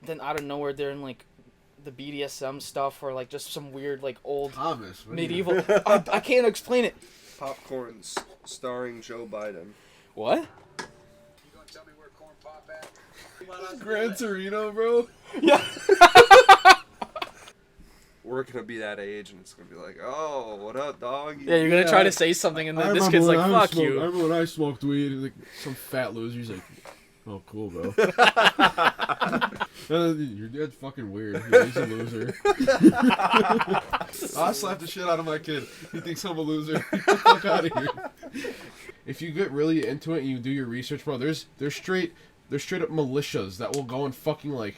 then out of nowhere they're in like the BDSM stuff or like just some weird like old Thomas, medieval. I can't explain it. Popcorns starring Joe Biden. What? You gonna tell me where corn pop at? Gran Torino, bro. Yeah. We're gonna be that age, and it's gonna be like, oh, what up, dog? Yeah, you're gonna try to say something, and then this kid's like, "Fuck you." I remember when I smoked weed, like some fat loser's like, "Oh, cool, bro." Your dad's fucking weird. He's a loser. I slapped the shit out of my kid. He thinks I'm a loser. Get the fuck out of here. If you get really into it and you do your research, bro, there's straight up militias that will go and fucking like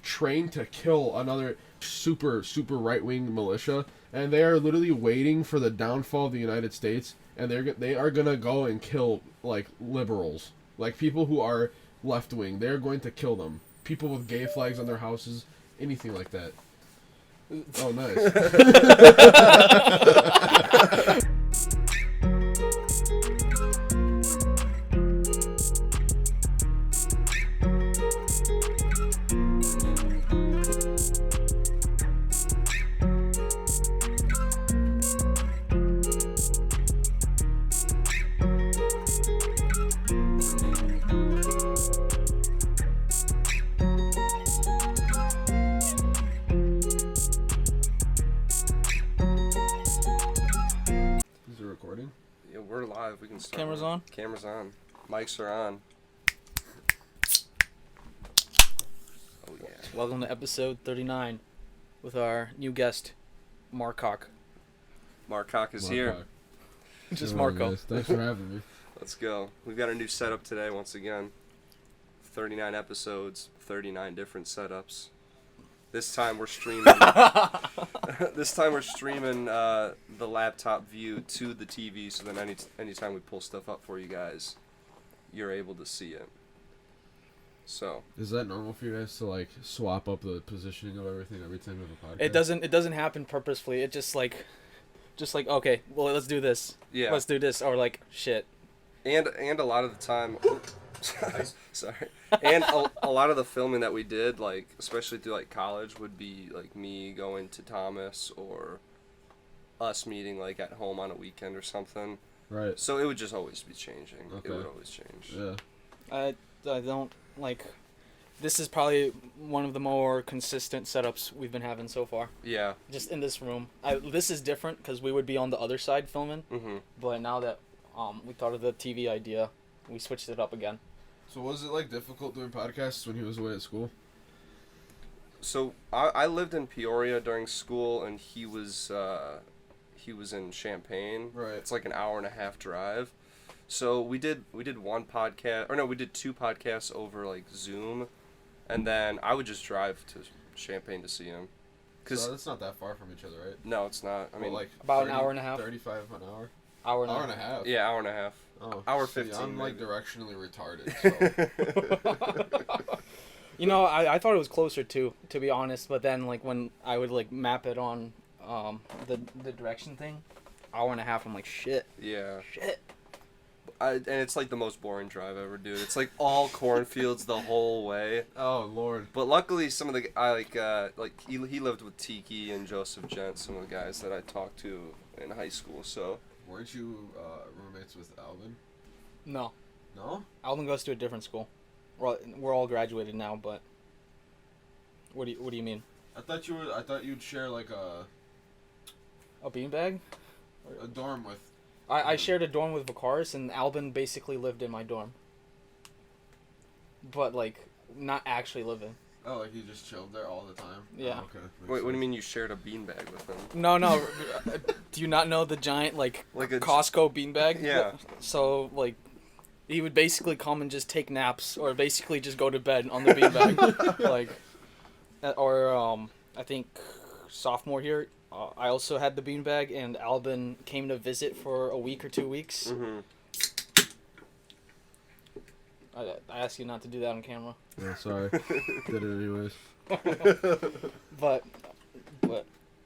train to kill another super right wing militia, and they are literally waiting for the downfall of the United States, and they are gonna go and kill like liberals, like people who are left wing. They're going to kill them. People with gay flags on their houses, anything like that. Oh, nice. Recording? Yeah, we're live. We can start. Cameras on? Cameras on. Mics are on. Oh yeah. Welcome to episode 39 with our new guest, Marcock. Marcock is here. Just Hello, Marco. guys. Thanks for having me. Let's go. We've got a new setup today once again. 39 episodes, 39 different setups. This time we're streaming. This time we're streaming the laptop view to the TV, so then anytime we pull stuff up for you guys, you're able to see it. So. Is that normal for you guys to like swap up the positioning of everything every time we have a podcast? It doesn't happen purposefully. It just like okay, well let's do this. Yeah. Let's do this, or like shit. And a lot of the time. Sorry. And a lot of the filming that we did, like, especially through, like, college, would be, like, me going to Thomas or us meeting, like, at home on a weekend or something. Right. So it would just always be changing. Okay. It would always change. Yeah. I don't, like, this is probably one of the more consistent setups we've been having so far. Yeah. Just in this room. This is different because we would be on the other side filming, but now that we thought of the TV idea, we switched it up again. So was it like difficult doing podcasts when he was away at school? So I lived in Peoria during school, and he was in Champaign. Right. It's like an hour and a half drive. So we did one podcast, or no, we did two podcasts over like Zoom, and then I would just drive to Champaign to see him. So that's not that far from each other, right? No, it's not. I mean, like about an hour and a half. 35 an hour. Hour and a half. Yeah, hour and a half. Oh, hour see, 15. I'm like maybe. directionally retarded. So. You know, I thought it was closer too, to be honest. But then, like when I would like map it on the direction thing, hour and a half. I'm like shit. Yeah. Shit. And it's like the most boring drive ever, dude. It's like all cornfields the whole way. Oh Lord. But luckily, some of the he lived with Tiki and Joseph Gent, some of the guys that I talked to in high school. So. Weren't you roommates with Alvin? No. No? Alvin goes to a different school. We're all graduated now, but what do you mean? I thought you'd share like a beanbag? A dorm with. I shared a dorm with Vicaris, and Alvin basically lived in my dorm. But like not actually living. Oh, like he just chilled there all the time? Yeah. Oh, okay. Wait, what do you mean you shared a beanbag with him? No. Do you not know the giant like a Costco beanbag? Yeah. So like, he would basically come and just take naps, or basically just go to bed on the beanbag, like, or I think sophomore year, I also had the beanbag, and Albin came to visit for a week or 2 weeks. Mm-hmm. I asked you not to do that on camera. Yeah, sorry. Did it anyways. But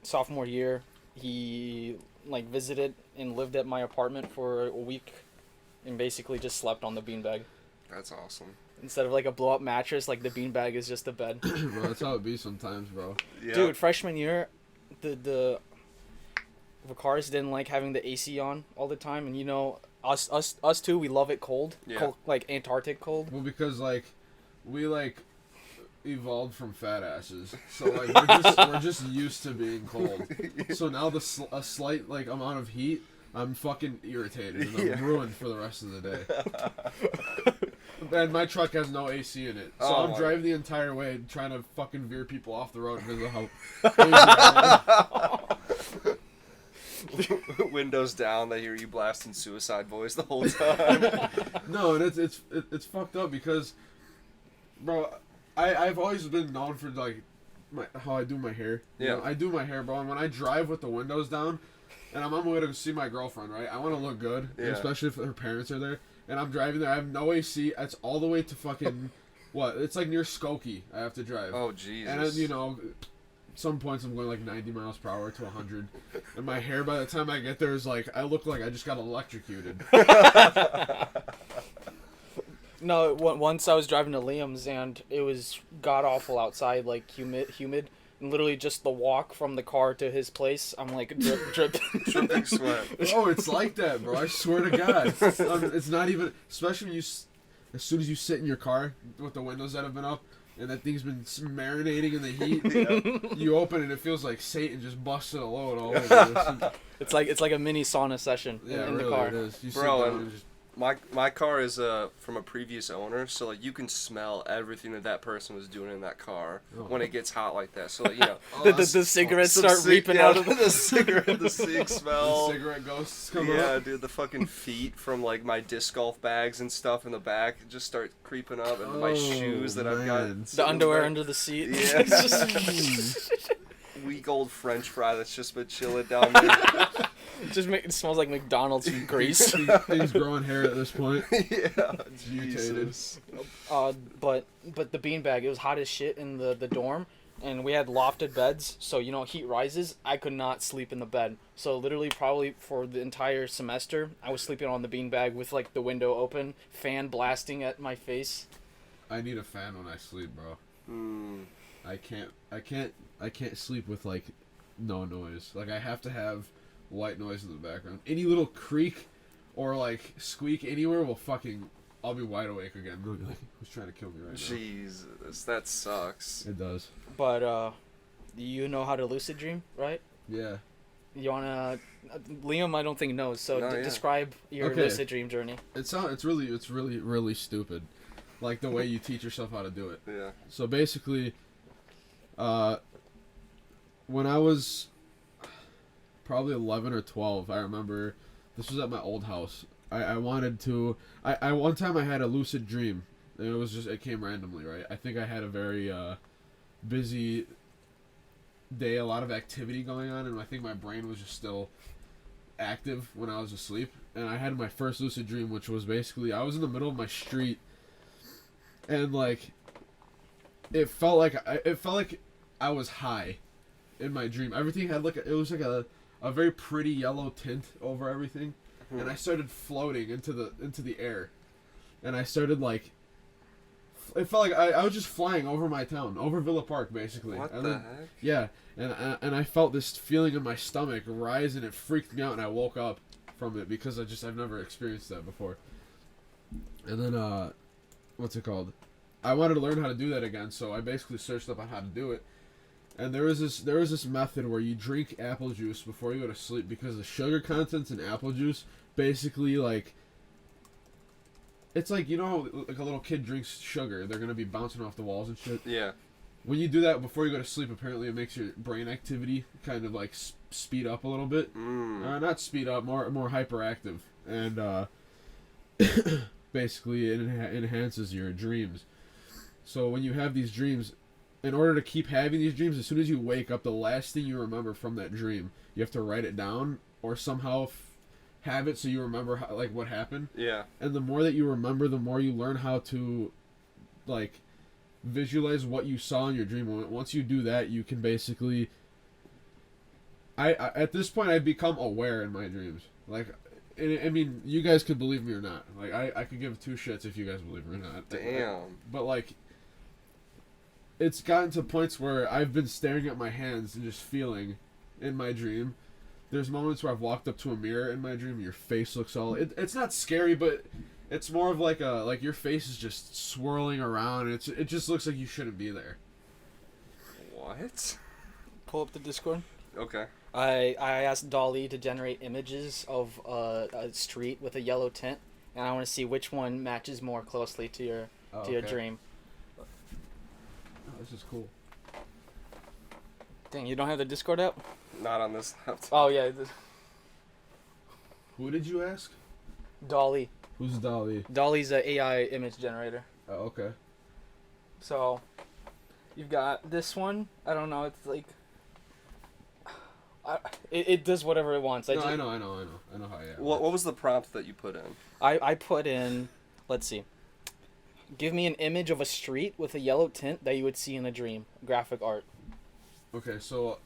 sophomore year, he like visited and lived at my apartment for a week, and basically just slept on the beanbag. That's awesome. Instead of like a blow up mattress, like the beanbag is just a bed. Bro, that's how it be sometimes, bro. Yeah. Dude, freshman year, the cars didn't like having the AC on all the time, and you know, us too, we love it cold, Yeah. cold, like Antarctic cold. Well, because like we like evolved from fat asses, so like we're just used to being cold. So now a slight like amount of heat, I'm fucking irritated and I'm ruined for the rest of the day. And my truck has no AC in it, so Oh I'm my driving the entire way trying to fucking veer people off the road because of how crazy I am. Windows down, they hear you blasting Suicide Boys the whole time. No, and it's fucked up because, bro, I've always been known for like how I do my hair. You Yeah. know, I do my hair, bro, and when I drive with the windows down, and I'm on my way to see my girlfriend, right? I want to look good, Yeah. especially if her parents are there. And I'm driving there. I have no AC. It's all the way to fucking what? It's like near Skokie. I have to drive. Oh, Jesus. And then, you know, some points I'm going like 90 miles per hour to 100. And my hair by the time I get there is like, I look like I just got electrocuted. No, once I was driving to Liam's and it was god awful outside, like humid, and literally just the walk from the car to his place, I'm like dripping. Dripping sweat. Oh, it's like that, bro. I swear to God. It's not even, especially when as soon as you sit in your car with the windows that have been up and that thing's been marinating in the heat, Yeah. you open it, it feels like Satan just busted a load all over It's like a mini sauna session you. Yeah, in really, the car. it is. You Bro, sit down and- and just, My car is from a previous owner, so like you can smell everything that person was doing in that car when it gets hot like that. So like, you know, The cigarettes some start cig- reaping yeah, out of the cigarette, the cig smell. the cigarette ghosts come Yeah, up. dude, the fucking feet from like my disc golf bags and stuff in the back just start creeping up, and my shoes that I've got. man. The sitting underwear back. under the seat. Yeah. It's just, Weak old French fry that's just been chilling down there. it smells like McDonald's grease. Things growing hair at this point. Yeah, Mutated. Jesus. But the beanbag, it was hot as shit in the dorm, and we had lofted beds, so you know heat rises. I could not sleep in the bed, so literally probably for the entire semester, I was sleeping on the beanbag with like the window open, fan blasting at my face. I need a fan when I sleep, bro. Mm. I can't sleep with like no noise. Like I have to have white noise in the background. Any little creak or like squeak anywhere will fucking, I'll be wide awake again. They'll be like, who's trying to kill me right now? Jesus, that sucks. It does. But you know how to lucid dream, right? Yeah. You wanna Liam? I don't think knows. So No, yeah. describe your Okay. lucid dream journey. It's really stupid. Like the way you teach yourself how to do it. Yeah. So basically, when I was probably 11 or 12, I remember this was at my old house. I wanted to. I one time I had a lucid dream. And it came randomly, right? I think I had a very busy day, a lot of activity going on, and I think my brain was just still active when I was asleep. And I had my first lucid dream, which was basically I was in the middle of my street, and like it felt like I was high in my dream. Everything had it was like a very pretty yellow tint over everything, and I started floating into the air, and I started like. It felt like I was just flying over my town, over Villa Park, basically. What and the then, heck? Yeah, and I felt this feeling in my stomach rise, and it freaked me out, and I woke up from it because I've never experienced that before. And then what's it called? I wanted to learn how to do that again, so I basically searched up on how to do it. And there was this method where you drink apple juice before you go to sleep because the sugar contents in apple juice basically like. It's like, you know, like a little kid drinks sugar. They're going to be bouncing off the walls and shit. Yeah. When you do that before you go to sleep, apparently it makes your brain activity kind of like speed up a little bit. Not speed up, more hyperactive. And basically it enhances your dreams. So when you have these dreams, in order to keep having these dreams, as soon as you wake up, the last thing you remember from that dream, you have to write it down or somehow have it so you remember how, like what happened. Yeah. And the more that you remember, the more you learn how to like visualize what you saw in your dream. Once you do that, you can basically I at this point I've become aware in my dreams. Like And, I mean, you guys could believe me or not. Like, I could give two shits if you guys believe me or not. Damn. But, like, it's gotten to points where I've been staring at my hands and just feeling in my dream. There's moments where I've walked up to a mirror in my dream and your face looks all... It's not scary, but it's more of like your face is just swirling around. And it just looks like you shouldn't be there. What? Pull up the Discord. Okay. I asked Dolly to generate images of a street with a yellow tint, and I want to see which one matches more closely to your your dream. Oh, this is cool. Dang, you don't have the Discord app? Not on this laptop. Oh yeah, Who did you ask? Dolly. Who's Dolly? Dolly's a AI image generator. Oh, okay. So, you've got this one. I don't know. It's like, it does whatever it wants. I know how. Yeah. What was the prompt that you put in? I put in, let's see. Give me an image of a street with a yellow tint that you would see in a dream. Graphic art. Okay, so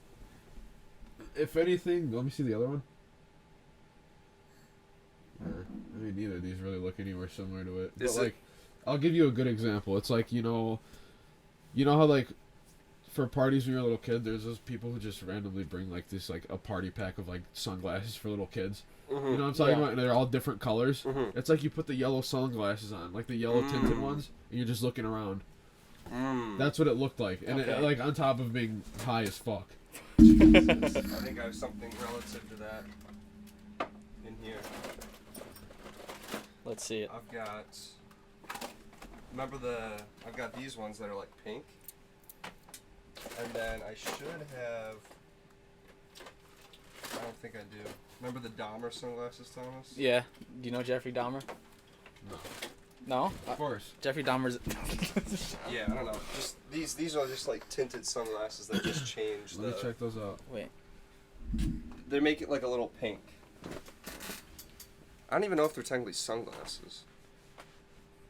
if anything, let me see the other one. I mean, neither of these really look anywhere similar to it. But like, I'll give you a good example. It's like, you know how like for parties when you're a little kid, there's those people who just randomly bring like this like a party pack of like sunglasses for little kids. Mm-hmm. You know what I'm talking Yeah. about? And they're all different colors. Mm-hmm. It's like you put the yellow sunglasses on, like the yellow tinted ones, and you're just looking around. That's what it looked like, and Okay. it, like on top of being high as fuck. I think I have something relative to that in here. Let's see it. I've got. I've got these ones that are like pink. And then I should have. I don't think I do. Remember the Dahmer sunglasses, Thomas? Yeah. Do you know Jeffrey Dahmer? No. No? Of course. Jeffrey Dahmer's... Yeah, I don't know. Just these are just like tinted sunglasses that just change Let me check those out. Wait. They make it like a little pink. I don't even know if they're technically sunglasses.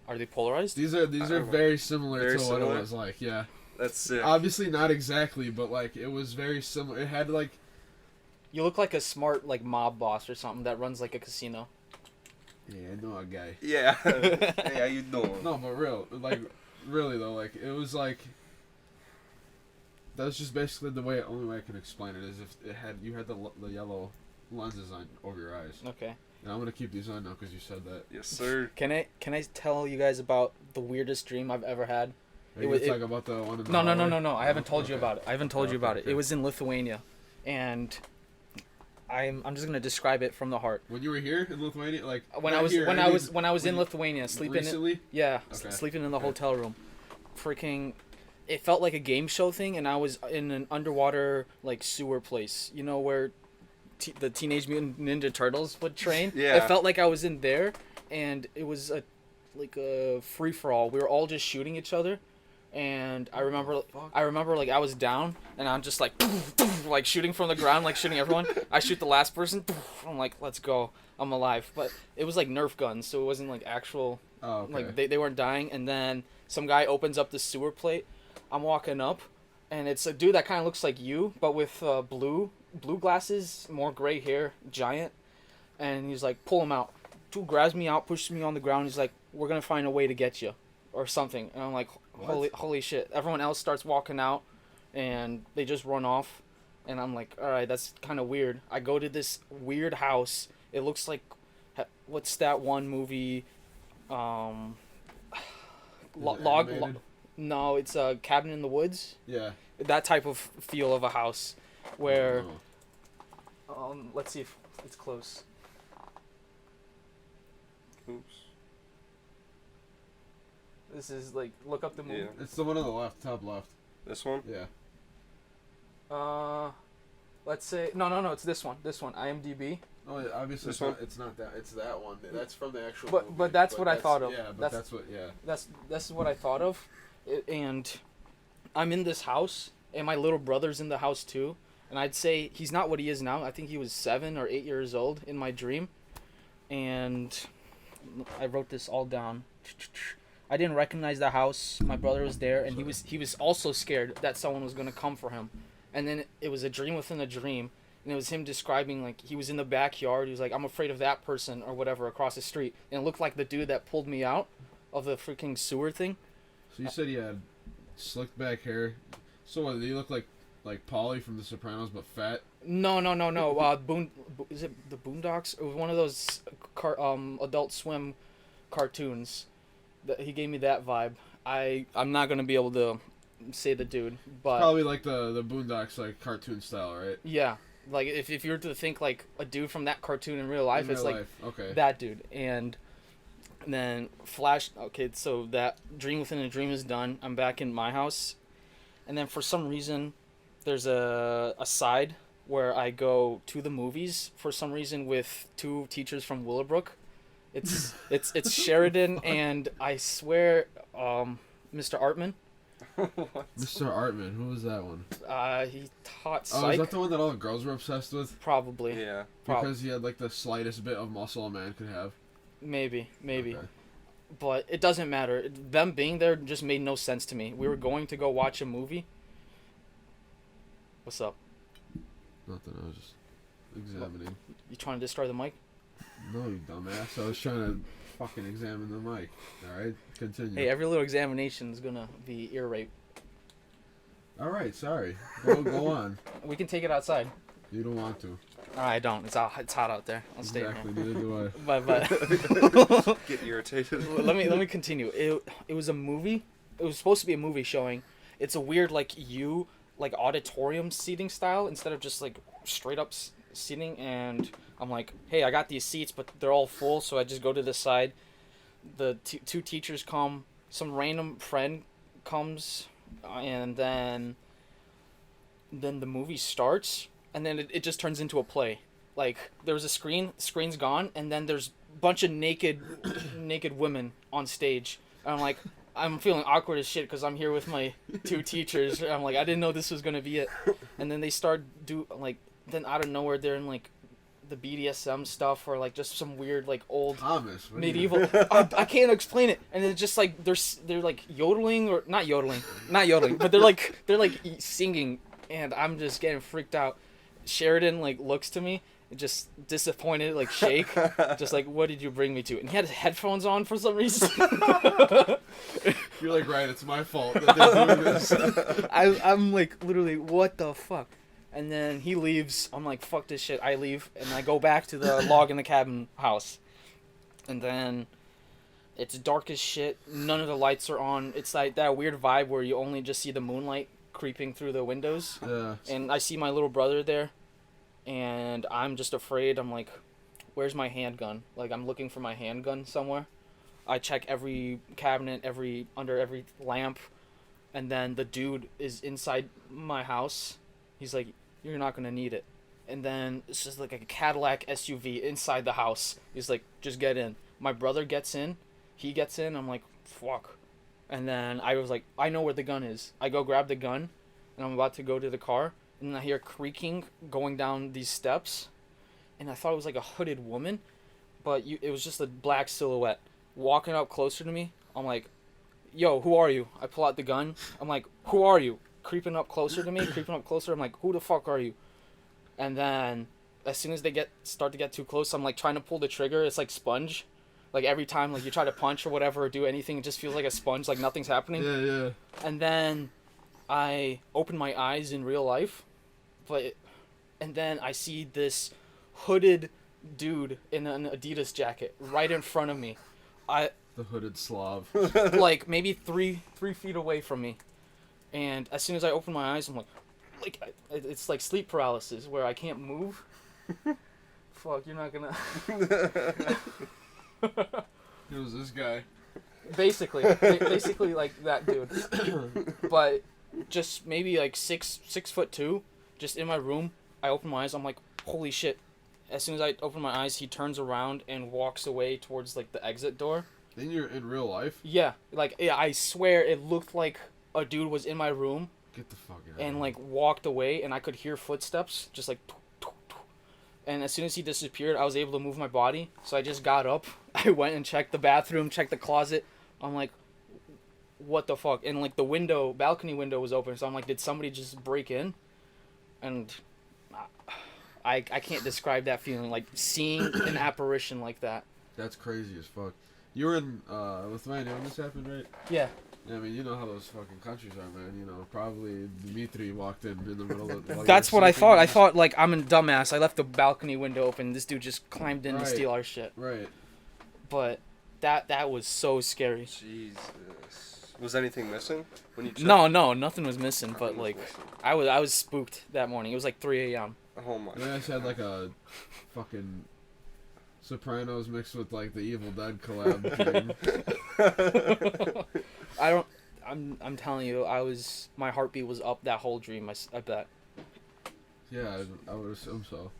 Are they polarized? These are very similar Very to similar? what it was like. Yeah. That's sick. Obviously not exactly, but like it was very similar. It had like. You look like a smart like mob boss or something that runs like a casino. Yeah, I know a guy. Yeah. Hey, how you doing? No, but really though, like it was like. That's just basically the only way I can explain it is if you had the yellow lenses on over your eyes. Okay. And I'm gonna keep these on now because you said that. Yes, sir. Can I tell you guys about the weirdest dream I've ever had? Are you gonna talk about the one in the No. hallway? I haven't told you Okay. about it. I haven't told you about it. Okay. It was in Lithuania, and I'm just gonna describe it from the heart. When you were here in Lithuania, like When not I was here, when I I mean, was in Lithuania, sleeping recently. Okay. sleeping in the Okay. hotel room, freaking. It felt like a game show thing, and I was in an underwater like sewer place. You know where the Teenage Mutant Ninja Turtles would train. Yeah. It felt like I was in there, and it was a free for all. We were all just shooting each other, and I remember like I was down, and I'm just like like shooting from the ground, like shooting everyone. I shoot the last person. I'm like, let's go, I'm alive. But it was like Nerf guns, so it wasn't like actual. Oh, okay. Like they weren't dying. And then some guy opens up the sewer plate. I'm walking up, and it's a dude that kind of looks like you, but with blue glasses, more gray hair, giant. And he's like, pull him out. Dude grabs me out, pushes me on the ground. He's like, we're gonna find a way to get you, or something. And I'm like, holy shit. Everyone else starts walking out, and they just run off. And I'm like, all right, that's kind of weird. I go to this weird house. It looks like, what's that one movie? No, it's a Cabin in the Woods. Yeah. That type of feel of a house, where, Oh. let's see if it's close. Oops. This is like, look up the movie. Yeah. It's the one on the left, top left. This one? Yeah. Let's say no, it's this one. IMDb. Oh, yeah, obviously This one? it's not that. It's that one. That's from the actual. But- movie. but that's what I thought of. Yeah, but That's- that's what. Yeah. That's what I thought of, and I'm in this house, and my little brother's in the house too. And I'd say he's not what he is now. I think he was 7 or 8 years old in my dream, and I wrote this all down. I didn't recognize the house. My brother was there, and he was also scared that someone was gonna come for him. And then it was a dream within a dream, and it was him describing like he was in the backyard. He was like, I'm afraid of that person or whatever across the street, and it looked like the dude that pulled me out of the freaking sewer thing. So you said he had slicked back hair. So what, did he look like Pauly from The Sopranos but fat? No. Is it the Boondocks? It was one of those Adult Swim cartoons. That he gave me that vibe. I'm not gonna be able to say the dude, but Probably like the Boondocks, like cartoon style, right? yeah, like if you were to think like a dude from that cartoon in real life, In it's real like life. Okay. that dude. And then Flash. Okay, so that Dream Within a Dream is done. I'm back in my house, and then for some reason, there's a side where I go to the movies for some reason with two teachers from Willowbrook. It's Sheridan and I swear, Mr. Artman. Mr. Artman, who was that one? He taught Oh, psych. is that the one that all the girls were obsessed with? Probably. Yeah. Because he had like the slightest bit of muscle a man could have. Maybe. Okay. But it doesn't matter. Them being there just made no sense to me. We were going to go watch a movie. What's up? Nothing, I was just examining. You trying to destroy the mic? No, you dumbass. I was trying to fucking examine the mic. Alright, continue. Hey, every little examination is gonna be ear rape. Alright, sorry. Go on. We can take it outside. You don't want to. I don't. It's hot out there. I'll stay Exactly, here. neither do I. But Get irritated. let me continue. It was a movie. It was supposed to be a movie showing. It's a weird like auditorium seating style instead of just like straight up seating. And I'm like, hey, I got these seats, but they're all full, so I just go to the side. The two teachers come. Some random friend comes, and then the movie starts, and then it just turns into a play. Like there was a screen's gone, and then there's a bunch of naked women on stage. And I'm like, I'm feeling awkward as shit because I'm here with my two teachers. I'm like, I didn't know this was gonna be it. And then they start then out of nowhere they're in like the BDSM stuff or like just some weird like old Thomas, what are you- medieval. I can't explain it. And it's just like they're like yodeling or not yodeling, but they're like singing, and I'm just getting freaked out. Sheridan like looks to me, just disappointed, like shake, just like, what did you bring me to? And he had his headphones on for some reason. You're like, right, it's my fault that they're doing this. I'm like literally, what the fuck? And then he leaves. I'm like, fuck this shit. I leave and I go back to the log in the cabin house. And then it's dark as shit. None of the lights are on. It's like that weird vibe where you only just see the moonlight creeping through the windows. Yeah. And I see my little brother there. And I'm just afraid. I'm like, where's my handgun? Like, I'm looking for my handgun somewhere. I check every cabinet, under every lamp. And then the dude is inside my house. He's like, you're not going to need it. And then it's just like a Cadillac SUV inside the house. He's like, just get in. My brother gets in. He gets in. I'm like, fuck. And then I was like, I know where the gun is. I go grab the gun. And I'm about to go to the car. And I hear creaking going down these steps. And I thought it was like a hooded woman. But it was just a black silhouette. Walking up closer to me. I'm like, yo, who are you? I pull out the gun. I'm like, who are you? Creeping up closer to me. I'm like, who the fuck are you? And then as soon as they start to get too close, I'm like trying to pull the trigger. It's like sponge. Like every time like you try to punch or whatever or do anything, it just feels like a sponge. Like nothing's happening. Yeah. And then I open my eyes in real life. And then I see this hooded dude in an Adidas jacket right in front of me. The hooded Slav. Like maybe three feet away from me. And as soon as I open my eyes, I'm like it's like sleep paralysis where I can't move. Fuck, you're not gonna. It was this guy. Basically like that dude. But just maybe like 6'2", just in my room. I open my eyes. I'm like, holy shit. As soon as I open my eyes, he turns around and walks away towards like the exit door. Then you're in real life? Yeah, I swear it looked like a dude was in my room. Get the fuck out. And like walked away, and I could hear footsteps just like. And as soon as he disappeared, I was able to move my body. So I just got up. I went and checked the bathroom, checked the closet. I'm like, what the fuck? And like the balcony window was open. So I'm like, did somebody just break in? And I can't describe that feeling, like seeing an apparition like that. That's crazy as fuck. You were in Lithuania when this happened, right? Yeah. Yeah, I mean, you know how those fucking countries are, man. You know, probably Dmitri walked in the middle of. While That's you were what I sleeping. thought. I thought, like, I'm a dumbass. I left the balcony window open. This dude just climbed in to Right. steal our shit. Right. But that was so scary. Jesus. Was anything missing when you checked? No, nothing was missing. But Nothing was like, missing. I was spooked that morning. It was like 3 a.m. Oh my. You guys had like a fucking Sopranos mixed with like the Evil Dead collab dream. I'm telling you, my heartbeat was up that whole dream. I bet. Yeah, I would assume so.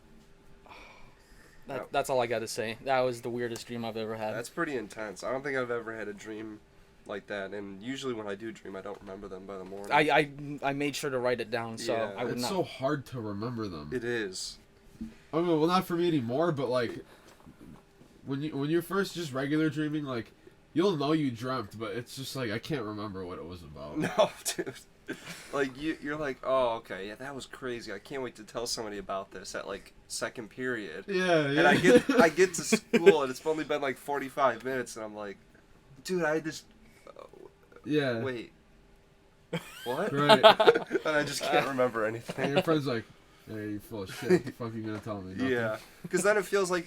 That's all I got to say. That was the weirdest dream I've ever had. That's pretty intense. I don't think I've ever had a dream like that, and usually when I do dream, I don't remember them by the morning. I made sure to write it down, so Yeah. I would It's not. so hard to remember them. It is. I mean, well, not for me anymore, but like when you're first just regular dreaming, like you'll know you dreamt, but it's just like I can't remember what it was about. No, dude. Like you're like, oh, okay, yeah, that was crazy. I can't wait to tell somebody about this at like second period. Yeah, yeah. And I get to school and it's only been like 45 minutes, and I'm like, dude, I just yeah. wait, what? Right. And I just can't remember And anything. your friend's like, "Hey, you full of shit. What the fuck are you gonna tell me?" Nothing? Yeah, because then it feels like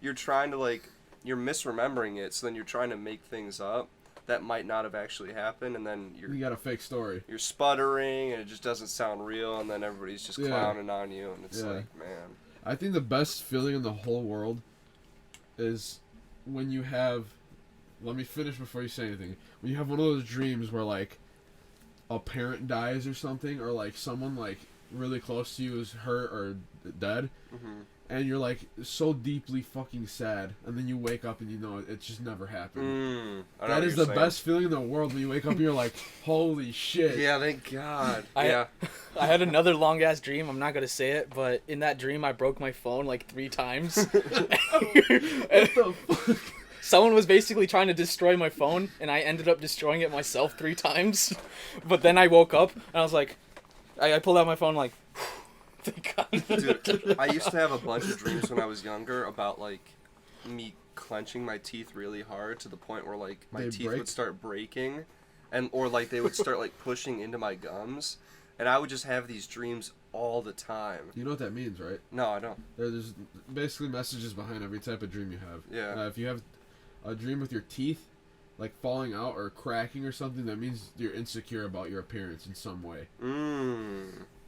you're trying to like you're misremembering it, so then you're trying to make things up that might not have actually happened, and then You got a fake story. you're sputtering and it just doesn't sound real, and then everybody's just Yeah. clowning on you, and it's Yeah. like, man. I think the best feeling in the whole world is when you have. Let me finish before you say anything. When you have one of those dreams where like a parent dies or something, or like someone like really close to you is hurt or dead, Hmm. and you're like so deeply fucking sad, and then you wake up and you know it just never happened. That is the best feeling in the world when you wake up and you're like, holy shit. Yeah, thank God. I- Yeah. I had another long ass dream. I'm not gonna say it, but in that dream, I broke my phone like 3 times. What the fuck? Someone was basically trying to destroy my phone, and I ended up destroying it myself 3 times. But then I woke up and I was like, I pulled out my phone like, thank God. Dude, I used to have a bunch of dreams when I was younger about like me clenching my teeth really hard to the point where like my They'd teeth break? would start breaking, or like they would start like pushing into my gums, and I would just have these dreams all the time. You know what that means, right? No, I don't. There's basically messages behind every type of dream you have. Yeah. If you have a dream with your teeth like falling out or cracking or something, that means you're insecure about your appearance in some way.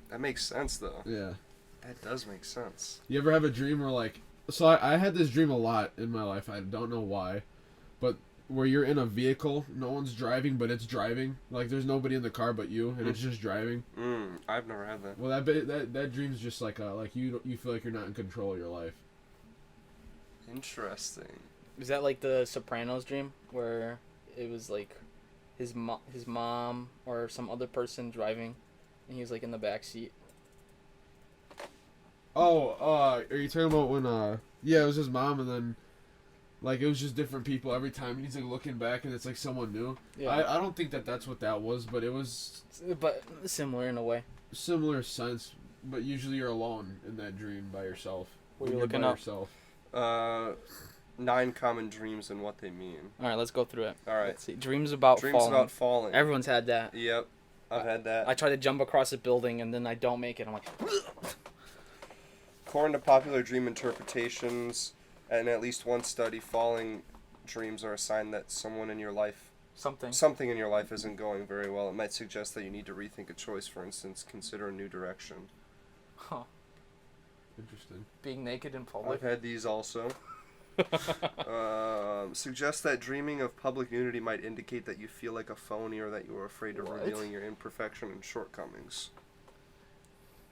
That makes sense though. Yeah. That does make sense. You ever have a dream where like, so I had this dream a lot in my life. I don't know why, but where you're in a vehicle, no one's driving, but it's driving. Like there's nobody in the car but you, and it's just driving. I've never had that. Well, that dream's just like you feel like you're not in control of your life. Interesting. Is that like the Sopranos dream where it was like his mom or some other person driving, and he was like in the back seat? Oh, are you talking about when yeah, it was his mom, and then like it was just different people every time, and he's like looking back and it's like someone new. Yeah. I don't think that's what that was, but it was But similar in a way. similar sense, but usually you're alone in that dream by yourself. What When are you you're looking by up? yourself. 9 common dreams and what they mean. All right, let's go through it. All right. Let's see. Dreams about Dreams falling. about falling. Everyone's had that. Yep, I've had that. I try to jump across a building and then I don't make it. I'm like, According to popular dream interpretations, and at least one study, falling dreams are a sign that something in your life isn't going very well. It might suggest that you need to rethink a choice. For instance, consider a new direction. huh. Interesting. Being naked in I've public. had these also. Suggest that dreaming of public nudity might indicate that you feel like a phony or that you are afraid of What? revealing your imperfection and shortcomings.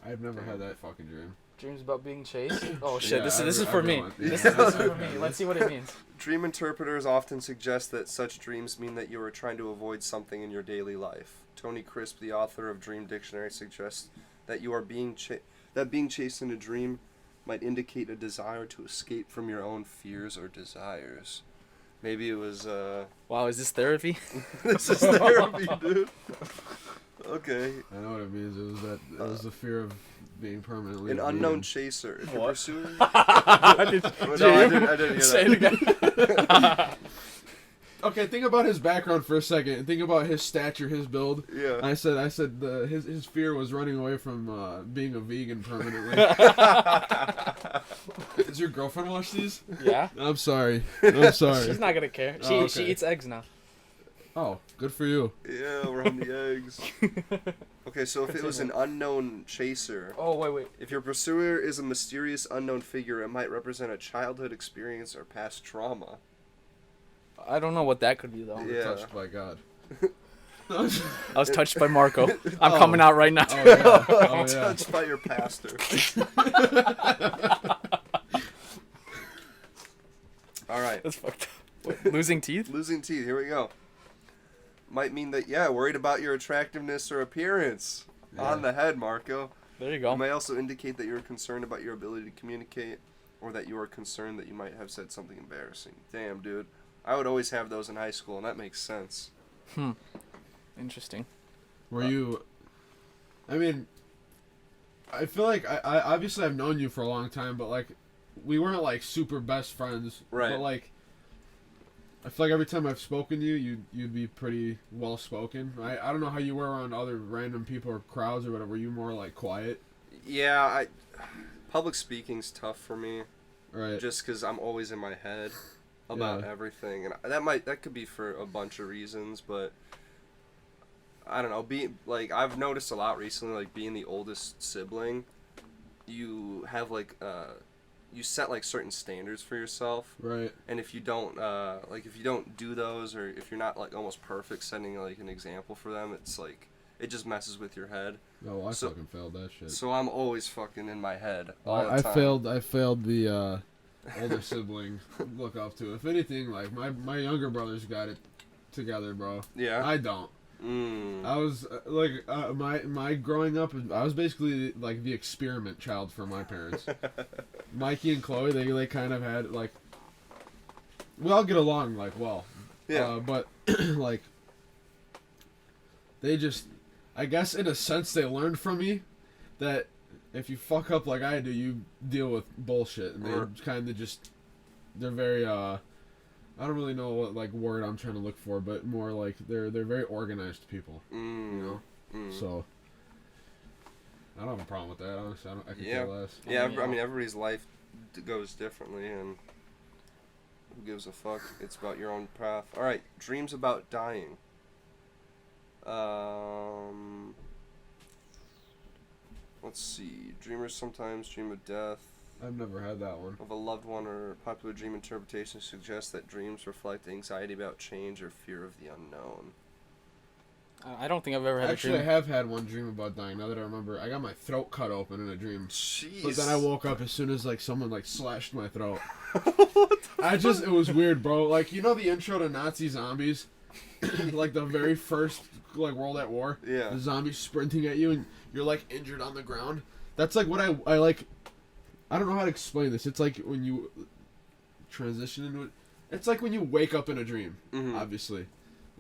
I've never had that fucking dream. Dreams about being chased. Oh shit! Yeah, this is for me. everyone. This is for me. Let's see what it means. Dream interpreters often suggest that such dreams mean that you are trying to avoid something in your daily life. Tony Crisp, the author of Dream Dictionary, suggests that you are being chased in a dream might indicate a desire to escape from your own fears or desires. Maybe it was Wow, is this therapy? this is therapy, dude. Okay. I know what it means. It was the fear of being permanently An a unknown vegan. chaser. If you're What? pursuing... I did, No, I didn't hear say that. it again. Okay, think about his background for a second. Think about his stature, his build. Yeah. I said his fear was running away from being a vegan permanently. Does your girlfriend watch these? Yeah. I'm sorry. I'm sorry. She's not gonna care. She Oh, she okay. eats eggs now. Oh, good for you. Yeah, we're on the eggs. Okay, so if it was an unknown chaser, Oh wait. if your pursuer is a mysterious unknown figure, it might represent a childhood experience or past trauma. I don't know what that could be though. Yeah. Touched by God. I was touched by Marco. I'm Oh. coming out right now. Oh yeah. Oh yeah. Touched by your pastor. All right. That's fucked up. What, losing teeth? Losing teeth. Here we go. Might mean that, worried about your attractiveness or appearance. Yeah. On the head, Marco. There you It go. may also indicate that you're concerned about your ability to communicate, or that you are concerned that you might have said something embarrassing. Damn, dude. I would always have those in high school, and that makes sense. Interesting. Were you? I mean, I feel like I obviously I've known you for a long time, but like, we weren't like super best friends. Right. But like, I feel like every time I've spoken to you, you'd be pretty well spoken. I don't know how you were around other random people or crowds or whatever. Were you more like quiet? Yeah, public speaking's tough for me, Right. just because I'm always in my head about everything, and that could be for a bunch of reasons, but I don't know. I've noticed a lot recently, like being the oldest sibling, you have you set like certain standards for yourself, Right. and if you don't do those, or if you're not like almost perfect setting like an example for them, it's like it just messes with your head. Oh, I So- fucking failed that shit. So I'm always fucking in my head all the I time. I failed the older sibling look up to. If anything, like my younger brother's got it together, bro. Yeah. I don't. Mm. I was my growing up, I was basically like the experiment child for my parents. Mikey and Chloe, they kind of had like, we all get along like well, Yeah. but like they just, I guess in a sense they learned from me that if you fuck up like I do, you deal with bullshit, and Or- they kind of just, they're very I don't really know what like word I'm trying to look for, but more like they're very organized people, Mm. you know. Mm. So I don't have a problem with that. Honestly, I can Yeah. care less. Yeah, Yeah. I mean, everybody's life goes differently, and who gives a fuck? It's about your own path. All right, dreams about dying. Let's see. Dreamers sometimes dream of death I've never had that one. of a loved one, or popular dream interpretation suggests that dreams reflect anxiety about change or fear of the unknown. I don't think I've ever had Actually, a I dream. have had one dream about dying. Now that I remember, I got my throat cut open in a dream. Jeez. But then I woke up as soon as like someone like slashed my throat. It was weird, bro. Like, you know the intro to Nazi Zombies? Like the very first like World at War? Yeah. The zombies sprinting at you and you're like injured on the ground. That's like what I like. I don't know how to explain this. It's like when you transition into it. It's like when you wake up in a dream, Mhm. obviously.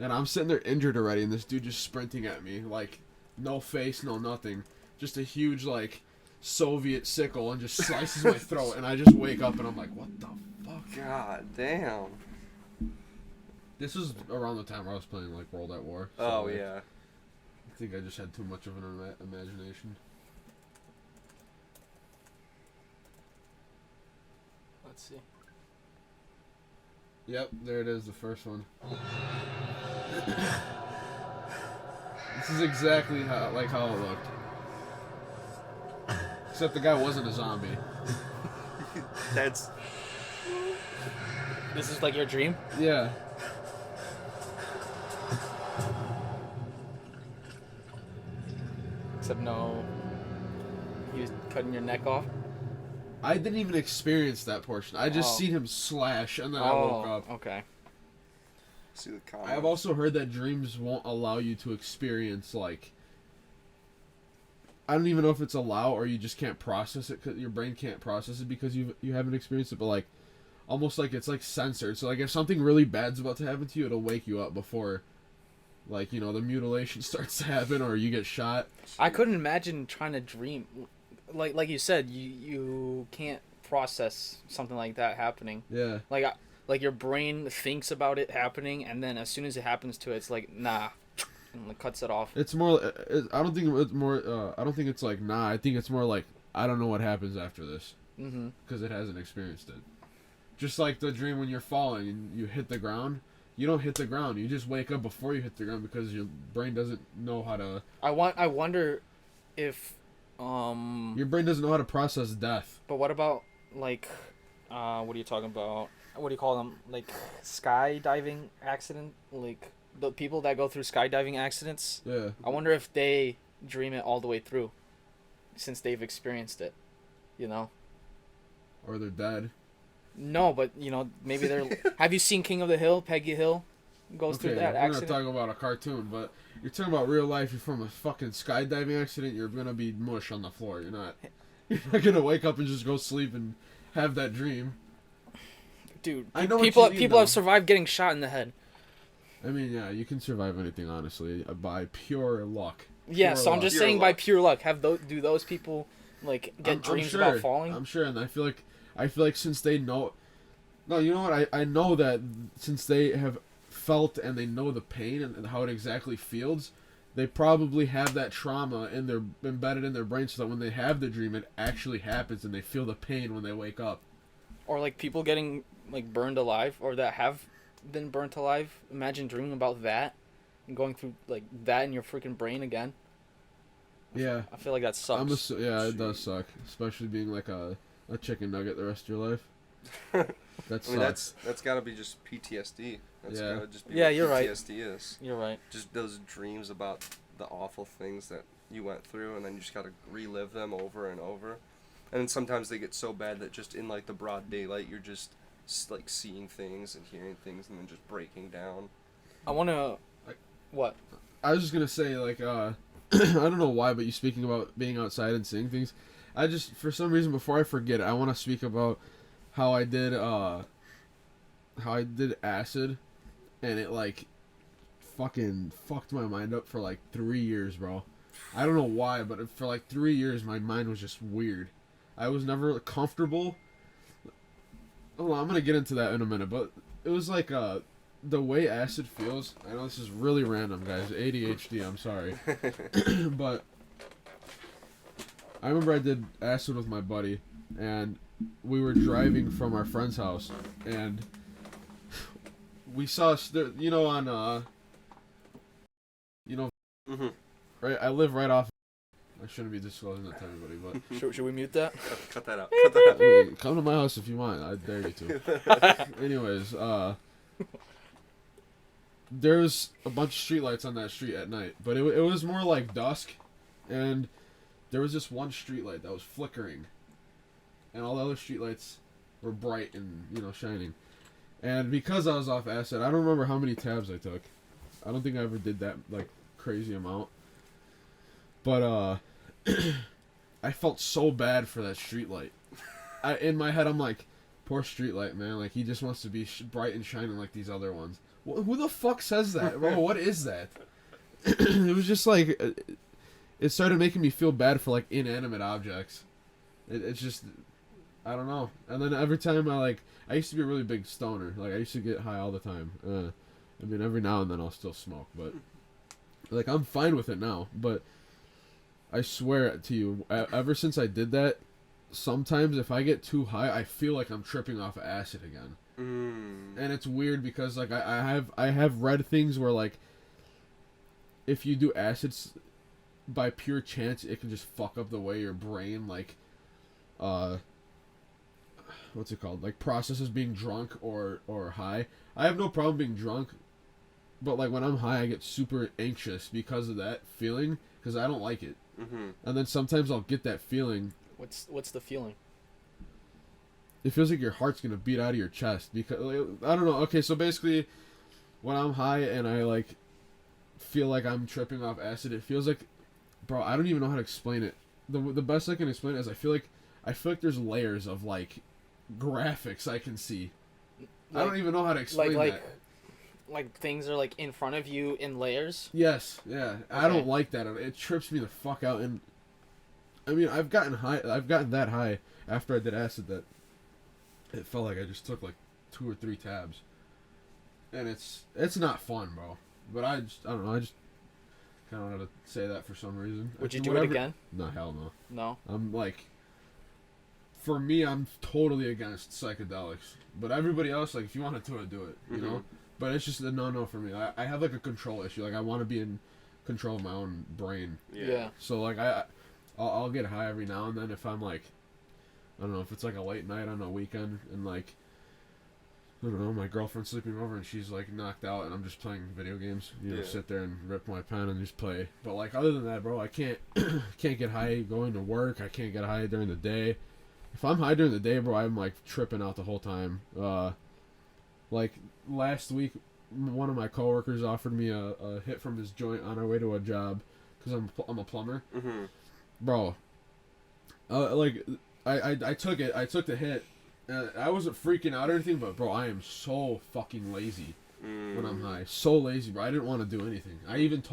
And I'm sitting there injured already, and this dude just sprinting at me, like, no face, no nothing. Just a huge, like, Soviet sickle, and just slices my throat, and I just wake up, and I'm like, what the fuck? God damn. This was around the time where I was playing, like, World at War. So, Oh, like, yeah. I think I just had too much of an imagination. Let's see. Yep, there it is, the first one. This is exactly how it looked. Except the guy wasn't a zombie. That's... This is like your dream? Yeah. Except no. He was cutting your neck off? I didn't even experience that portion. I just Oh. seen him slash, and then I woke up. Okay. See the comment. I've also heard that dreams won't allow you to experience, like... I don't even know if it's allow or you just can't process it, 'cause your brain can't process it because you haven't experienced it, but, like, almost like it's, like, censored. So, like, if something really bad's about to happen to you, it'll wake you up before, like, you know, the mutilation starts to happen or you get shot. I couldn't imagine trying to dream, like you said, you can't process something like that happening. Yeah. Like your brain thinks about it happening, and then as soon as it happens to it, it's like nah, and it cuts it off. It's more. I don't think it's more. I don't think it's like nah. I think it's more like I don't know what happens after this because it hasn't experienced it. Just like the dream when you're falling and you hit the ground. You don't hit the ground. You just wake up before you hit the ground because your brain doesn't know how to. I wonder if your brain doesn't know how to process death. But what about like what are you talking about? What do you call them? Like skydiving accident? Like the people that go through skydiving accidents? Yeah. I wonder if they dream it all the way through since they've experienced it, you know? Or they're dead. No, but you know, maybe they're have you seen King of the Hill? Peggy Hill goes through that we're accident. not talking about a cartoon, but you're talking about real life. You're from a fucking skydiving accident. You're gonna be mush on the floor. You're not gonna wake up and just go sleep and have that dream. Dude, I know people what you mean, people though. have survived getting shot in the head. I mean, yeah, you can survive anything honestly by pure luck. Yeah, Pure so I'm luck. just Pure saying by luck. pure luck. Do those people like get dreams sure, about falling? I'm sure, and I feel like since they know, no, you know what? I know that since they have felt and they know the pain and how it exactly feels, they probably have that trauma embedded in their brain, so that when they have the dream, it actually happens and they feel the pain when they wake up. Or like people getting like burned alive, or that have been burnt alive. Imagine dreaming about that and going through like that in your freaking brain again. Yeah, I feel like that sucks. yeah, it does suck, especially being like a chicken nugget the rest of your life. That sucks. I mean, that's gotta be just PTSD. That's Yeah. gotta just be Yeah, what you're right. PTSD is. You're right. Just those dreams about the awful things that you went through, and then you just gotta relive them over and over. And then sometimes they get so bad that just in like the broad daylight, you're just like seeing things and hearing things, and then just breaking down. I wanna. What? I was just gonna say, like, I don't know why, but you speaking about being outside and seeing things, I just, for some reason, before I forget, I want to speak about how I did acid, and it like fucking fucked my mind up for like 3 years, bro. I don't know why, but for like 3 years, my mind was just weird. I was never comfortable. Hold on, I'm gonna get into that in a minute, but it was like the way acid feels. I know this is really random, guys. ADHD, I'm sorry. But I remember I did acid with my buddy, and we were driving from our friend's house, and we saw, you know, on, you know, right? I live right off. I shouldn't be disclosing that to everybody, but Should we mute that? Cut that out. Cut that out. I mean, come to my house if you want. I dare you to. Anyways, there's a bunch of streetlights on that street at night, but it was more like dusk, and there was this one streetlight that was flickering, and all the other streetlights were bright and, you know, shining. And because I was off acid, I don't remember how many tabs I took. I don't think I ever did that like crazy amount. But I felt so bad for that streetlight. In my head, I'm like, poor streetlight, man. Like, he just wants to be bright and shining like these other ones. Who the fuck says that, bro? What is that? It was just like, it started making me feel bad for like inanimate objects. It's just, I don't know. And then every time I used to be a really big stoner. Like, I used to get high all the time. I mean, every now and then I'll still smoke, but like, I'm fine with it now. But I swear to you, ever since I did that, sometimes if I get too high, I feel like I'm tripping off acid again. And it's weird because like I have read things where like if you do acids by pure chance, it can just fuck up the way your brain like what's it called, like processes being drunk or high. I have no problem being drunk, but like when I'm high, I get super anxious because of that feeling, because I don't like it. And then sometimes I'll get that feeling. What's the feeling? It feels like your heart's gonna beat out of your chest because like, I don't know. Okay, so basically, when I'm high and I like feel like I'm tripping off acid, it feels like, bro, I don't even know how to explain it. The best I can explain it is I feel like there's layers of like graphics I can see. I don't even know how to explain that. like things are like in front of you in layers. Yes, yeah. I Okay. don't like that. It trips me the fuck out. And I mean, I've gotten that high after I did acid that it felt like I just took like 2 or 3 tabs, and it's not fun, bro. But I don't know. I just kind of wanted to say that for some reason. Would you do it again? No, hell no. No. I'm like, for me, I'm totally against psychedelics. But everybody else, like, if you want to do it, do it. You know. But it's just a no for me. I have like a control issue. Like I want to be in control of my own brain. Yeah. So like I'll get high every now and then if I'm like, I don't know, if it's like a late night on a weekend and like, I don't know, my girlfriend's sleeping over and she's like knocked out and I'm just playing video games. You know, sit there and rip my pen and just play. But like other than that, bro, I can't get high going to work. I can't get high during the day. If I'm high during the day, bro, I'm like tripping out the whole time. Like last week, one of my coworkers offered me a hit from his joint on our way to a job because I'm a plumber. Bro, like I took it. I took the hit. I wasn't freaking out or anything, but bro, I am so fucking lazy when I'm high. So lazy, bro. I didn't want to do anything. I even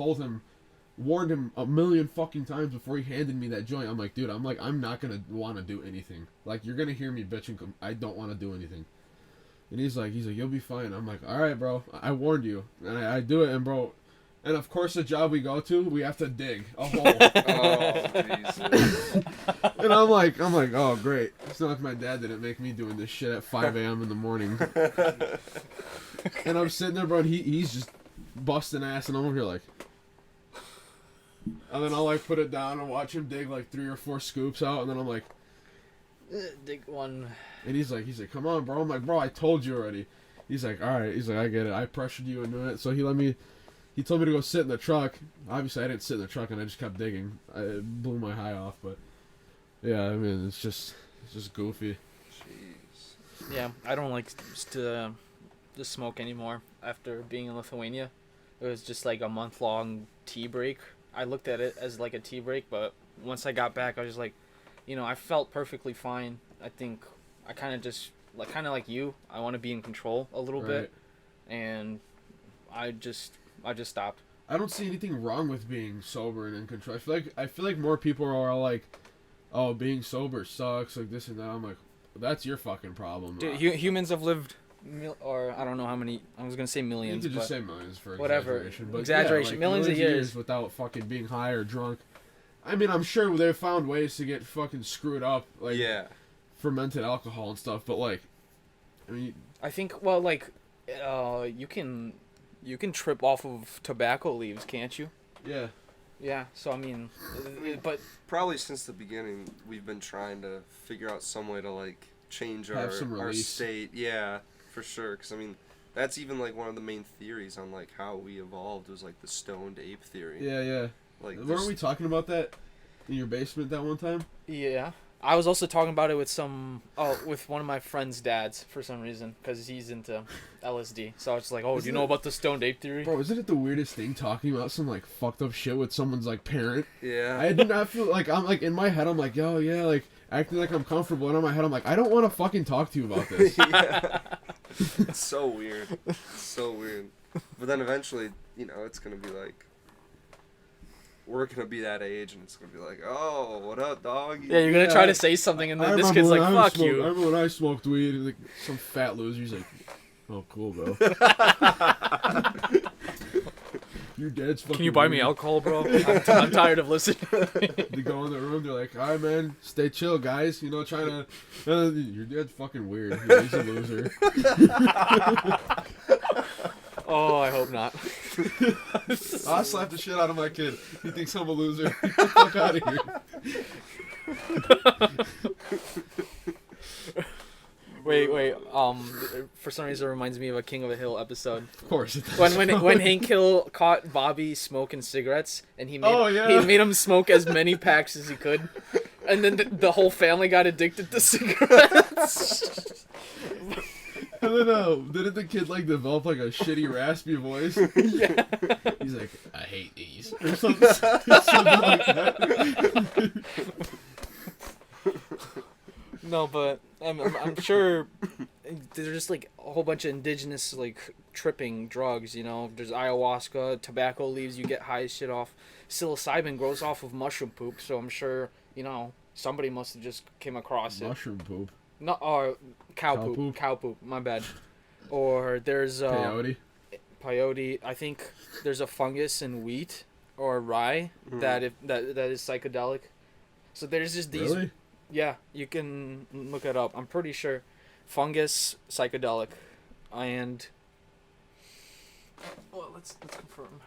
warned him a million fucking times before he handed me that joint. I'm like, dude, I'm not gonna want to do anything. Like, you're gonna hear me bitching. I don't want to do anything. And he's like, you'll be fine. I'm like, all right, bro. I warned you, and I do it, and bro. And of course, the job we go to, we have to dig a hole. Oh, Jesus. And I'm like, oh great. It's not like my dad didn't make me doing this shit at 5 a.m. in the morning. And I'm sitting there, bro, and he's just busting ass, and I'm over here like. And then I'll like put it down and watch him dig like 3 or 4 scoops out, and then I'm like, Dig one. and he's like, come on, bro. I'm like, bro, I told you already. He's like, all right. He's like, I get it. I pressured you into it. So he told me to go sit in the truck. Obviously, I didn't sit in the truck, and I just kept digging. It blew my high off, but yeah, I mean, it's just goofy. Jeez. Yeah, I don't like to smoke anymore after being in Lithuania. It was just like a month-long tea break. I looked at it as like a tea break, but once I got back, I was just like, I felt perfectly fine. I think I kind of like you. I want to be in control a little bit, and I just stopped. I don't see anything wrong with being sober and in control. I feel like more people are like, oh, being sober sucks, like this and that. I'm like, that's your fucking problem. Dude, humans have lived, or I don't know how many. I was gonna say millions. You could just but say millions for whatever. exaggeration. But Exaggeration. Yeah, like Millions of years without fucking being high or drunk. I mean, I'm sure they found ways to get fucking screwed up, like fermented alcohol and stuff. But like, I mean, I think you can trip off of tobacco leaves, can't you? yeah. Yeah. So I mean, but Probably since the beginning, we've been trying to figure out some way to like change Have some our release. state. Yeah, for sure. Because I mean, that's even like one of the main theories on like how we evolved was like the stoned ape theory. Yeah. Like, Weren't we talking about that in your basement that one time? yeah. I was also talking about it with with one of my friend's dads for some reason, because he's into LSD. So I was just like, oh, do you know about the stoned ape theory? Bro, isn't it the weirdest thing talking about some like fucked up shit with someone's like parent? Yeah. I did not feel like I'm like in my head I'm like, yo, yeah, like acting like I'm comfortable, and in my head I'm like, I don't want to fucking talk to you about this. Yeah. It's so weird. It's so weird. But then eventually, it's gonna be like, we're gonna be that age, and it's gonna be like, oh, what up, dog? Yeah, you're gonna try to say something, and then this kid's like, fuck you. I remember when I smoked weed, and like some fat loser's like, oh, cool, bro. Your dad's fucking Can you buy me weird. alcohol, bro? I'm tired of listening. They go in the room, they're like, all right, man, stay chill, guys. Trying to... your dad's fucking weird. He's a loser. Oh, I hope not. I'll slap the shit out of my kid. He thinks I'm a loser. Get the fuck out of here. Wait. For some reason, it reminds me of a King of the Hill episode. Of course it does. When Hank Hill caught Bobby smoking cigarettes, and he Oh, made him smoke as many packs as he could, and then the whole family got addicted to cigarettes. And then, didn't the kid, like, develop, like, a shitty, raspy voice? Yeah. He's like, I hate these. Or something like that. No, but I'm sure they're just like, oh whole bunch of indigenous like tripping drugs. You know, there's ayahuasca, tobacco leaves. You get high as shit off. Psilocybin grows off of mushroom poop, so I'm sure somebody must have just came across it. Mushroom poop. No, or cow poop. Cow poop. My bad. Or there's Peyote. peyote. I think there's a fungus in wheat or rye that is psychedelic. So there's just these. Really? Yeah, you can look it up. I'm pretty sure fungus psychedelic, and well, let's confirm.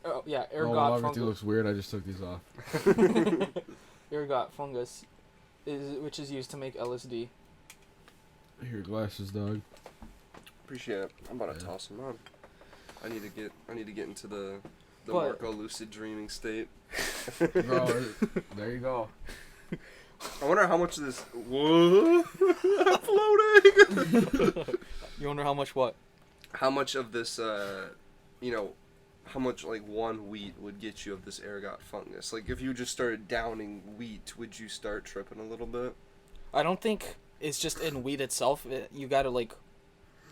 Ergot Everything fungus. looks weird. I just took these off. Ergot fungus which is used to make LSD. Here, glasses, dog. Appreciate it. I'm about to toss them on. I need to get into the Marco lucid dreaming state. Bro, there you go. I wonder how much of this. Whoa! I'm floating. You wonder how much what? How much of this, how much like one wheat would get you of this ergot fungus? Like if you just started downing wheat, would you start tripping a little bit? I don't think it's just in wheat itself. You gotta like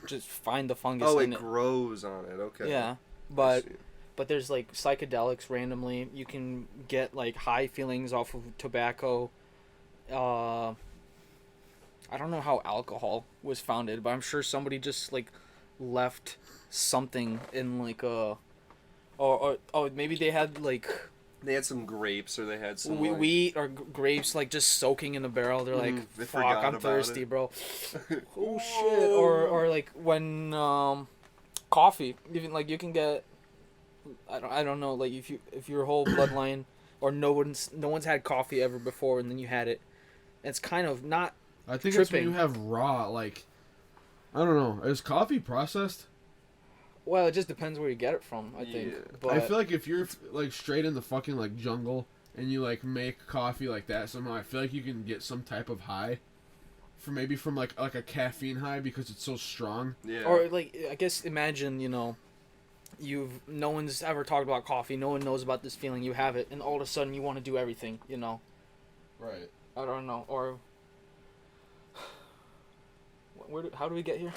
just find the fungus. Oh, in it grows on it. Okay. Yeah, but there's like psychedelics randomly. You can get like high feelings off of tobacco. I don't know how alcohol was founded, but I'm sure somebody just like left something in like a. Or maybe they had like. They had some grapes, or they had some wheat or grapes, like just soaking in a barrel. They're like, "Fuck, I'm thirsty, bro." Oh shit! Or like when coffee, even like you can get. I don't know, like if your whole bloodline or no one's had coffee ever before, and then you had it, it's kind of not. I think tripping. It's when you have raw, like, I don't know. Is coffee processed? Well, it just depends where you get it from, I think. But I feel like if you're like straight in the fucking like jungle and you like make coffee like that somehow, I feel like you can get some type of high, from like a caffeine high because it's so strong. Yeah. Or like I guess imagine no one's ever talked about coffee. No one knows about this feeling. You have it, and all of a sudden you want to do everything. Right. I don't know. Or how do we get here?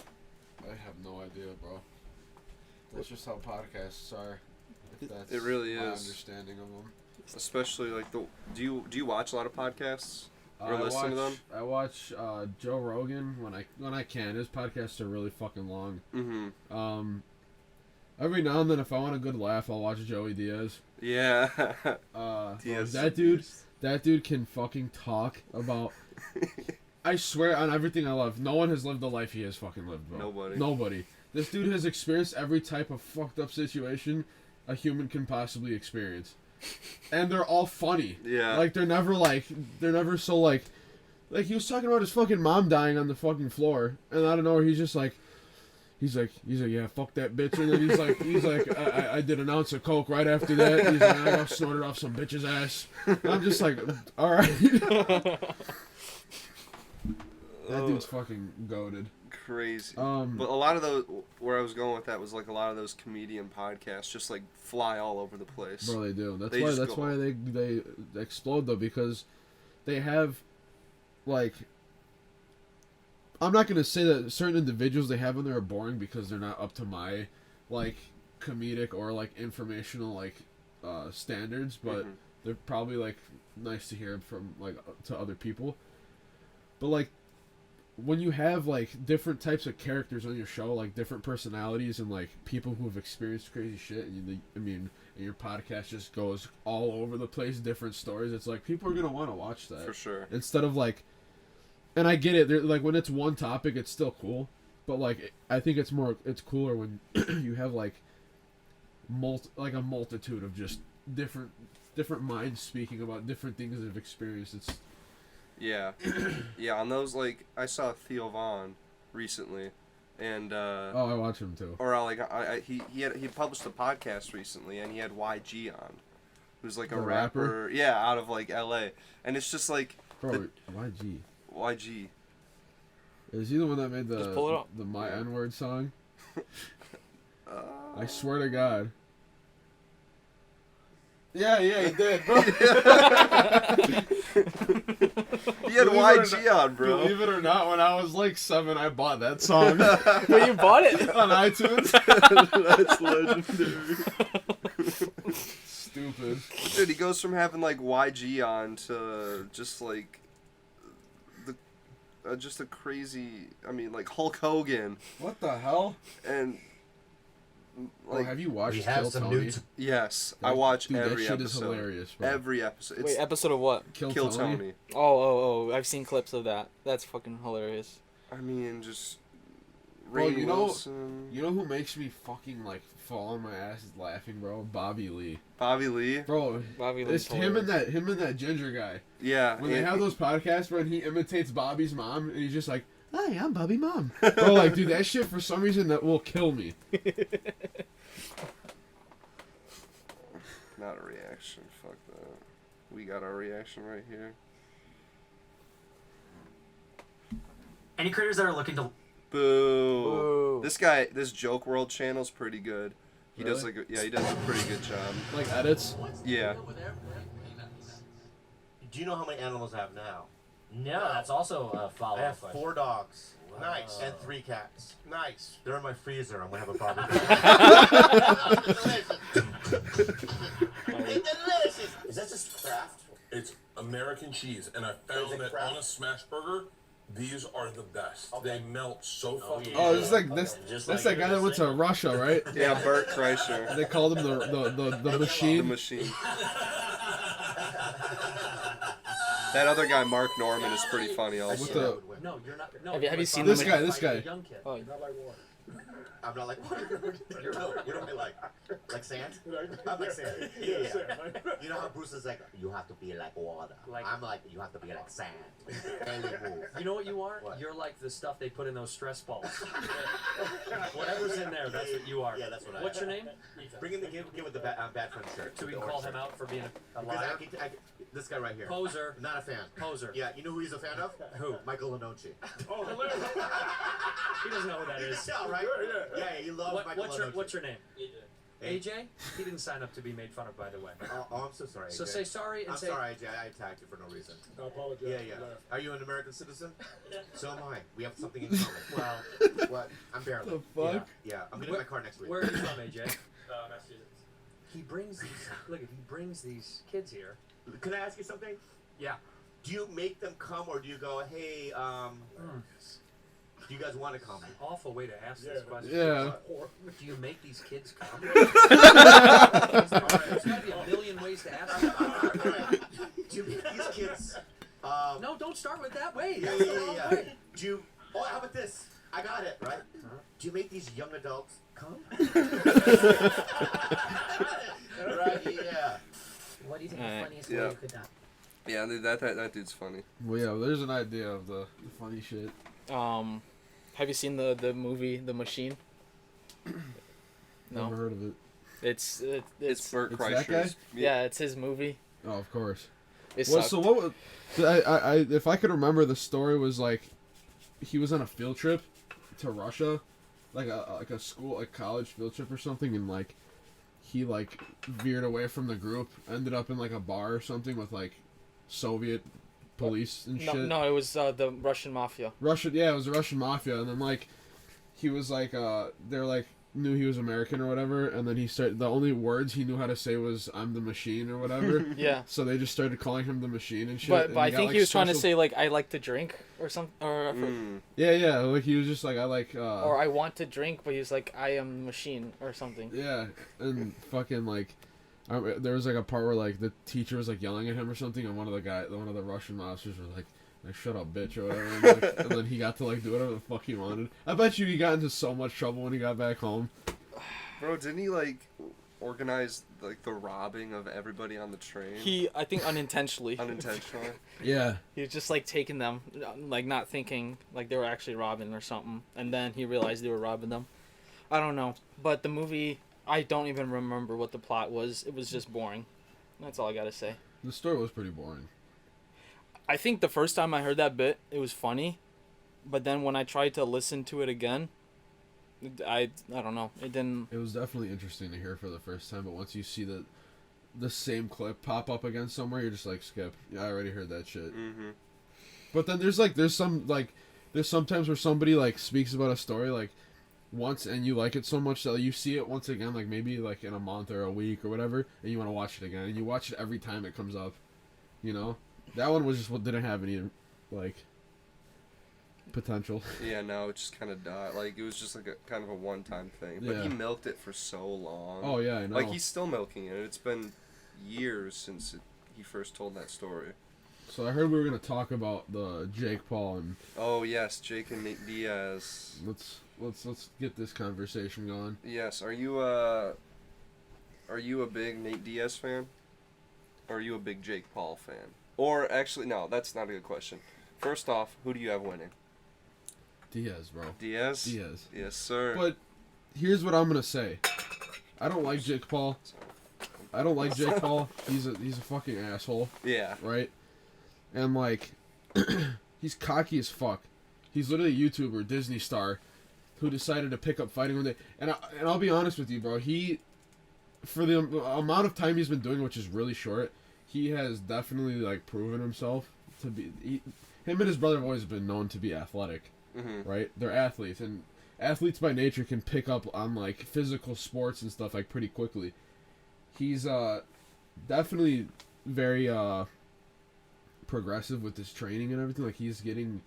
I have no idea, bro. That's just how podcasts are. If that's it really my is. understanding of them. Especially like do you watch a lot of podcasts or listen to them? I watch Joe Rogan when I can. His podcasts are really fucking long. Mm-hmm. Every now and then, if I want a good laugh, I'll watch Joey Diaz. Yeah. Diaz. That dude can fucking talk about. I swear on everything I love. No one has lived the life he has fucking lived, bro. Nobody. This dude has experienced every type of fucked up situation a human can possibly experience. And they're all funny. Yeah. Like, they're never so, like he was talking about his fucking mom dying on the fucking floor, and out of nowhere, he's like, yeah, fuck that bitch, and then he's like, I did an ounce of coke right after that, he's like, I got snorted off some bitch's ass. And I'm just like, alright. That dude's fucking goated. Crazy. But a lot of those, where I was going with that was like a lot of those comedian podcasts just like fly all over the place. Bro, they do. That's why they explode though, because they have like, I'm not gonna say that certain individuals they have in there are boring because they're not up to my like comedic or like informational like standards, but they're probably like nice to hear from like to other people. But like, when you have like different types of characters on your show, like different personalities and like people who have experienced crazy shit, and your podcast just goes all over the place, different stories, it's like people are gonna want to watch that for sure. Instead of like, and I get it, like when it's one topic, it's still cool, but like I think it's cooler when you have like a multitude of just different minds speaking about different things they've experienced. It's yeah. On those, like, I saw Theo Vaughn recently, and I watch him too. Or he published a podcast recently, and he had YG on, who's like a rapper, yeah, out of like LA, and it's just like, bro, YG. Is he the one that made the My N-Word song? I swear to God. Yeah, he did, bro. He had YG on, bro. Believe it or not, when I was like 7, I bought that song Well, you bought it. on iTunes. That's legendary. Stupid. Dude, he goes from having like YG on to just like just a crazy. I mean, like Hulk Hogan What the hell? and like. Have you watched We have Kill some Tony? new. Yes, I watch Dude, every that shit episode. is hilarious, bro. Every episode. It's Wait, episode of what? Kill Tony. Oh, I've seen clips of that. That's fucking hilarious. I mean, just. Bro, Rainn you know- Wilson. You know who makes me fucking like fall on my ass laughing, bro? Bobby Lee. Bobby Lee. Bro, Bobby it's Lee's him and hilarious. that ginger guy. Yeah. When they and- have those podcasts where he imitates Bobby's mom, and he's just like, "Hi, I'm Bobby Mom." Bro, like, dude, that shit for some reason that will kill me. Not a reaction. Fuck that. We got our reaction right here. Any creators that are looking to Boo. Boo. This Joke World channel's pretty good. He does Really? he does a pretty good job. Like edits. Yeah. Do you know how many animals I have now? no, that's also a I follow-up have question. 4 dogs. Nice. And 3 cats. Nice. They're in my freezer. I'm gonna have a barbecue. Delicious. Delicious. Is that just craft? It's American cheese, and I Is found it that craft? on a smash burger, these are the best. Okay. They melt so fucking. Oh, it's like this. Just That's like that guy that went to Russia, right? Yeah, Bert Kreischer. They called him the The machine. machine. That other guy, Mark Norman, is pretty funny also. With the No, you're not. No, Have you seen This the guy, this guy. Young kid. Oh, I'm not like, what do I like? Like sand? I'm like sand. Yeah. You know how Bruce is like, you have to be like water. Like- I'm like, you have to be like sand. And they move. You know what you are? What? You're like the stuff they put in those stress balls. Whatever's in there, that's what you are. Yeah, that's what I What's am. your name? Bring in the give with the bad friend shirt. So we The can call orange him shirt. out for being a Because liar? this guy right here. Poser. Not a fan. Poser. Yeah, you know who he's a fan of? Who? Michael Lenoci. Oh, hilarious. He doesn't know who that You can is. tell, right? Yeah, he loves Michael Lenoci. What's your name? AJ? He didn't sign up to be made fun of, by the way. Oh, I'm so sorry. So AJ. say sorry and I'm say. sorry, AJ. I attacked you for no reason. I apologize. Yeah. Are you an American citizen? So am I. We have something in common. Well, What? I'm barely. The fuck? Yeah. I'm getting my car next week. where are you from, AJ? Massachusetts. He brings these. Look, he brings these kids here. Can I ask you something? Yeah. Do you make them come, or do you go, hey, do you guys want to come? Awful way to ask this question. Yeah. Do you make these kids come? There's gotta be a million ways to ask. Do you make these kids? No, don't start with that. Wait. Yeah, That's the wrong yeah. way. Do you? Oh, how about this? I got it right. Do you make these young adults come? Right? Yeah. What do you think Alright. the funniest Yeah. way you could not? Yeah, dude, that dude's funny. Well, yeah, there's an idea of the funny shit. Have you seen the movie The Machine? Never No. heard of it. It's It's Bert It's that guy? Kreischer's. yeah, it's his movie. Oh, of course. It Well, sucked. so what was, I if I could remember, the story was like he was on a field trip to Russia, like a school, like college field trip or something, and like he like veered away from the group, ended up in like a bar or something with like Soviet police and shit. No, it was the Russian mafia. Russian, yeah, it was the Russian mafia, and then like he was like they're like knew he was American or whatever, and then he started, the only words he knew how to say was "I'm the machine" or whatever. Yeah. So they just started calling him the machine and shit. But and I got, think like, he was trying to special- say like I like to drink or something or Yeah, like he was just like I like or I want to drink, but he was like I am the machine or something. yeah, and fucking like there was like a part where like the teacher was like yelling at him or something, and one of the Russian officers was like shut up, bitch, or whatever, and, like, and then he got to like do whatever the fuck he wanted. I bet you he got into so much trouble when he got back home. Bro, didn't he like organize like the robbing of everybody on the train? I think unintentionally. Unintentionally. Yeah. He was just like taking them, like not thinking like they were actually robbing or something, and then he realized they were robbing them. I don't know, but the movie, I don't even remember what the plot was. It was just boring. That's all I gotta say. The story was pretty boring. I think the first time I heard that bit, it was funny, but then when I tried to listen to it again, I don't know. It didn't. It was definitely interesting to hear for the first time, but once you see the same clip pop up again somewhere, you're just like, skip. Yeah, I already heard that shit. Mm-hmm. But then there's sometimes where somebody like speaks about a story like once and you like it so much that you see it once again, like maybe like in a month or a week or whatever, and you want to watch it again, and you watch it every time it comes up. You know, that one was just what didn't have any like potential. Yeah, no, it just kind of died. Like, it was just like a kind of a one-time thing. But Yeah. he milked it for so long. Oh yeah, I know. Like, he's still milking it. It's been years since he first told that story. So I heard we were gonna talk about the Jake Paul, and Oh yes, Jake and Nate Diaz. let's get this conversation going. Yes, are you a big Nate Diaz fan? Or are you a big Jake Paul fan? Or actually, no, that's not a good question. First off, who do you have winning? Diaz, bro. Diaz? Diaz. Yes, sir. But here's what I'm gonna say. I don't like Jake Paul. I don't like Jake Paul. He's a fucking asshole, Yeah. right? And like, he's cocky as fuck. He's literally a YouTuber, Disney star, who decided to pick up fighting one day. And I'll be honest with you, bro. He, for the amount of time he's been doing, which is really short, he has definitely like proven himself to be. Him and his brother have always been known to be athletic, Mm-hmm. right? They're athletes, and athletes by nature can pick up on like physical sports and stuff like pretty quickly. He's definitely very progressive with his training and everything. Like, he's getting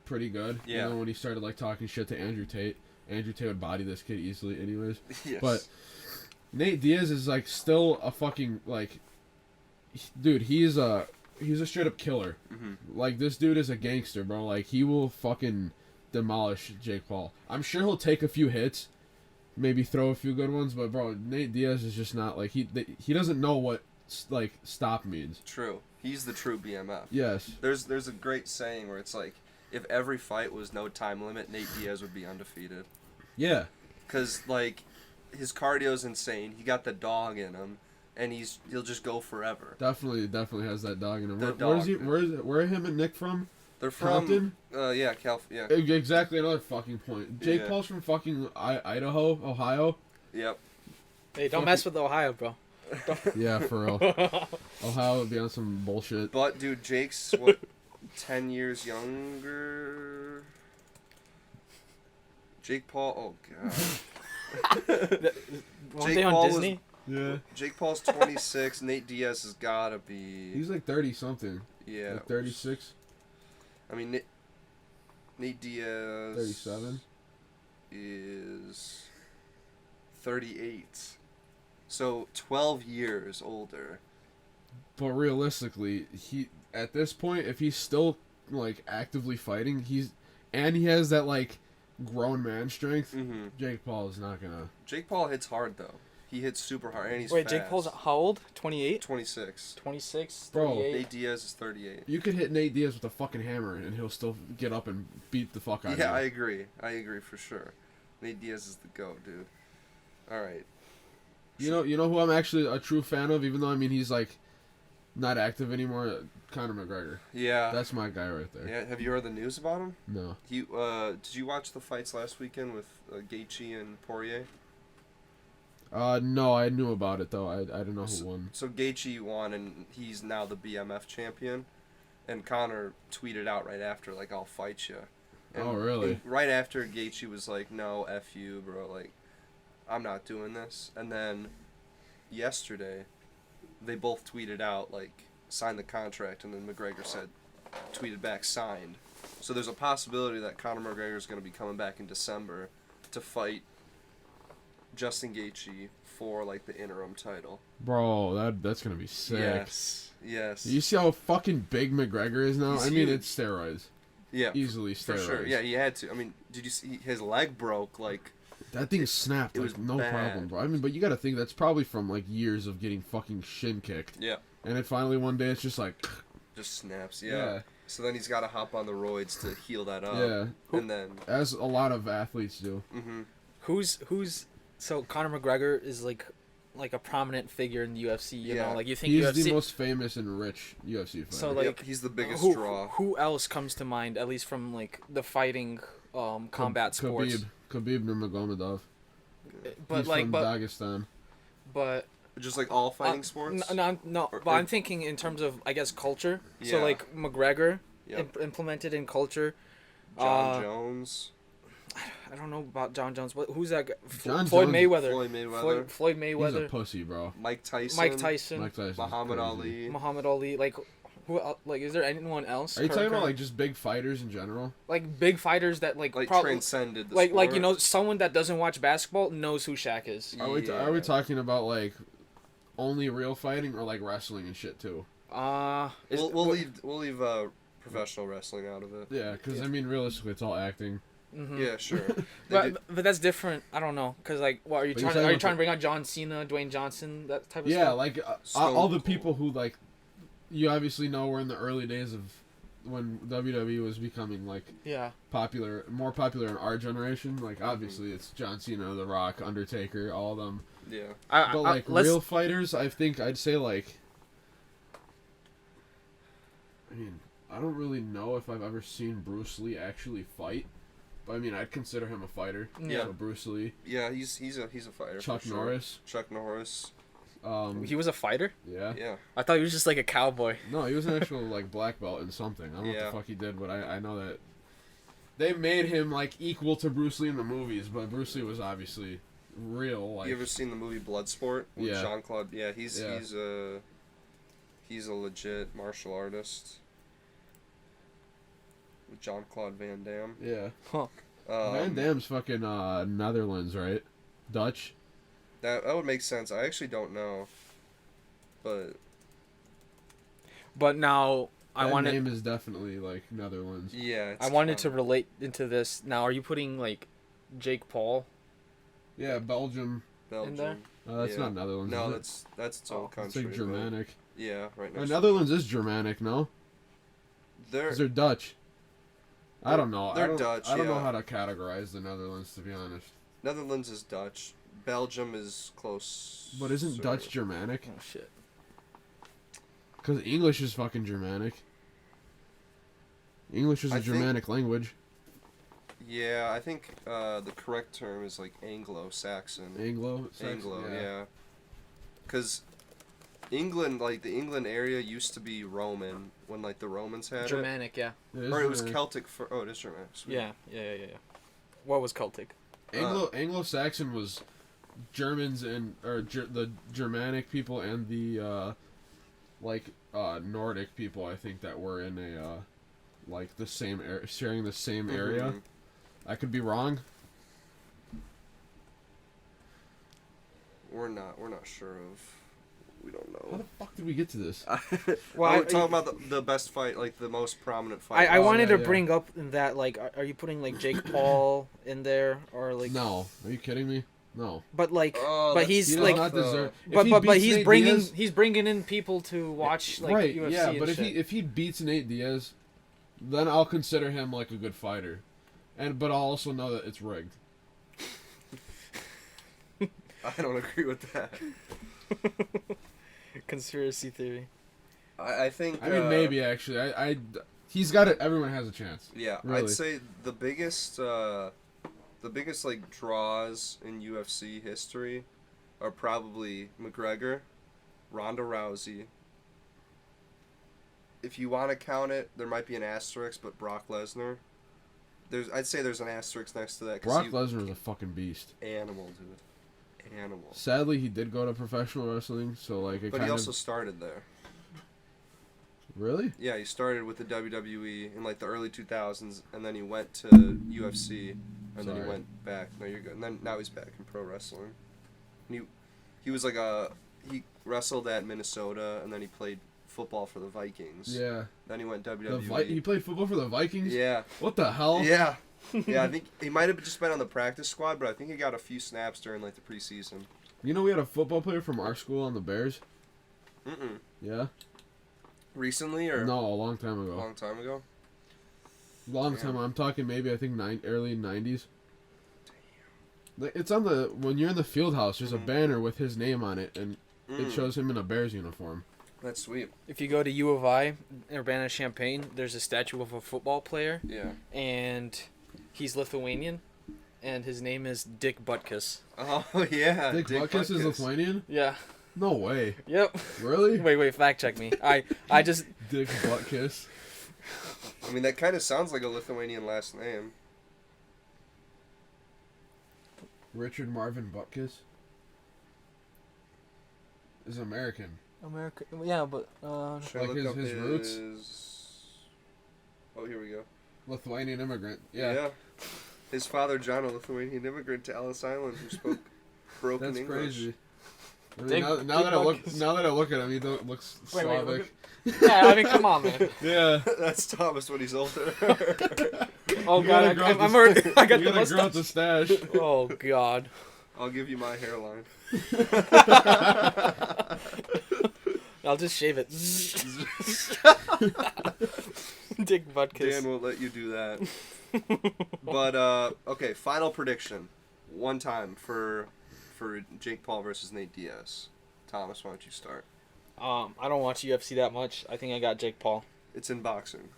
pretty good. Yeah. You know, when he started like talking shit to Andrew Tate would body this kid easily anyways. Yes. But Nate Diaz is like still a fucking like dude, he's a straight up killer. Mm-hmm. Like, this dude is a gangster, bro. Like, he will fucking demolish Jake Paul. I'm sure he'll take a few hits, maybe throw a few good ones, but bro, Nate Diaz is just not like he doesn't know what like stop means. True. He's the true BMF. Yes. There's a great saying where it's like, if every fight was no time limit, Nate Diaz would be undefeated. Yeah. Cause like, his cardio's insane. He got the dog in him, and he'll just go forever. Definitely has that dog in him. The Where is dog. he? Where are him and Nick from? They're from Compton? yeah, yeah. Exactly, another fucking point. Jake Yeah. Paul's from fucking Idaho, Ohio. Yep. Hey, don't mess with Ohio, bro. Yeah, for real. Ohio would be on some bullshit. But dude, Jake's what 10 years younger. Jake Paul, oh god. Weren't they on Disney? Yeah. Jake Paul's 26. Nate Diaz has gotta be. He's like 30 something. Yeah. Like 36, I mean, Nate Diaz 37. is 38. So 12 years older. But realistically, he at this point, if he's still like actively fighting, he has that like grown man strength. Mm-hmm. Jake Paul is not gonna. Jake Paul hits hard though. He hits super hard, and he's Wait, fast. Jake Paul's how old? 28? 26. 26? Bro. 38? Nate Diaz is 38. You could hit Nate Diaz with a fucking hammer, and he'll still get up and beat the fuck out of you. Yeah, I agree. I agree for sure. Nate Diaz is the GOAT, dude. All right. You know who I'm actually a true fan of, even though I mean he's like not active anymore. Conor McGregor. Yeah. That's my guy right there. Yeah. Have you heard the news about him? No. Did you watch the fights last weekend with Gaethje and Poirier? No, I knew about it though. I don't know who won. So Gaethje won, and he's now the BMF champion. And Conor tweeted out right after, like, "I'll fight you." And Oh, really? right after, Gaethje was like, "No, f you, bro. Like, I'm not doing this." And then yesterday, they both tweeted out like, "Sign the contract," and then McGregor tweeted back, "Signed." So there's a possibility that Conor McGregor is going to be coming back in December to fight Justin Gaethje for like the interim title. Bro, that's gonna be sick. Yes. Yes. You see how fucking big McGregor is now? He's I mean, huge. it's steroids. Yeah. Easily For steroids. sure. Yeah, he had to. I mean, did you see his leg broke? Like, That thing snapped. it Like, was no bad. problem, bro. I mean, but you gotta think that's probably from like years of getting fucking shin kicked. yeah, And then finally one day it's just like, just snaps. yeah, Yeah. So then he's got to hop on the roids to heal that up. yeah. And then. As a lot of athletes do. Mm-hmm. Who's so Conor McGregor is like a prominent figure in the UFC, you Yeah. know? Like, you think He's UFC the most famous and rich UFC fighter. So, like, Yep, he's the biggest who, draw. who else comes to mind, at least from like the fighting combat sports? Khabib Nurmagomedov. But He's like from but Dagestan. but Just like all fighting sports. No, Or- but I'm thinking in terms of, I guess, culture. So Yeah. like McGregor Yep. implemented in culture. John Jones. I don't know about John Jones. Who's that guy? John Floyd Jones- Mayweather. Floyd Mayweather. Floyd He's Mayweather. a pussy, bro. Mike Tyson. Mike Tyson. Mike Tyson's Muhammad crazy. Ali. Muhammad Ali. Like, who? Like, is there anyone else? Are you talking current- about like just big fighters in general? like big fighters that like Like probably transcended the like sport. you know, someone that doesn't watch basketball knows who Shaq is. Are we Yeah. talking about like only real fighting or like wrestling and shit too? We'll leave professional wrestling out of it. Yeah, because I mean realistically, it's all acting. Yeah, sure. But that's different. I don't know, cause like, what are you But you're trying? talking Are you about trying to bring out John Cena, Dwayne Johnson, that type of Yeah, stuff? like Stone all the Cold. people who like you obviously know were in the early days of when WWE was becoming like Yeah. more popular in our generation. Like obviously it's John Cena, The Rock, Undertaker, all of them. Yeah. But like real fighters, I think I'd say like. I mean, I don't really know if I've ever seen Bruce Lee actually fight, but I mean, I'd consider him a fighter. Yeah. So Bruce Lee, Yeah, he's a fighter. Chuck for sure. Norris. Chuck Norris. he was a fighter. Yeah. Yeah. I thought he was just like a cowboy. No, he was an actual like black belt in something. I don't know what Yeah. the fuck he did, but I know that they made him like equal to Bruce Lee in the movies, but Bruce Lee was obviously real. Like You ever seen the movie Bloodsport with Yeah. Jean-Claude? Yeah, he's Yeah. he's a legit martial artist. With Jean-Claude Van Damme. yeah. Huh. Van Damme's fucking Netherlands, right? Dutch. That would make sense. I actually don't know, but But now I That wanted name is definitely like Netherlands. yeah. It's I wanted to kinda- relate into this. Now, are you putting like Jake Paul? Yeah, Belgium. Belgium. there? That's Yeah. not Netherlands. No, is it? that's its own It's country. like but- Germanic. Yeah, right next. Netherlands is Germanic, no? They're Because they're Dutch. I don't know. They're I don't, Dutch, I don't know yeah. how to categorize the Netherlands, to be honest. Netherlands is Dutch. Belgium is close. But isn't Dutch Germanic? Oh shit. Because English is fucking Germanic. English is a I think- Germanic language. Yeah, I think the correct term is like Anglo-Saxon. Anglo. Anglo, yeah. Because England, like the England area, used to be Roman when like the Romans had Germanic, yeah. is Or it was Germanic. Celtic for. Oh, it is Germanic. Sweet. Yeah. What was Celtic? Anglo-Saxon was Germans and the Germanic people and the Nordic people. I think that were in a like the same sharing the same area. Mhm. I could be wrong. We're not sure of. We don't How know. the fuck did we get to this? Well, we're talking about the best fight, like the most prominent fight. I wanted yeah, to yeah. bring up that, like, are you putting like Jake Paul in there or like? No, are you kidding me? No. But like, Oh, but that's- he's He does like, not deserve. if but he but beats he's Nate bringing Diaz- he's bringing in people to watch like right, UFC yeah, and but shit. if he beats Nate Diaz, then I'll consider him like a good fighter, but I'll also know that it's rigged. I don't agree with that. Conspiracy theory. I think. I mean, maybe actually, he's got it. Everyone has a chance. Yeah, Really. I'd say the biggest like draws in UFC history are probably McGregor, Ronda Rousey. If you want to count it, there might be an asterisk, but Brock Lesnar. I'd say there's an asterisk next to that. Brock Lesnar is a fucking beast. Animal, dude. Animal. Sadly, he did go to professional wrestling, so like it But kind he of also started there. really. Yeah, he started with the WWE in like the early 2000s, and then he went to UFC, and then he Sorry. went back. No, you're good. And then now he's back in pro wrestling. And he was like he wrestled at Minnesota, and then he played football for the Vikings. Yeah, Then he went WWE. he played football for the Vikings. Yeah, What the hell? yeah, yeah. I think he might have just been on the practice squad, but I think he got a few snaps during like the preseason. You know, we had a football player from our school on the Bears. Mm-mm. Yeah. Recently or No, a long time a ago. long time ago? Long time. I'm talking maybe I think early 90s. It's on the when you're in the field house. There's a banner with his name on it, and it shows him in a Bears uniform. That's sweet. If you go to U of I, Urbana-Champaign, there's a statue of a football player, Yeah. and he's Lithuanian, and his name is Dick Butkus. Oh yeah. Dick Butkus is Lithuanian. Yeah. No way. Yep. Really? Wait, fact check me. I just Dick butt kiss. I mean, that kind of sounds like a Lithuanian last name. Richard Marvin Butkus is American. American. Yeah, but Should I Like look up his roots? Oh, here we go. Lithuanian immigrant. Yeah. His father, John, a Lithuanian immigrant to Ellis Island who spoke broken That's English. crazy. I mean, Dick- now Dick that I look at him, he looks Wait, Slavic. yeah. I mean, come on, man. Yeah. That's Thomas when he's older. Oh You god, gotta grow I'm the- already. I got You the gotta grow out mustache. the stash. Oh god. I'll give you my hairline. I'll just shave it. Dick butt kiss. Dan won't let you do that. But okay, final prediction. One time for Jake Paul versus Nate Diaz. Thomas, why don't you start? I don't watch UFC that much. I think I got Jake Paul. It's in boxing.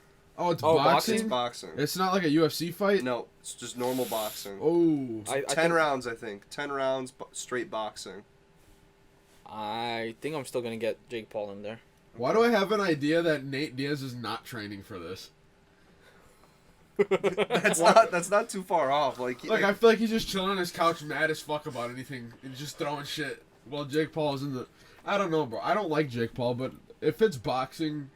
Oh, it's Oh, boxing? It's boxing. It's not like a UFC fight? No, it's just normal boxing. Oh. I 10 think, rounds, I think. 10 rounds, straight boxing. I think I'm still gonna get Jake Paul in there. Why do I have an idea that Nate Diaz is not training for this? That's not too far off. Like I feel like he's just chilling on his couch mad as fuck about anything and just throwing shit while Jake Paul is in the... I don't know, bro. I don't like Jake Paul, but if it's boxing...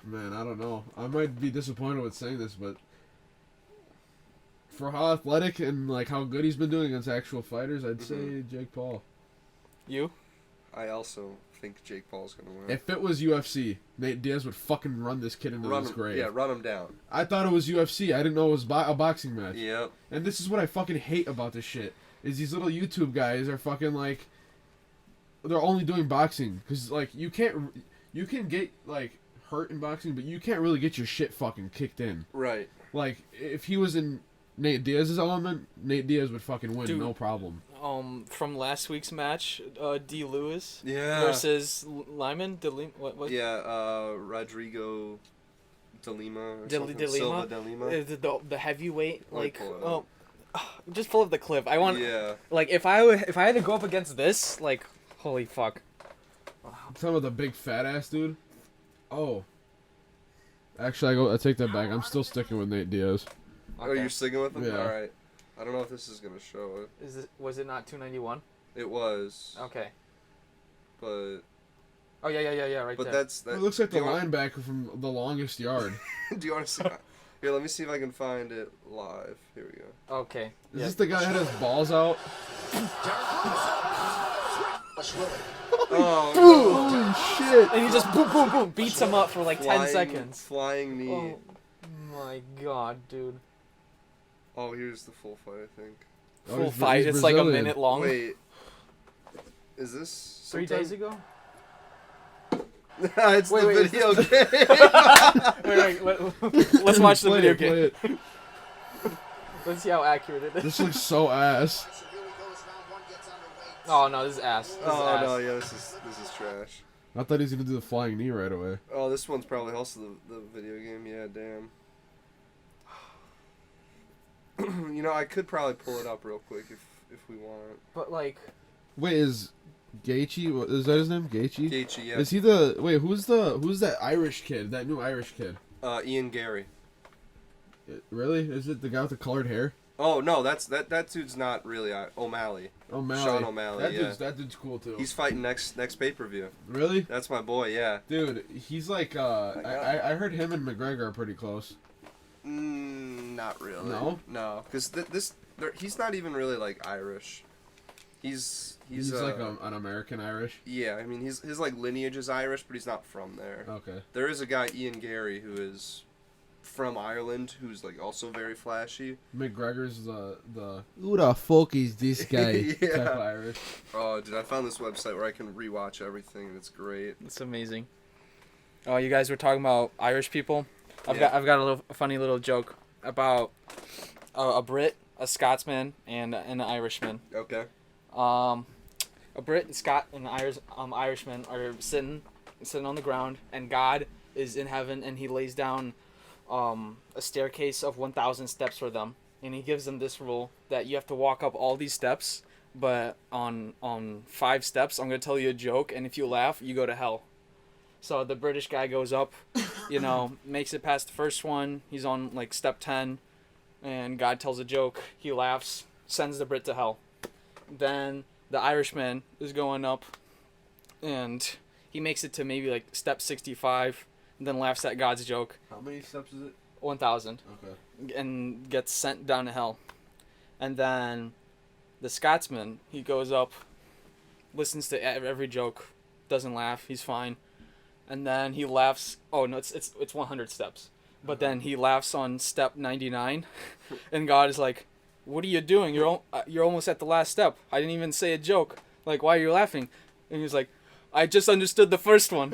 Man, I don't know. I might be disappointed with saying this, but... For how athletic and like how good he's been doing against actual fighters, I'd say Jake Paul. You? I also think Jake Paul's gonna win. If it was UFC, Nate Diaz would fucking run this kid into his grave. Yeah, run him down. I thought it was UFC. I didn't know it was a boxing match. Yep. And this is what I fucking hate about this shit. Is these little YouTube guys are fucking like... They're only doing boxing. Because, like, you can get, like, hurt in boxing, but you can't really get your shit fucking kicked in. Right. Like, if he was in Nate Diaz's element, Nate Diaz would fucking win, Dude. no problem. From last week's match, D. Lewis Yeah. versus Lyman. What? Yeah, Rodrigo de Lima or De something. Lima? Silva de Lima. The heavyweight, Let me like, pull it just pull up the clip. I want, Yeah. like, if I had to go up against this, like, holy fuck. I'm talking about the big fat ass dude. Oh. Actually, I take that back. I'm still sticking with Nate Diaz. Oh, you're sticking with him? Yeah. Alright. I don't know if this is gonna show it. Was it not 291? It was. Okay. But Oh yeah, right there. It looks like do the you want- linebacker from The Longest Yard. Do you want to see? Here, let me see if I can find it live. Here we go. Okay. Is this the guy that had his balls out? Oh, Holy shit! And he just boom beats him up for like 10 seconds. Flying knee. Oh my god, dude. Oh, here's the full fight, I think. Full he's fight. It's like a Brazilian. minute long. Wait. Is this 3 days ago? It's Wait, the wait, is video game. Let's watch the Play video it, play game. it. Let's see how accurate it is. This looks so ass. Oh no, this is ass. This is Oh ass. no, yeah, this is trash. I thought he was gonna do the flying knee right away. Oh, this one's probably also the video game. Yeah, damn. You know, I could probably pull it up real quick if we want. But like, Wait, is Gaethje? Is that his name? Gaethje? Gaethje, yeah. Is he the? Wait, who's that Irish kid? That new Irish kid? Ian Gary. Really? Is it the guy with the colored hair? Oh no, that dude's not really O'Malley. O'Malley. Sean O'Malley. That dude's cool too. He's fighting next pay-per-view. Really? That's my boy. Yeah. Dude, he's like I heard him and McGregor are pretty close. Not really. No? No, because he's not even really like Irish. He's like an American Irish. Yeah, I mean his like lineage is Irish, but he's not from there. Okay. There is a guy, Ian Gary, who is from Ireland, who's like also very flashy. McGregor's the who the fuck is this guy? Yeah. Type of Irish. Oh, dude, I found this website where I can rewatch everything, and it's great. it's amazing. Oh, you guys were talking about Irish people. I've Yeah. got a funny little joke about a Brit, a Scotsman, and an Irishman. Okay. A Brit, Scot, and an Irishman are sitting on the ground, and God is in heaven, and He lays down a staircase of 1,000 steps for them, and He gives them this rule that you have to walk up all these steps but on 5 steps, I'm gonna tell you a joke, and if you laugh, you go to hell. So the British guy goes up, makes it past the first one. He's on like step 10, and God tells a joke. He laughs, sends the Brit to hell. Then the Irishman is going up, and he makes it to maybe like step 65, and then laughs at God's joke. How many steps is it? 1,000. Okay. And gets sent down to hell. And then the Scotsman, he goes up, listens to every joke, doesn't laugh, he's fine. And then he laughs. Oh no, it's 100 steps. But then he laughs on step 99, and God is like, "What are you doing? You're almost at the last step. I didn't even say a joke. Like, why are you laughing?" And he's like, "I just understood the first one."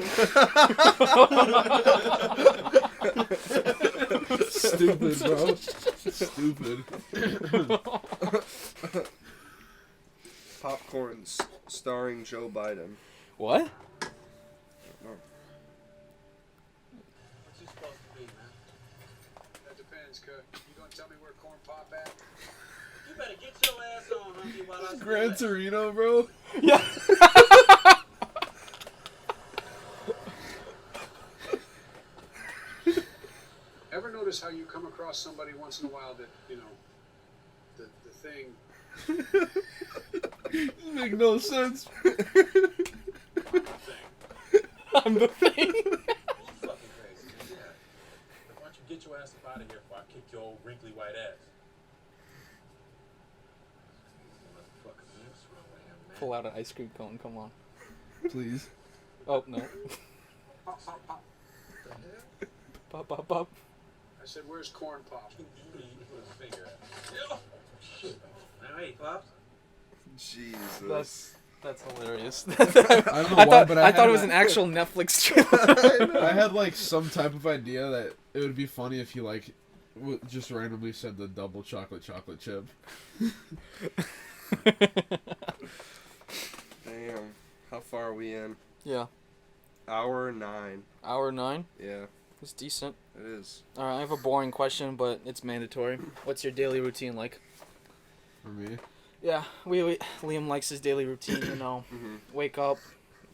Stupid, bro. Stupid. Popcorn starring Joe Biden. What? What's it supposed to be, man? That depends, Cook. You gonna tell me where corn pop at? You better get your ass on, Hunky, while I Gran still Torino, bro. Yeah. Ever notice how you come across somebody once in a while that, the thing... Make no sense. I'm the thing. You fucking crazy. Yeah. Why don't you get your ass up out of here before I kick your old wrinkly white ass? Motherfucker, man. What's wrong with him, man? Pull out an ice cream cone. Come on. Please. Oh no. Pop, pop, pop. Pop pop pop. I said, where's corn pop? He put his finger out. Yeah. Shit. Now, hey, Pops. Jesus. That's hilarious. I don't know why, but I thought had it was that- an actual Netflix trailer. I had like some type of idea that it would be funny if you like just randomly said the double chocolate chip. Damn. How far are we in? Yeah. Hour 9. Hour 9. Yeah, It's decent. it is. All right, I have a boring question, but it's mandatory. What's your daily routine like? For me. Yeah, Liam likes his daily routine. Wake up,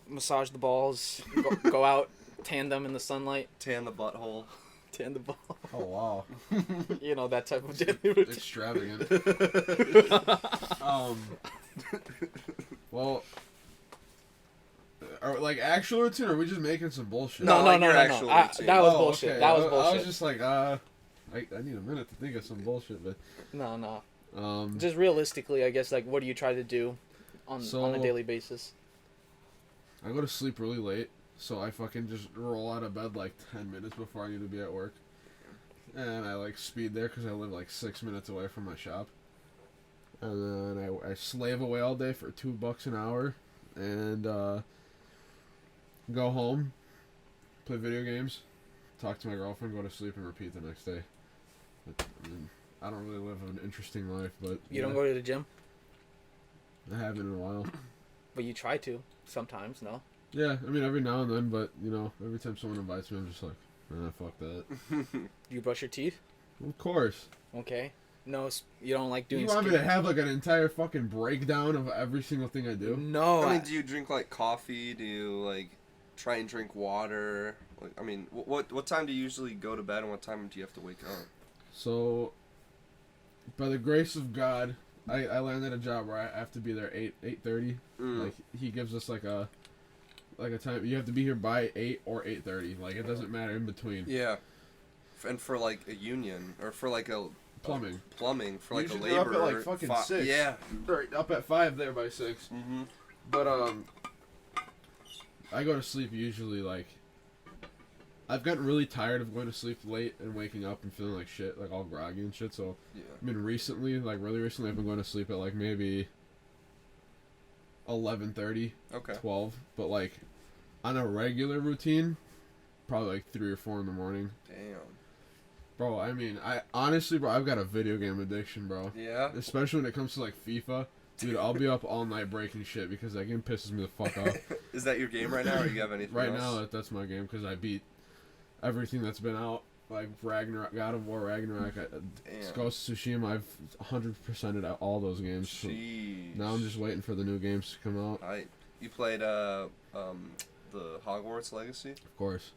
massage the balls, go out, tan them in the sunlight, Tan the butthole. tan the ball. Oh wow. That type of daily routine. Extravagant. Well, like actual routine, or are we just making some bullshit? No, like no. your actual routine. That was Oh, bullshit. okay. That was I bullshit. was just like, I need a minute to think of some bullshit, but No. um, Just realistically, I guess, like, what do you try to do on So- a daily basis? I go to sleep really late, so I fucking just roll out of bed like 10 minutes before I need to be at work. And I like speed there because I live like 6 minutes away from my shop. And then I slave away all day for $2 an hour, and go home, play video games, talk to my girlfriend, go to sleep, and repeat the next day. But, I don't really live an interesting life, but You don't go to the gym, I haven't in a while. but you try to sometimes. No. Yeah, I mean every now and then, but every time someone invites me, I'm just like, fuck that. You brush your teeth. Of course. Okay. No, you don't like doing. You want me to have like an entire fucking breakdown of every single thing I do? No. I mean, do you drink like coffee? Do you like try and drink water? Like, I mean, what time do you usually go to bed, and what time do you have to wake up? So, by the grace of God, I landed a job where I have to be there 8:30. Like he gives us like a time. You have to be here by 8 or 8:30. Like it doesn't matter in between. Yeah, and for like a union or for like a Plumbing. for like Usually a they're up labor. at, like, fucking 6. Yeah. They're up at 5 there by 6. Mm-hmm. But I go to sleep usually like. I've gotten really tired of going to sleep late and waking up and feeling like shit, like all groggy and shit. So, Yeah. I mean, really recently, I've been going to sleep at like maybe 11:30, Okay. 12. But like, on a regular routine, probably like 3 or 4 in the morning. Damn. Bro, I mean, I've got a video game addiction, bro. Yeah. Especially when it comes to like FIFA. Dude, I'll be up all night breaking shit because that game pisses me the fuck off. Is that your game right now, or you have anything Right else? now, that's my game because I beat everything that's been out. like Ragnarok, God of War, Ragnarok, Damn. Ghost of Tsushima. I've 100%ed all those games. So Sheesh. now I'm just waiting for the new games to come out. You played the Hogwarts Legacy? Of course.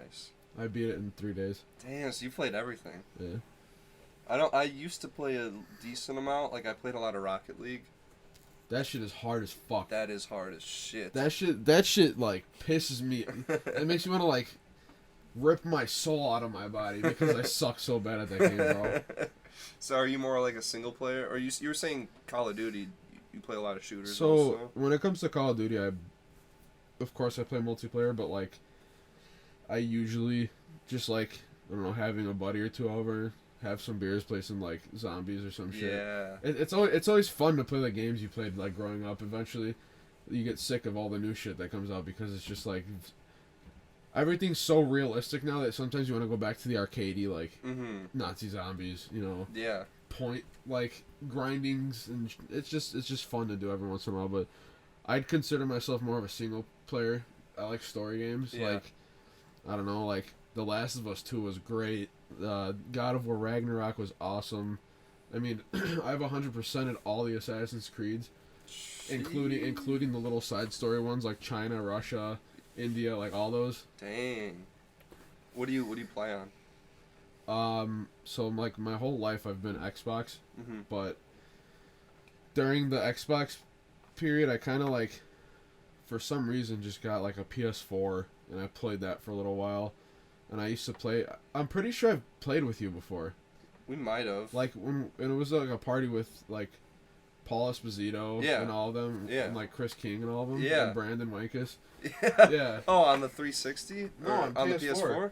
Nice. I beat it in 3 days. Damn, so you played everything. Yeah. I used to play a decent amount. Like I played a lot of Rocket League. That shit is hard as fuck. That is hard as shit. That shit like pisses me. It makes me want to like rip my soul out of my body because I suck so bad at that game, bro. So are you more like a single player, or you were saying Call of Duty? You play a lot of shooters. So also? when it comes to Call of Duty, of course I play multiplayer, but like I usually just like, I don't know, having a buddy or two over, have some beers, play some like zombies or some shit. Yeah. It's always fun to play the games you played like growing up. Eventually, you get sick of all the new shit that comes out because it's just like everything's so realistic now that sometimes you want to go back to the arcadey like Nazi zombies, you know. Yeah. Point like grindings, and it's just fun to do every once in a while. But I'd consider myself more of a single player. I like story games. Yeah. Like I don't know, like The Last of Us 2 was great. God of War Ragnarok was awesome. I mean, I've 100%ed all the Assassin's Creeds, including the little side story ones like China, Russia, India, like all those. Dang. What do you play on? So like my whole life I've been Xbox, Mm-hmm. but during the Xbox period I kind of like, for some reason, just got like a PS4 and I played that for a little while. And I used to play. I'm pretty sure I've played with you before. We might have. Like and it was like a party with like Paul Esposito and all of them, and like Chris King and all of them, and Brandon Wankus. Yeah. Oh, on the 360? No, on on the PS4. PS4?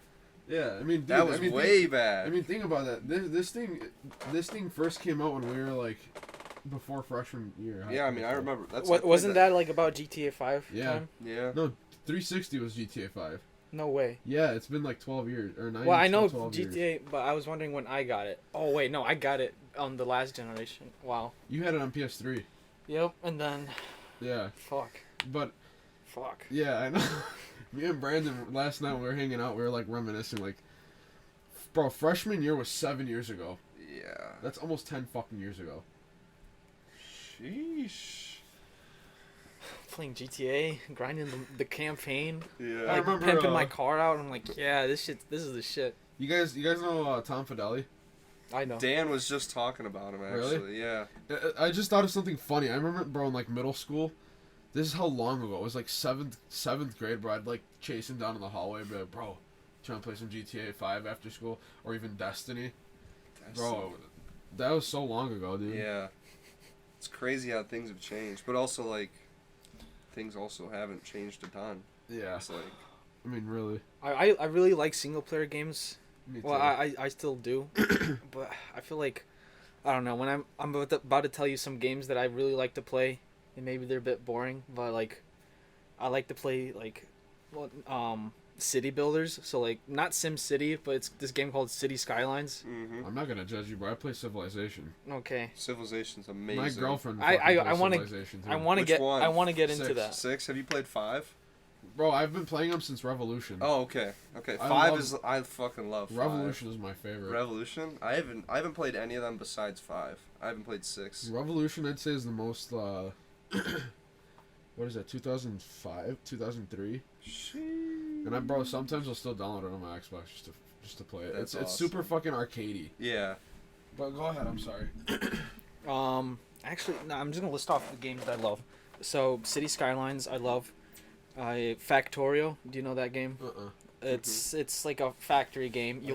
Yeah, I mean, dude, that was way bad. I mean, think about that. This thing first came out when we were like before freshman year. Yeah, I mean, I remember. Wasn't that like about GTA 5 Yeah. time? Yeah. No, 360 was GTA 5. No way. Yeah, it's been like 12 years or 9. Well, I know 12 GTA, years. but I was wondering when I got it. Oh wait, no, I got it on the last generation. Wow. You had it on PS3. Yep, and then. Yeah. Fuck. But. Fuck. Yeah, I know. Me and Brandon last night when we were hanging out, we were like reminiscing, like, bro, freshman year was 7 years ago. Yeah. That's almost 10 fucking years ago. Sheesh. Playing GTA, grinding the campaign. Yeah. I Like remember, pimping my car out. I'm like, yeah, this is the shit. You guys know Tom Fideli? I know. Dan was just talking about him, actually. Really? Yeah. I just thought of something funny. I remember, bro, in like middle school. This is how long ago. It was like seventh grade, bro. I'd like chase him down in the hallway, be like, bro, trying to play some GTA 5 after school, or even Destiny. Bro, that was so long ago, dude. Yeah. It's crazy how things have changed, but also like things also haven't changed a ton. Yeah. It's like, I mean, really. I really like single player games. Me too. Well, I still do, but I feel like I don't know when I'm about to tell you some games that I really like to play, and maybe they're a bit boring, but like I like to play like city builders. So like not Sim City, but it's this game called City Skylines. I'm not gonna judge you, bro. I play Civilization. Okay. Civilization's amazing. My girlfriend. I want to Civilization, too. I want to Which get one? I want to get into 6. that. 6? Have you played 5? Bro, I've been playing them since Revolution. Oh, okay. Okay. I 5 love- is I fucking love 5. Revolution is my favorite. Revolution? I haven't played any of them besides 5. I haven't played 6. Revolution, I'd say, is the most. What is that? 2005, 2003. And bro, sometimes I'll still download it on my Xbox just to play it. That's It's super fucking arcadey. Yeah. But go ahead. I'm sorry. Actually, no, I'm just gonna list off the games that I love. So City Skylines, I love. Factorio, do you know that game? It's like a factory game. You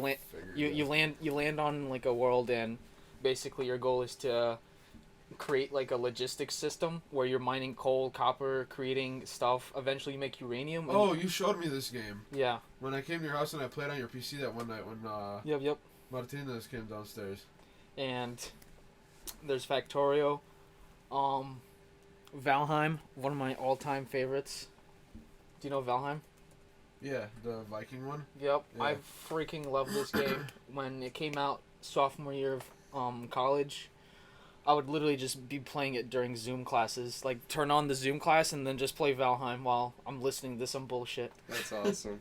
land you land on like a world, and basically your goal is to create like a logistics system where you're mining coal, copper, creating stuff. Eventually you make uranium. Oh, you showed me this game. Yeah. When I came to your house and I played on your PC that one night when Yep. Martinez came downstairs. And there's Factorio. Valheim, one of my all-time favorites. Do you know Valheim? Yeah, the Viking one. Yep. Yeah. I freaking love this game. When it came out sophomore year of college, I would literally just be playing it during Zoom classes. Like, turn on the Zoom class and then just play Valheim while I'm listening to some bullshit. That's awesome.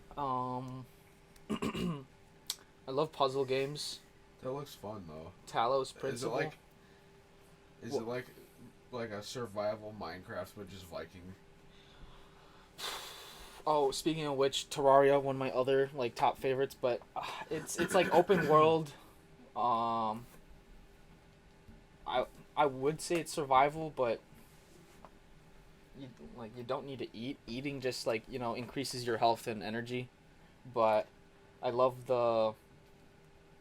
I love puzzle games. That looks fun though. Talos Principle. Is it like a survival Minecraft but just Viking? Oh, speaking of which, Terraria, one of my other like top favorites, but it's like open world. I would say it's survival, but you don't need to eat. Eating just like increases your health and energy, but I love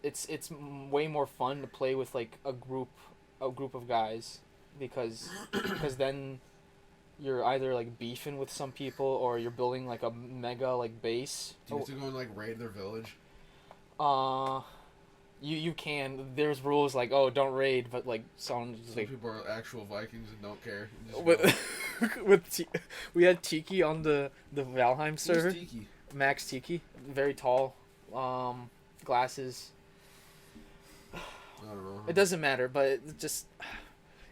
it's way more fun to play with like a group of guys because then you're either like beefing with some people or you're building like a mega like base. Do you have to go and like raid their village? You can. There's rules like don't raid, but like some like people are actual Vikings and don't care. We had Tiki on the Valheim server. Who's Tiki? Max Tiki, very tall, glasses. I don't know. It doesn't matter, but it just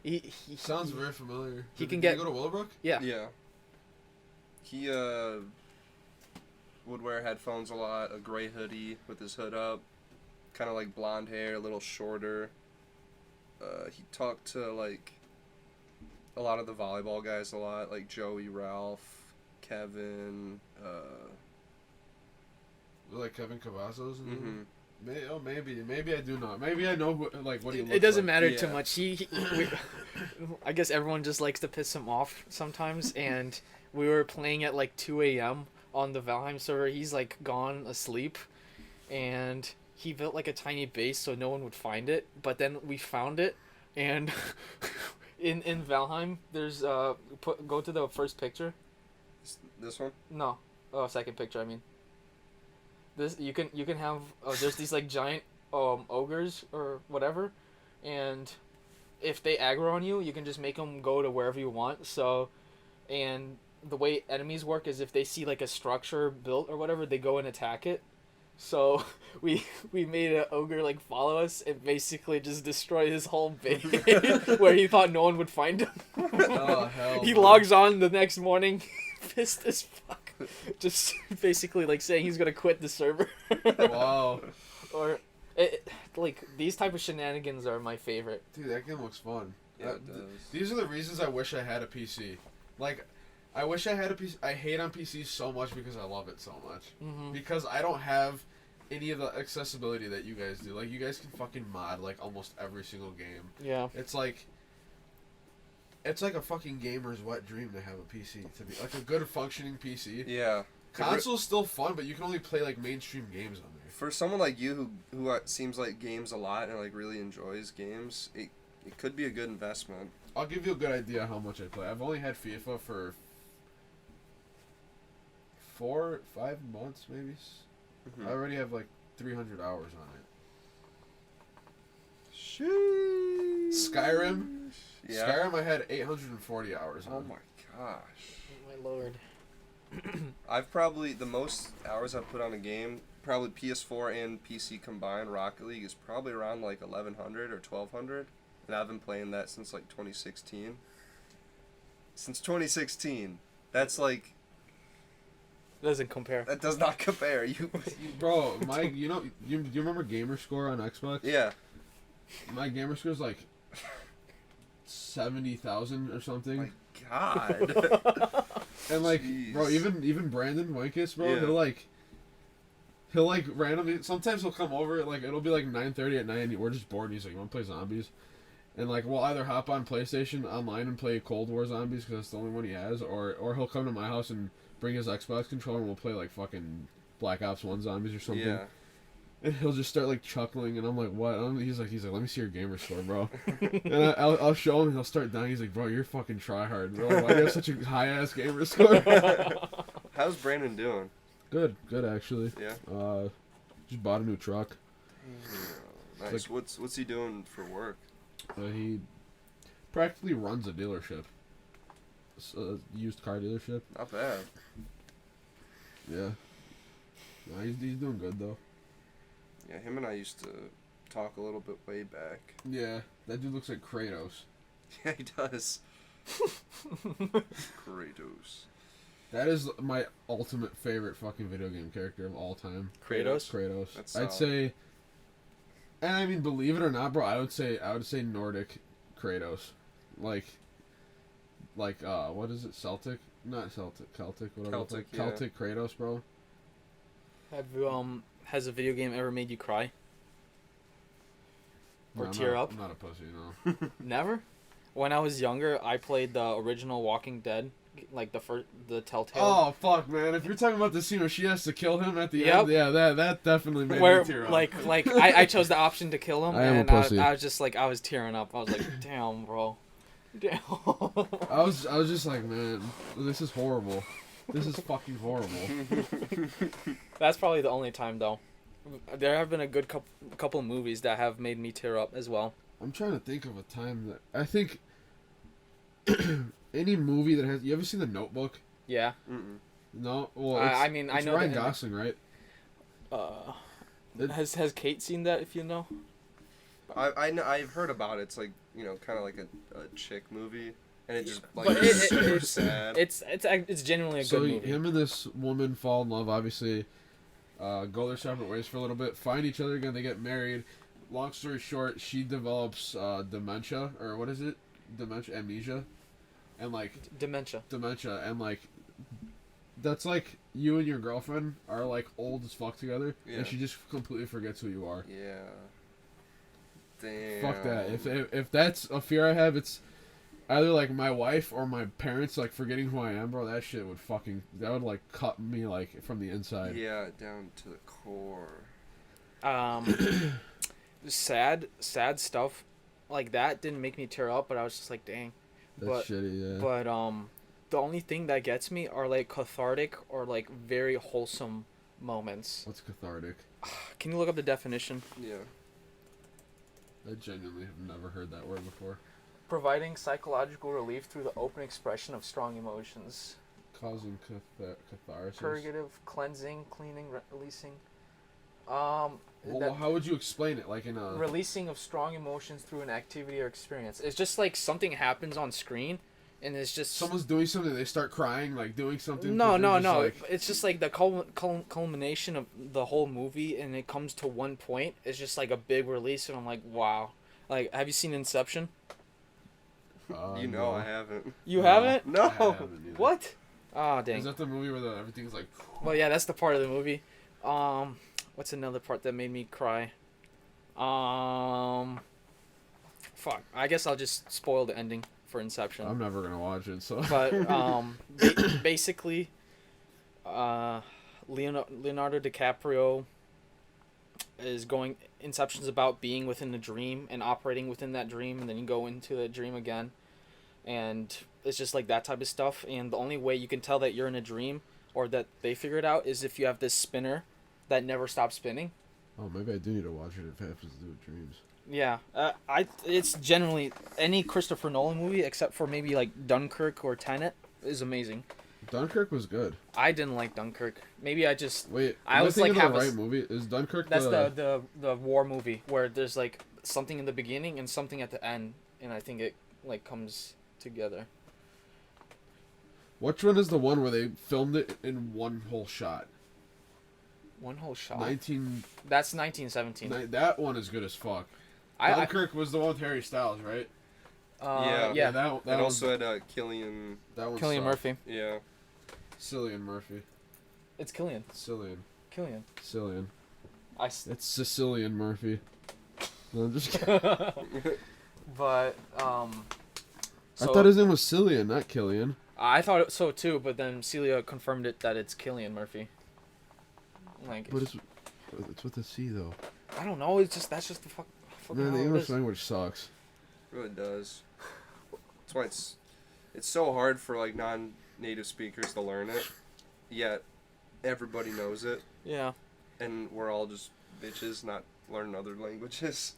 he sounds very familiar. Did you go to Willowbrook? Yeah. Yeah. He would wear headphones a lot, a gray hoodie with his hood up, kind of like blonde hair, a little shorter. He talked to like a lot of the volleyball guys a lot, like Joey, Ralph, Kevin. Like Kevin Cavazos. Mm-hmm. Maybe I do not. Maybe I know what he looks like. It doesn't matter Yeah. too much. I guess everyone just likes to piss him off sometimes, and we were playing at like 2 a.m. on the Valheim server. He's like gone asleep, and he built like a tiny base so no one would find it. But then we found it, and in Valheim, there's go to the first picture. This one? No, second picture. I mean. This you can have there's these like giant ogres or whatever, and if they aggro on you, you can just make them go to wherever you want. So, and the way enemies work is if they see like a structure built or whatever, they go and attack it. So we made an ogre like follow us and basically just destroy his whole base where he thought no one would find him. Oh hell! He logs on the next morning, pissed as fuck. Just basically like saying he's gonna quit the server. Wow. Or like these type of shenanigans are my favorite. Dude, that game looks fun. Yeah, it does. These are the reasons I wish I had a PC. Like, I wish I had a PC. I hate on PCs so much because I love it so much. Mm-hmm. Because I don't have any of the accessibility that you guys do. Like, you guys can fucking mod like almost every single game. Yeah. It's like a fucking gamer's wet dream to have a PC, to be like a good functioning PC. Yeah. Console's still fun, but you can only play like mainstream games on there. For someone like you who seems like games a lot and like really enjoys games, it could be a good investment. I'll give you a good idea how much I play. I've only had FIFA for 4-5 months, maybe. Mm-hmm. I already have like 300 hours on it. Sheesh. Skyrim. Yeah. Skyrim, I had 840 hours on. Oh my gosh. Oh my lord. I've probably the most hours I've put on a game, probably PS4 and PC combined. Rocket League is probably around like 1,100 or 1,200, and I've been playing that since like 2016. Since 2016, that's like. Doesn't compare. That does not compare. Bro, you remember Gamerscore on Xbox? Yeah. My Gamerscore is like 70,000 or something. My God. And like, Jeez. bro, even Brandon Winkus, bro, Yeah. he'll like randomly. Sometimes he'll come over. Like it'll be like 9:30 at night, and we're just bored. And he's like, "You want to play zombies?" And like we'll either hop on PlayStation online and play Cold War Zombies because that's the only one he has, or he'll come to my house and bring his Xbox controller and we'll play like fucking Black Ops 1 Zombies or something. Yeah. And he'll just start like chuckling, and I'm like, "What?" He's like, "Let me see your gamer score, bro." And I'll show him, and he'll start dying. He's like, "Bro, you're fucking tryhard, bro. Why do you have such a high ass gamer score?" How's Brandon doing? Good actually. Yeah. Just bought a new truck. Nice. What's he doing for work? He practically runs a dealership, a used car dealership. Not bad. Yeah. No, he's doing good though. Yeah, him and I used to talk a little bit way back. Yeah, that dude looks like Kratos. Yeah, he does. Kratos. That is my ultimate favorite fucking video game character of all time. Kratos. That's I'd say, and I mean, believe it or not, bro, I would say Nordic Kratos, like, what is it? Celtic? Not Celtic. Celtic. Whatever. Celtic, yeah. Celtic Kratos, bro. Have you has a video game ever made you cry? Or No, tear up? I'm not a pussy, no. Never. When I was younger, I played the original Walking Dead, like the Telltale. Oh fuck, man! If you're talking about the scene where she has to kill him at the Yep. end, yeah, that definitely made Where me tear up. like I chose the option to kill him, I am a and pussy. I was just like I was tearing up. I was like, damn, bro, damn. I was just like, man, this is horrible. This is fucking horrible. That's probably the only time though. There have been a good couple movies that have made me tear up as well. I'm trying to think of a time that I think any movie that has. You ever seen The Notebook? Yeah. Mm-mm. No. Well, I mean, I it's know Ryan the- Gosling, right? Has Kate seen that? If you know. I know, I've heard about it. It's like, you know, kind of like a chick movie, and it just like But it's so sad. It's genuinely a So good movie. him and this woman fall in love. Obviously, go their separate ways for a little bit. Find each other again. They get married. Long story short, she develops dementia, or what is it? Amnesia, and like Dementia. and like that's like you and your girlfriend are like old as fuck together, Yeah. and she just completely forgets who you are. Yeah. Damn. Fuck that. If that's a fear I have, it's either like my wife or my parents like forgetting who I am, bro. That shit would like cut me like from the inside. Yeah, down to the core. Sad stuff like that didn't make me tear up, but I was just like, dang. That's shitty. Yeah. But the only thing that gets me are like cathartic or like very wholesome moments. What's cathartic? Can you look up the definition? Yeah. I genuinely have never heard that word before. Providing psychological relief through the open expression of strong emotions. Causing catharsis. Purgative, cleansing, cleaning, releasing. Well, how would you explain it? Like in a. Releasing of strong emotions through an activity or experience. It's just like something happens on screen, and it's just Someone's doing something, they start crying, like doing something. No. Like, It's just like the culmination of the whole movie, and it comes to one point. It's just like a big release, and I'm like, wow. Like, have you seen Inception? You know no. I haven't. You haven't? No. I haven't either. What? Oh, dang. Is that the movie where everything's like? Well, yeah, that's the part of the movie. What's another part that made me cry? Fuck. I guess I'll just spoil the ending for Inception. I'm never gonna watch it. So. But basically, Leonardo DiCaprio is going. Inception's about being within the dream and operating within that dream, and then you go into the dream again, and it's just like that type of stuff. And the only way you can tell that you're in a dream or that they figure it out is if you have this spinner that never stops spinning. Oh, maybe I do need to watch it if it has to do with dreams. Yeah, it's generally any Christopher Nolan movie except for maybe like Dunkirk or Tenet is amazing. Dunkirk was good. I didn't like Dunkirk. Maybe I just Wait, I am was thinking like of the half right movie? Is Dunkirk that's the war movie where there's like something in the beginning and something at the end, and I think it like comes together. Which one is the one where they filmed it in one whole shot? One whole shot. 19. That's 1917. That one is good as fuck. Dunkirk was the one with Harry Styles, right? Yeah. That And one, also had Killian. that one Cillian sucked. Murphy. Yeah. Cillian Murphy. It's Cillian. Cillian. I It's Sicilian Murphy. No, I'm just kidding. but I thought his name was Cillian, not Killian. I thought so too, but then Celia confirmed it that it's Cillian Murphy. Like, But it's with a C though. I don't know. It's just that's just the fucking. Man, how the it English is. language sucks. It really does. That's why it's so hard for like non-native speakers to learn it. Yet everybody knows it, Yeah, and we're all just bitches not learning other languages.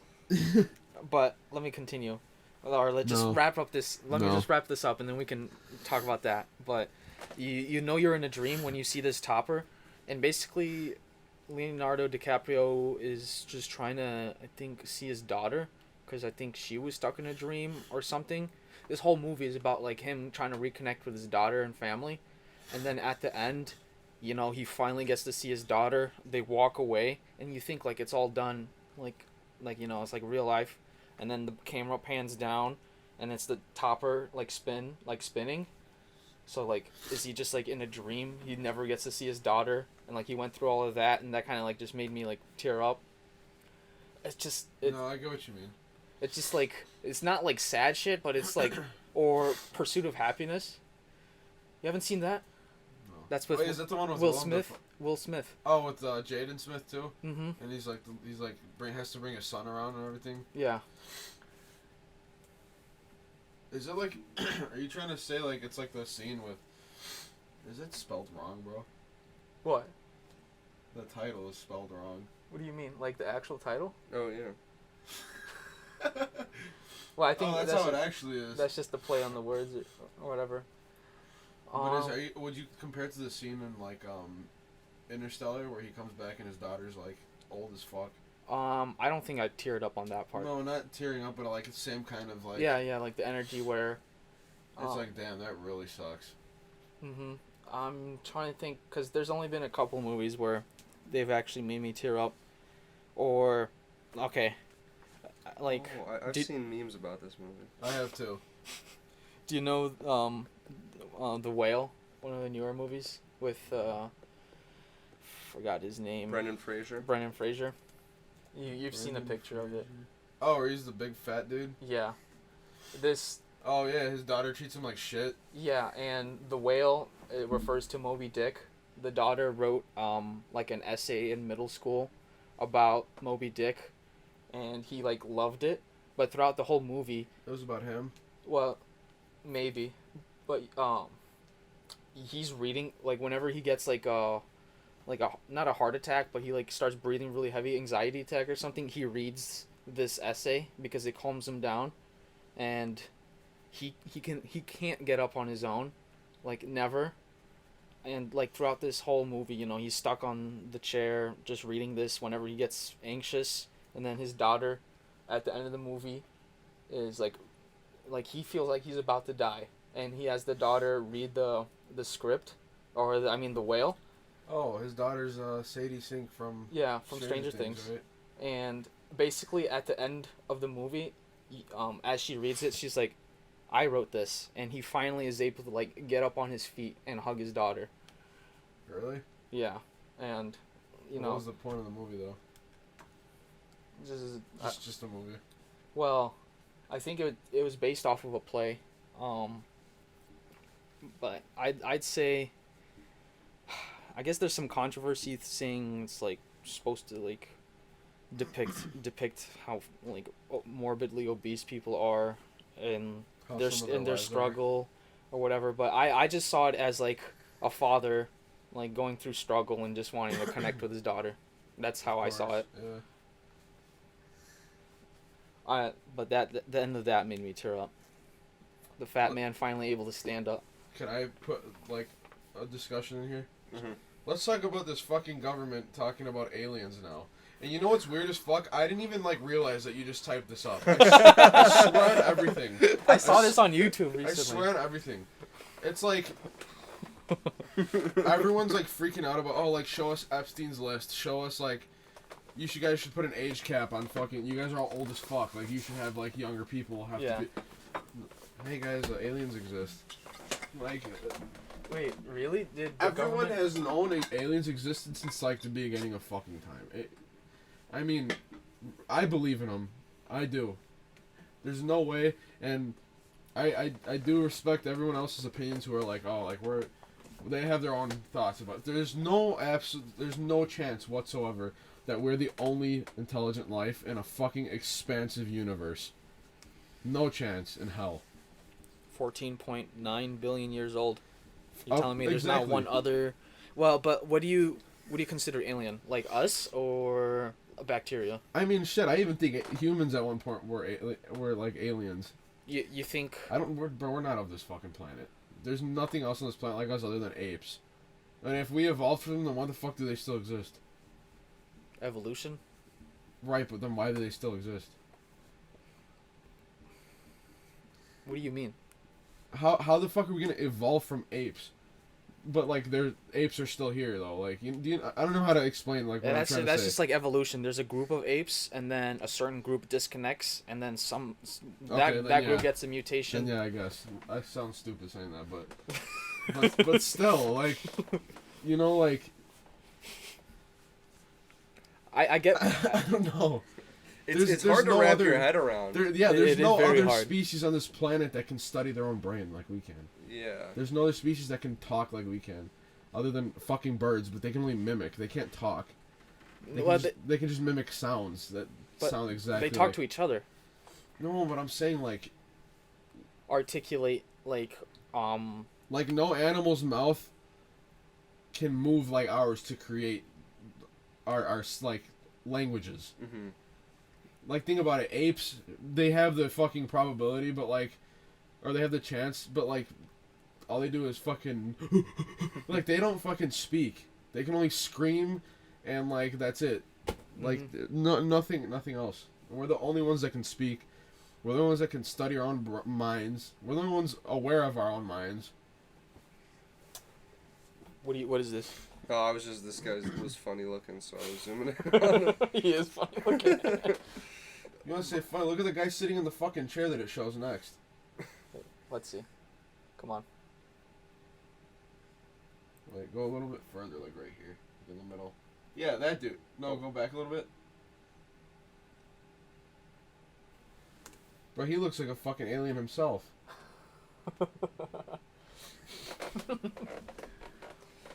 but let me continue. Or let's just No. wrap up this. Let me No. just wrap this up, and then we can talk about that. But you know you're in a dream when you see this topper, and basically Leonardo DiCaprio is just trying to, I think, see his daughter, because I think she was stuck in a dream or something. This whole movie is about like him trying to reconnect with his daughter and family, and then at the end, you know, he finally gets to see his daughter. They walk away, and you think like it's all done, like you know, it's like real life, and then the camera pans down, and it's the topper like spinning. So like, is he just like in a dream? He never gets to see his daughter, and like he went through all of that, and that kind of like just made me like tear up. It's just No, I get what you mean. it's just like it's not like sad shit, but it's like or Pursuit of Happiness. You haven't seen that? No. That's with Wait, is that the one with Will Willem Smith. Dafoe? Will Smith. Oh, with Jaden Smith too. Mm-hmm. And he's like has to bring his son around and everything. Yeah. Is it like? Are you trying to say like it's like the scene with? Is it spelled wrong, bro? What? The title is spelled wrong. What do you mean? Like the actual title? Oh yeah. Well, I think that's how it actually is. That's just the play on the words or whatever. But would you compare it to the scene in like Interstellar where he comes back and his daughter's like old as fuck? I don't think I teared up on that part. No, not tearing up, but like the same kind of like. Yeah, like the energy where. It's like, damn, that really sucks. Mhm. I'm trying to think because there's only been a couple movies where they've actually made me tear up, or, okay, like. Oh, I've seen memes about this movie. I have too. Do you know The Whale, one of the newer movies with forgot his name. Brendan Fraser. Brendan Fraser. You've seen a picture of it. Oh, where he's the big fat dude? Yeah. This. Oh, yeah, his daughter treats him like shit. Yeah, and The Whale, it refers to Moby Dick. The daughter wrote like an essay in middle school about Moby Dick, and he like loved it. But throughout the whole movie, It was about him. well, maybe, but he's reading like whenever he gets like a not a heart attack, but he like starts breathing really heavy, anxiety attack or something. He reads this essay because it calms him down, and he can't get up on his own, like never. And like throughout this whole movie, you know, he's stuck on the chair just reading this whenever he gets anxious. And then his daughter, at the end of the movie, is like he feels like he's about to die, and he has the daughter read the script, or the Whale. Oh, his daughter's Sadie Sink from. Yeah, from Stranger Things. Right? And basically at the end of the movie, as she reads it, she's like, I wrote this, and he finally is able to like get up on his feet and hug his daughter. Really? Yeah, and you know. What was the point of the movie though? Just a movie. Well, I think it was based off of a play, but I'd say. I guess there's some controversy saying it's like supposed to like depict how like morbidly obese people are and How their some of in their lives are. struggle or whatever. But I just saw it as like a father like going through struggle and just wanting to connect with his daughter. That's how I saw it. Yeah. But the end of that made me tear up. The fat man finally able to stand up. Can I put like a discussion in here? Mm-hmm. Let's talk about this fucking government talking about aliens now. And you know what's weird as fuck? I didn't even like realize that you just typed this up. I swear on everything. I saw this on YouTube recently. I swear on everything. It's like everyone's like freaking out about like show us Epstein's list. Show us like you guys should put an age cap on fucking. You guys are all old as fuck. Like you should have like younger people have to be. Hey guys, aliens exist. Like. Wait, really? Did Everyone has known aliens existed since like the beginning of fucking time. I mean, I believe in them. I do. There's no way, and I do respect everyone else's opinions who are like, oh, like they have their own thoughts about it. There's no chance whatsoever that we're the only intelligent life in a fucking expansive universe. No chance in hell. 14.9 billion years old. You're Oh, telling me there's exactly. not one other? Well, but what do you consider alien? Like us or a bacteria? I mean, shit. I even think humans at one point were like aliens. You think? We're not of this fucking planet. There's nothing else on this planet like us other than apes. And if we evolved from them, then why the fuck do they still exist? Evolution? Right, but then why do they still exist? What do you mean? How the fuck are we gonna evolve from apes? but like apes are still here though. Like I don't know how to explain like what And I'm trying to that's say. just like evolution. There's a group of apes, and then a certain group disconnects, and then Okay, then that group yeah. gets a mutation. Then yeah, I guess I sound stupid saying that, but still, like, you know, like I get. I don't know. It's hard to no wrap other- your head around. There's It no is very other hard. species on this planet that can study their own brain like we can. Yeah. There's no other species that can talk like we can, other than fucking birds. But they can only mimic. They can't talk. Well, They can just mimic sounds that but sound exactly. they talk like, to each other. No, but I'm saying like Articulate like no animal's mouth can move like ours to create our like languages. Mm-hmm. Like think about it, apes they have the fucking probability, but like, or they have the chance, but like, all they do is fucking like they don't fucking speak. They can only scream, and like that's it. Like nothing else. We're the only ones that can speak. We're the only ones that can study our own minds. We're the only ones aware of our own minds. What is this? Oh, I was just this guy was funny looking, so I was zooming in on it. He is funny looking. You want to say funny? Look at the guy sitting in the fucking chair that it shows next. Let's see. Come on. Like, go a little bit further, like right here, in the middle. Yeah, that dude. No, go back a little bit. Bro, he looks like a fucking alien himself.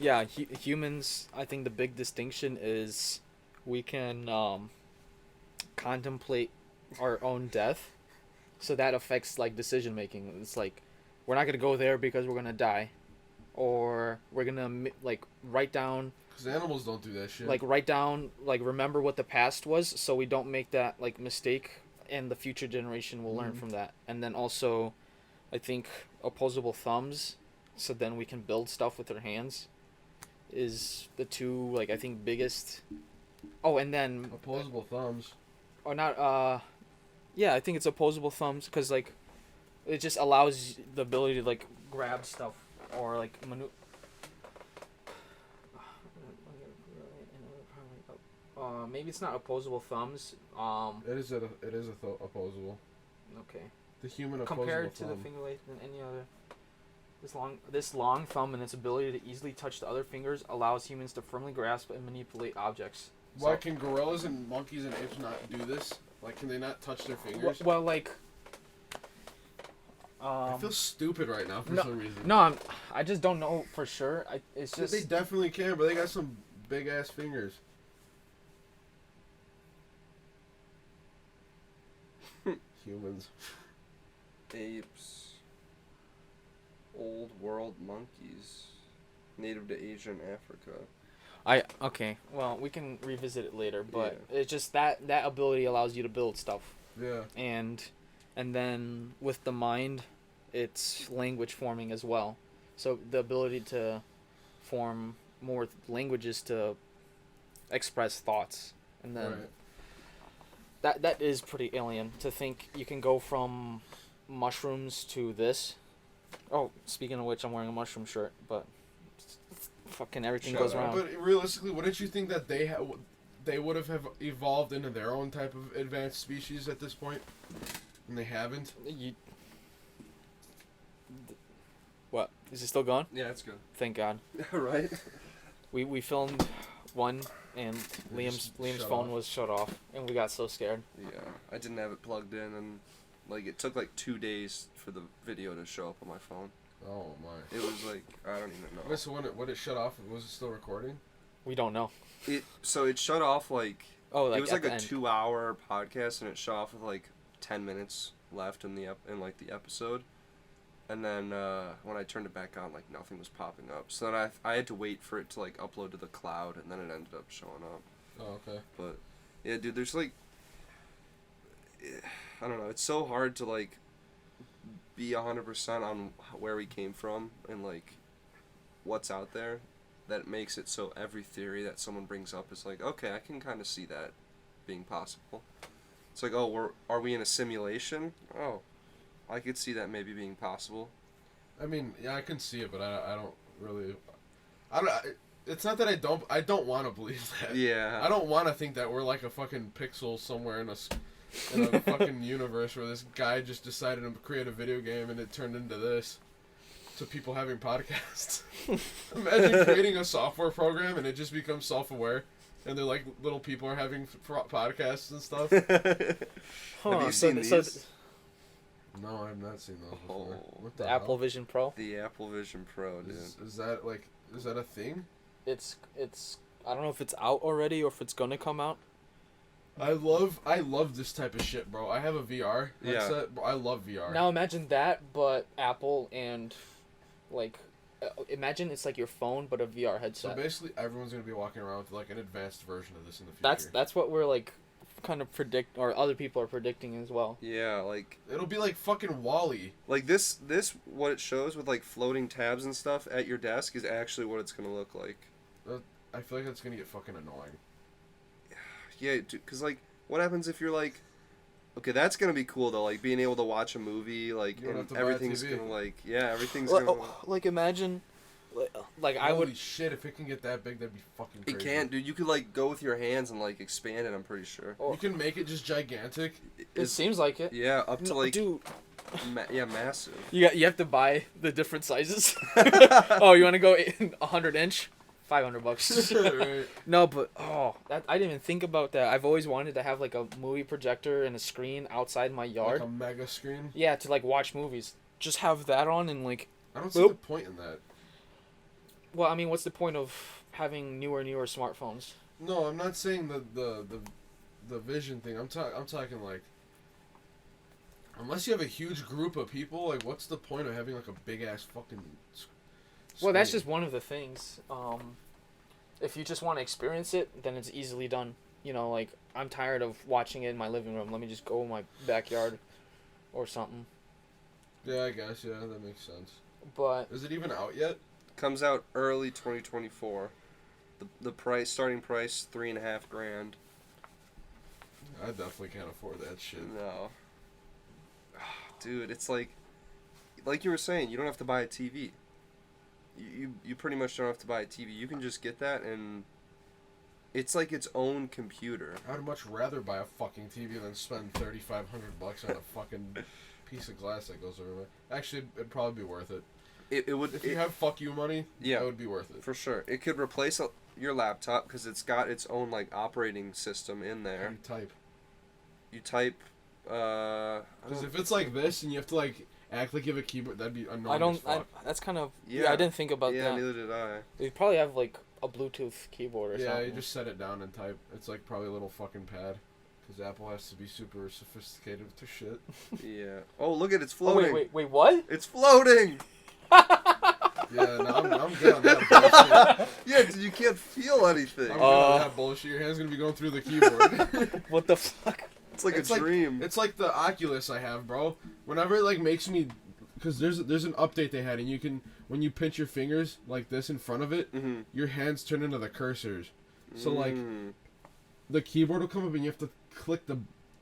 Yeah, humans, I think the big distinction is we can contemplate our own death. So that affects like decision making. It's like we're not going to go there because we're going to die, or we're going to like write down Cuz animals don't do that shit. like remember what the past was so we don't make that like mistake and the future generation will learn from that. And then also I think opposable thumbs, so then we can build stuff with our hands, is the two like I think biggest. Oh, and then opposable thumbs. or not yeah, I think it's opposable thumbs because like it just allows the ability to like grab stuff or like maybe it's not opposable thumbs. It is opposable. Okay. The human opposable Compared to thumb. the finger length than any other, this long thumb and its ability to easily touch the other fingers allows humans to firmly grasp and manipulate objects. Why can gorillas and monkeys and apes not do this? Like, can they not touch their fingers? Well, like. I feel stupid right now for some reason. No, I just don't know for sure. It's just They definitely can, but they got some big ass fingers. Humans. Apes. Old world monkeys. Native to Asia and Africa. okay. Well, we can revisit it later, but it's just that ability allows you to build stuff. Yeah. And then with the mind, it's language forming as well. So the ability to form more languages to express thoughts, and then that is pretty alien to think you can go from mushrooms to this. Oh, speaking of which, I'm wearing a mushroom shirt, but fucking everything goes around. But realistically, wouldn't you think that they would have evolved into their own type of advanced species at this point, and they haven't? What? Is it still going? Yeah, it's good. Thank God. Right? We filmed one, and Liam's phone was shut off, and we got so scared. Yeah, I didn't have it plugged in, and like it took like 2 days for the video to show up on my phone. Oh my! It was like I don't even know. Wait, so when it shut off, was it still recording? We don't know. It shut off like like it was at like the a end. 2-hour podcast, and it shut off with like 10 minutes left in the episode. And then when I turned it back on, like nothing was popping up. So then I had to wait for it to like upload to the cloud, and then it ended up showing up. Oh, okay. But yeah, dude, there's like I don't know. It's so hard to like be 100% on where we came from and like what's out there. That makes it so every theory that someone brings up is like, okay, I can kind of see that being possible. It's like, oh, are we in a simulation? Oh, I could see that maybe being possible. I mean, yeah, I can see it, but I don't really. It's not that I don't want to believe that. Yeah. I don't want to think that we're like a fucking pixel somewhere in a fucking universe where this guy just decided to create a video game and it turned into this. To people having podcasts. Imagine creating a software program and it just becomes self-aware. And they're like little people are having podcasts and stuff. Have you seen these? No, I've not seen those before. What The hell? Apple Vision Pro. The Apple Vision Pro, dude. Is that a thing? It's I don't know if it's out already or if it's gonna come out. I love this type of shit, bro. I have a VR headset. Bro, I love VR. Now imagine that, but Apple and like, imagine it's like your phone but a VR So headset. basically, everyone's gonna be walking around with like an advanced version of this in the future. That's what we're like, kind of predict, or other people are predicting as well. Yeah, like It'll be like fucking Wall-E. like this what it shows with like floating tabs and stuff at your desk is actually what it's gonna look like. I feel like that's gonna get fucking annoying. Yeah, because like, what happens if you're like, okay, that's gonna be cool though, like being able to watch a movie, like, You don't have and to buy a everything's TV. gonna like, yeah, everything's Like, gonna. like imagine, like I Holy would. shit! If it can get that big, that'd be fucking It crazy. can't, dude. You could like go with your hands and like expand it. I'm pretty sure. You can make it just gigantic. It seems like it. Yeah, up to like Dude, massive. you have to buy the different sizes. Oh, you want to go 100 inch? $500. Right. No, but I didn't even think about that. I've always wanted to have like a movie projector and a screen outside my yard. Like a mega screen. Yeah, to like watch movies. Just have that on and like. I don't see Boop. the point in that. Well, I mean, what's the point of having newer smartphones? No, I'm not saying the vision thing. I'm talking like. Unless you have a huge group of people, like, what's the point of having like a big ass fucking. Well, that's screen? just one of the things. If you just want to experience it, then it's easily done. You know, like, I'm tired of watching it in my living room. Let me just go in my backyard or something. Yeah, I guess. Yeah, that makes sense. But Is it even out yet? Comes out early 2024. The starting price $3,500. I definitely can't afford that shit. No. Dude, it's like you were saying, you don't have to buy a TV. You pretty much don't have to buy a TV. You can just get that and it's like its own computer. I'd much rather buy a fucking TV than spend $3,500 on a fucking piece of glass that goes over my. Actually, it'd probably be worth it. It would. If you have fuck you money, Yeah, that would be worth it. for sure. It could replace your laptop because it's got its own like operating system in How there. do you type? You type. Because if it's like this and you have to like act like you have a keyboard, that'd be annoying. I don't. As fuck. That's kind of. Yeah. Yeah, I didn't think about yeah, that. neither did I. They probably have like a Bluetooth keyboard or Yeah, something. you just set it down and type. It's like probably a little fucking pad. Because Apple has to be super sophisticated with their shit. Yeah. Oh, look at it's Oh, floating. wait, what? It's floating. Yeah, no, I'm good on that bullshit. Yeah, dude, you can't feel anything. I'm good on that bullshit. Your hand's gonna be going through the keyboard. What the fuck? It's like It's a like- dream. It's like the Oculus I have, bro. Whenever it like makes me, because there's an update they had, and you can when you pinch your fingers like this in front of it, Mhm. your hands turn into the cursors. So like Mm. the keyboard will come up and you have to click the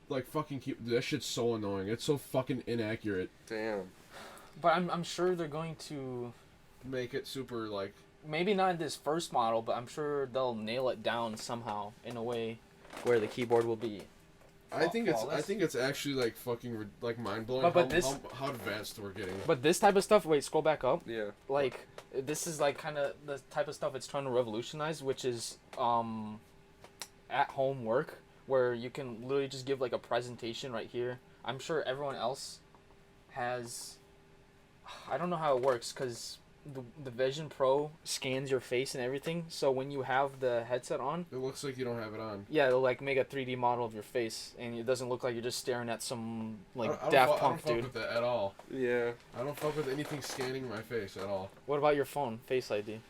like fucking key. Dude, that shit's so annoying. It's so fucking inaccurate. Damn. But I'm sure they're going to. Make it super like. Maybe not in this first model, but I'm sure they'll nail it down somehow in a way where the keyboard will be. I think flawless. it's actually like fucking like mind blowing. But this- how advanced we're getting. But this type of stuff. Wait, scroll back up. Yeah. Like this is like kind of the type of stuff it's trying to revolutionize, which is at home work where you can literally just give like a presentation right here. I'm sure everyone else has. I don't know how it works because the Vision Pro scans your face and everything. So when you have the headset on, It looks like you don't have it on. yeah, it'll like make a 3D model of your face, and it doesn't look like you're just staring at some like I don't Daft fuck Punk dude. with that at all. Yeah. I don't fuck with anything scanning my face at all. What about your phone, Face ID?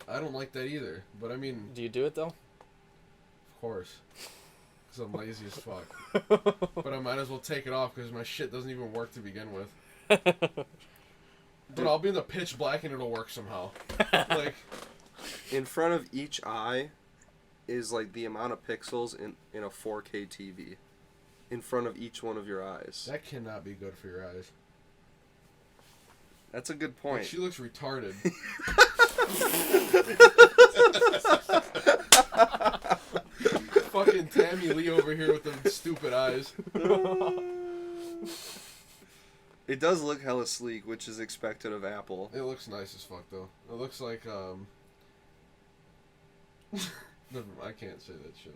I don't like that either. But I mean, Do you do it though? of course. Because I'm lazy as fuck. But I might as well take it off because my shit doesn't even work to begin with. But I'll be in the pitch black and it'll work somehow. Like, In front of each eye is like the amount of pixels in a 4K TV. In front of each one of your eyes. that cannot be good for your eyes. That's a good Like, point. she looks retarded. Fucking Tammy Lee over here with them stupid eyes. It does look hella sleek, which is expected of Apple. It looks nice as fuck though. It looks like Never mind, I can't say that shit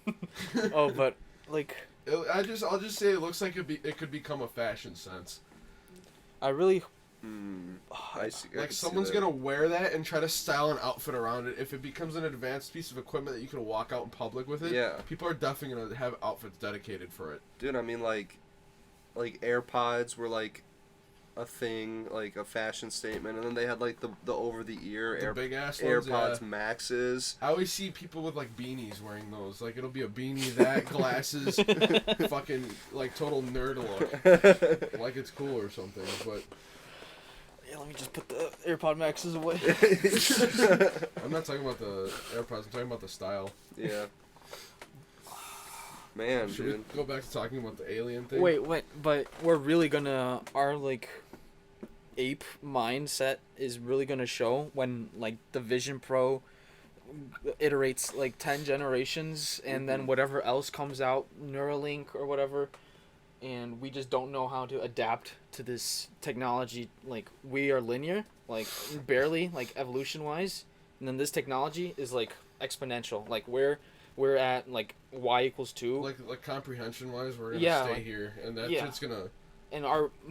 on here. Oh, but like I'll just say it looks like it could become a fashion sense. I really I see. I Like can see someone's that. gonna wear that and try to style an outfit around it. If it becomes an advanced piece of equipment that you can walk out in public with it, Yeah. people are definitely gonna have outfits dedicated for it. Dude, I mean, like AirPods were like a thing, like a fashion statement, and then they had like the over the ear The big ass ones, AirPods yeah. Maxes. I always see people with like beanies wearing those. Like it'll be a beanie, that glasses, fucking like total nerd look, like it's cool or something. But yeah, let me just put the AirPod Maxes away. I'm not talking about the AirPods. I'm talking about the style. Yeah. Man, Should dude. we go back to talking about the alien thing? Wait, but we're really gonna our like ape mindset is really gonna show when like the Vision Pro iterates like 10 generations and then whatever else comes out, Neuralink or whatever, and we just don't know how to adapt to this technology. Like we are linear, like barely, like evolution wise, and then this technology is like exponential. Like we're at like y=2. Like comprehension wise, we're gonna Yeah, stay like- here, and that yeah. shit's gonna. And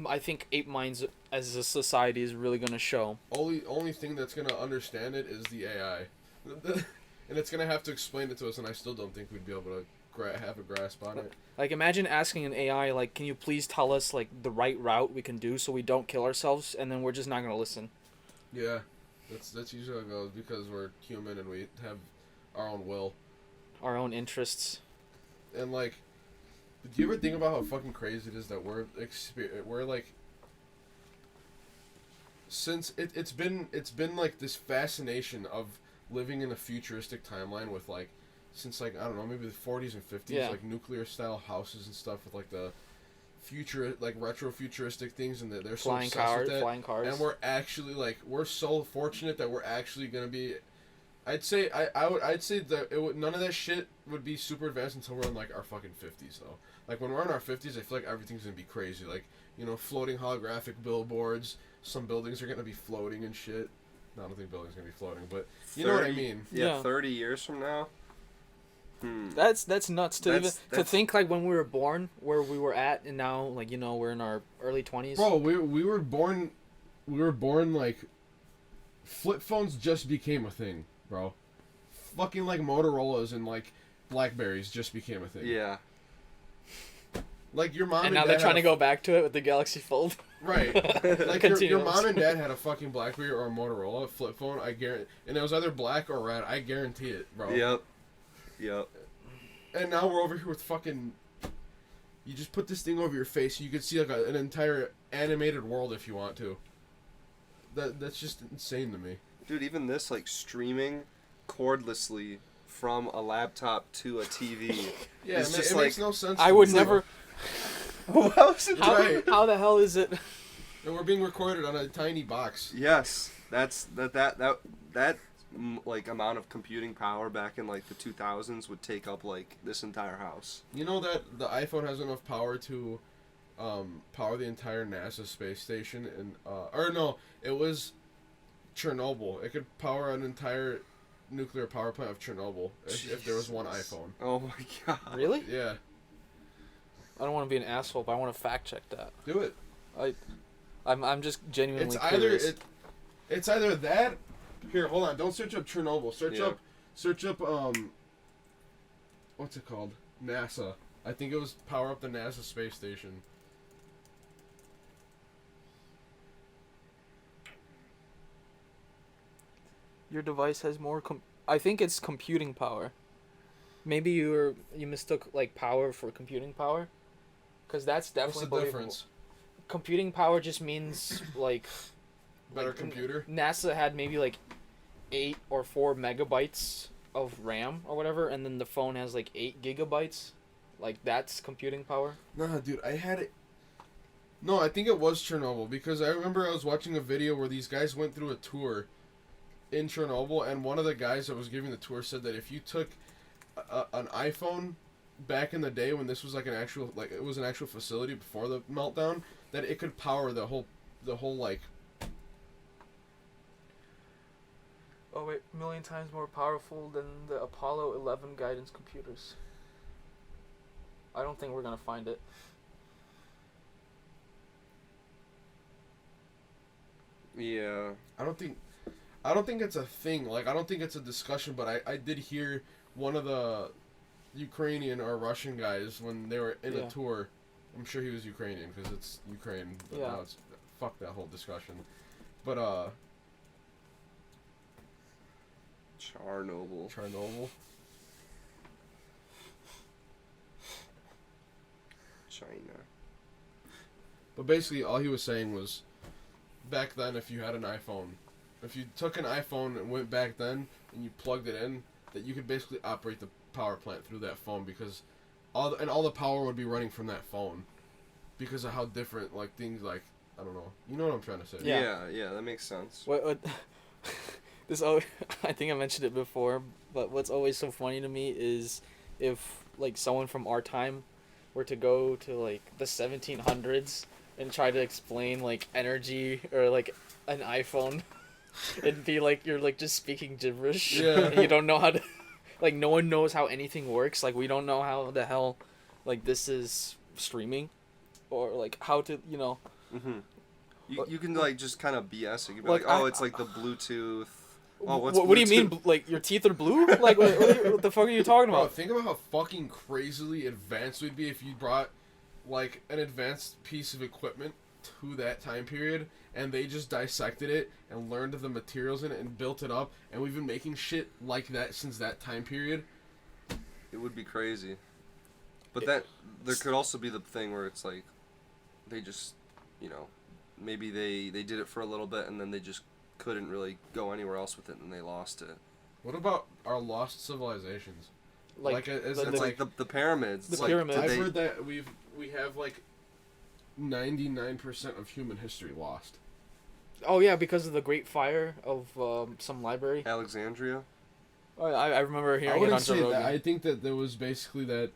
I think ape minds as a society is really gonna show. Only thing that's gonna understand it is the AI, and it's gonna have to explain it to us, and I still don't think we'd be able to have a grasp on it. Like imagine asking an AI like, can you please tell us like the right route we can do so we don't kill ourselves, and then we're just not gonna listen. Yeah, that's usually how it goes because we're human and we have our own will. Our own interests. And like, do you ever think about how fucking crazy it is that we're like, since it's been like this fascination of living in a futuristic timeline with like, since like I don't know, maybe the 40s and 50s, Yeah. like nuclear style houses and stuff with like the future, like retro futuristic things, and they're so Flying obsessed with that. flying cars. And we're actually like, we're so fortunate that we're actually gonna be. I'd say I'd say that none of that shit would be super advanced until we're in like our fucking 50s though. Like when we're in our 50s, I feel like everything's gonna be crazy. Like, you know, floating holographic billboards. Some buildings are gonna be floating and shit. No, I don't think buildings are gonna be floating, but you know what I mean. Yeah, Yeah. 30 years from now. That's nuts to That's- even to think like when we were born where we were at, and now like you know we're in our early 20s. Bro, we were born like flip phones just became a thing, bro. Fucking like Motorola's and like Blackberries just became a thing. Yeah. Like your mom and now dad they're trying had to go back to it with the Galaxy Fold. Right. Like your Continuous. mom and dad had a fucking Blackberry or a Motorola flip phone, I guarantee, and it was either black or red, I guarantee it, bro. Yep. And now we're over here with fucking, you just put this thing over your face, and you could see like an entire animated world if you want to. That's just insane to me. Dude, even this, like, streaming cordlessly from a laptop to a TV. Yeah, It's just it like, makes no sense. I to would me. how is it How, Right. how the hell is it? And we're being recorded on a tiny box. Yes, that like amount of computing power back in like the 2000s would take up like this entire house. You know that the iPhone has enough power to power the entire NASA space station, and or no, it was Chernobyl. It could power an entire nuclear power plant of Chernobyl if there was one Jesus. iPhone. Oh my god. Really? Yeah, I don't want to be an asshole, but I want to fact check that. do it. I'm just genuinely It's either curious. it's either that. Here, hold on. Don't search up Chernobyl. Yeah. Search up what's it called? NASA. I think it was power up the NASA space station. Your device has more I think it's computing power. Maybe you mistook like power for computing power, because that's What's definitely the believable. difference? Computing power just means like Better like, computer. NASA had maybe like 8 or 4 megabytes of RAM or whatever, and then the phone has like 8 gigabytes. Like that's computing power. Nah, dude, I had it. No, I think it was Chernobyl because I remember I was watching a video where these guys went through a tour in Chernobyl, and one of the guys that was giving the tour said that if you took an iPhone back in the day when this was like it was an actual facility before the meltdown, that it could power the whole like. Oh wait, a million times more powerful than the Apollo 11 guidance computers. I don't think we're gonna find it. Yeah. I don't think it's a thing. Like, I don't think it's a discussion, but I did hear one of the Ukrainian or Russian guys when they were in a tour. I'm sure he was Ukrainian because it's Ukraine. But now it's fuck that whole discussion. But Chernobyl. China. But basically, all he was saying was, back then, if you had an iPhone, if you took an iPhone and went back then and you plugged it in, that you could basically operate the power plant through that phone because all the power would be running from that phone because of how different like things like I don't know. You know what I'm trying to say? Yeah, that makes sense. What I think I mentioned it before, but what's always so funny to me is if like someone from our time were to go to like the 1700s and try to explain like energy or like an iPhone, it'd be like you're like just speaking gibberish. Yeah. And you don't know how to, like no one knows how anything works. Like we don't know how the hell, like this is streaming, or like how to Mm-hmm. You can like just kind of BS it. You can be Like, like, it's like the Bluetooth. Oh, what's what do you Bluetooth? mean? Like your teeth are blue? Like what the fuck are you talking Bro, about? think about how fucking crazily advanced we'd be if you brought like an advanced piece of equipment to that time period and they just dissected it and learned the materials in it and built it up, and we've been making shit like that since that time period. It would be crazy. But that there could also be the thing where it's like they just, maybe they did it for a little bit and then they just couldn't really go anywhere else with it and they lost it. What about our lost civilizations? Like as the- It's like the pyramids. The It's like, pyramids. did I've they- heard that we have like 99% of human history lost. Oh yeah, because of the Great Fire of some library. Alexandria. I remember I hearing it wouldn't on Joe say that. Rogan. I think that there was basically that.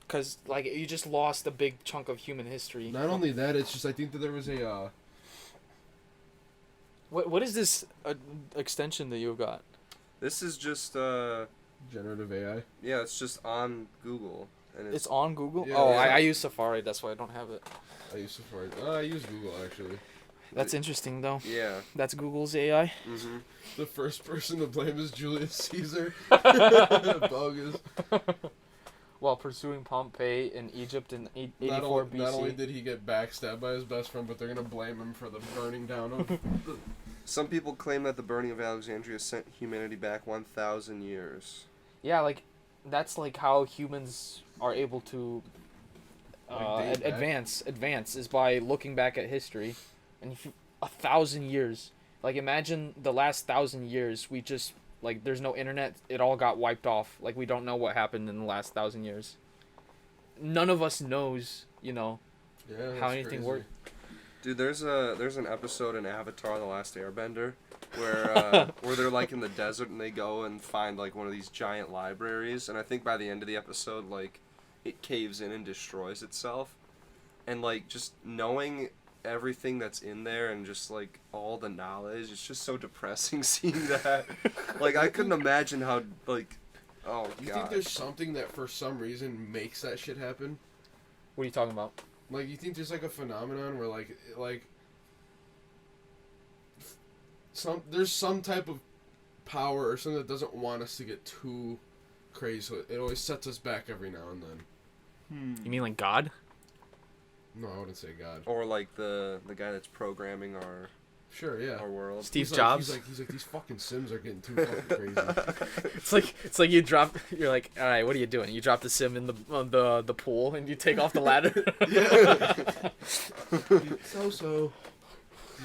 Because like you just lost a big chunk of human history. Not only that, it's just I think that there was a. What is this extension that you got? This is just Generative AI. yeah, it's just on Google and It's on Google. Yeah, oh, yeah. I use Safari. That's why I don't have it. I use Safari. I use Google actually. That's interesting though. yeah. That's Google's AI. Mm-hmm. The first person to blame is Julius Caesar. Bogus. While pursuing Pompeii in Egypt in 84 BC. Not only did he get backstabbed by his best friend, but they're gonna blame him for the burning down of. Some people claim that the burning of Alexandria sent humanity back 1,000 years. Yeah, like that's like how humans are able to Like, date back? advance is by looking back at history, and if 1,000 years. Like imagine the last 1,000 years, we just like there's no internet. It all got wiped off. Like we don't know what happened in the last 1,000 years. None of us knows, Yeah, how that's anything crazy. worked. Dude, there's an episode in Avatar: The Last Airbender where they're like in the desert and they go and find like one of these giant libraries, and I think by the end of the episode like it caves in and destroys itself, and like just knowing everything that's in there and just like all the knowledge, it's just so depressing seeing that. Like I couldn't imagine how like oh Do you god. think there's something that for some reason makes that shit happen? What are you talking about? Like, you think there's like a phenomenon where there's some type of power or something that doesn't want us to get too crazy, so it always sets us back every now and then. You mean like God? No, I wouldn't say God. Or like the guy that's programming our Sure, yeah. world. Steve He's Jobs. He's like these fucking Sims are getting too fucking crazy. It's like you're like, all right, what are you doing? You drop the sim in the pool and you take off the ladder. So.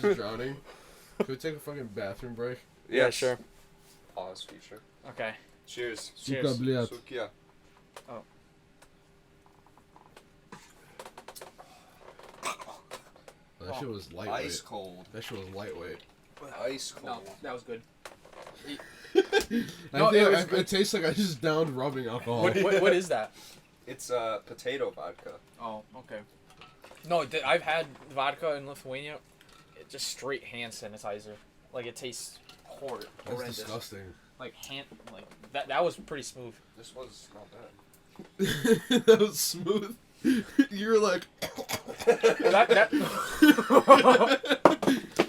He's drowning. Could we take a fucking bathroom break? Yeah, Yes. sure. Pause feature. Okay. Cheers. Cheers. Sukia. That shit was lightweight. Ice cold. That shit was lightweight. Ice cold. No, that was good. No, it tastes like I just downed rubbing alcohol. What is that? It's potato vodka. Oh, okay. No, I've had vodka in Lithuania. It's just straight hand sanitizer. Like it tastes That's horrendous. disgusting. Like that was pretty smooth. This was not bad. That was smooth. You were like,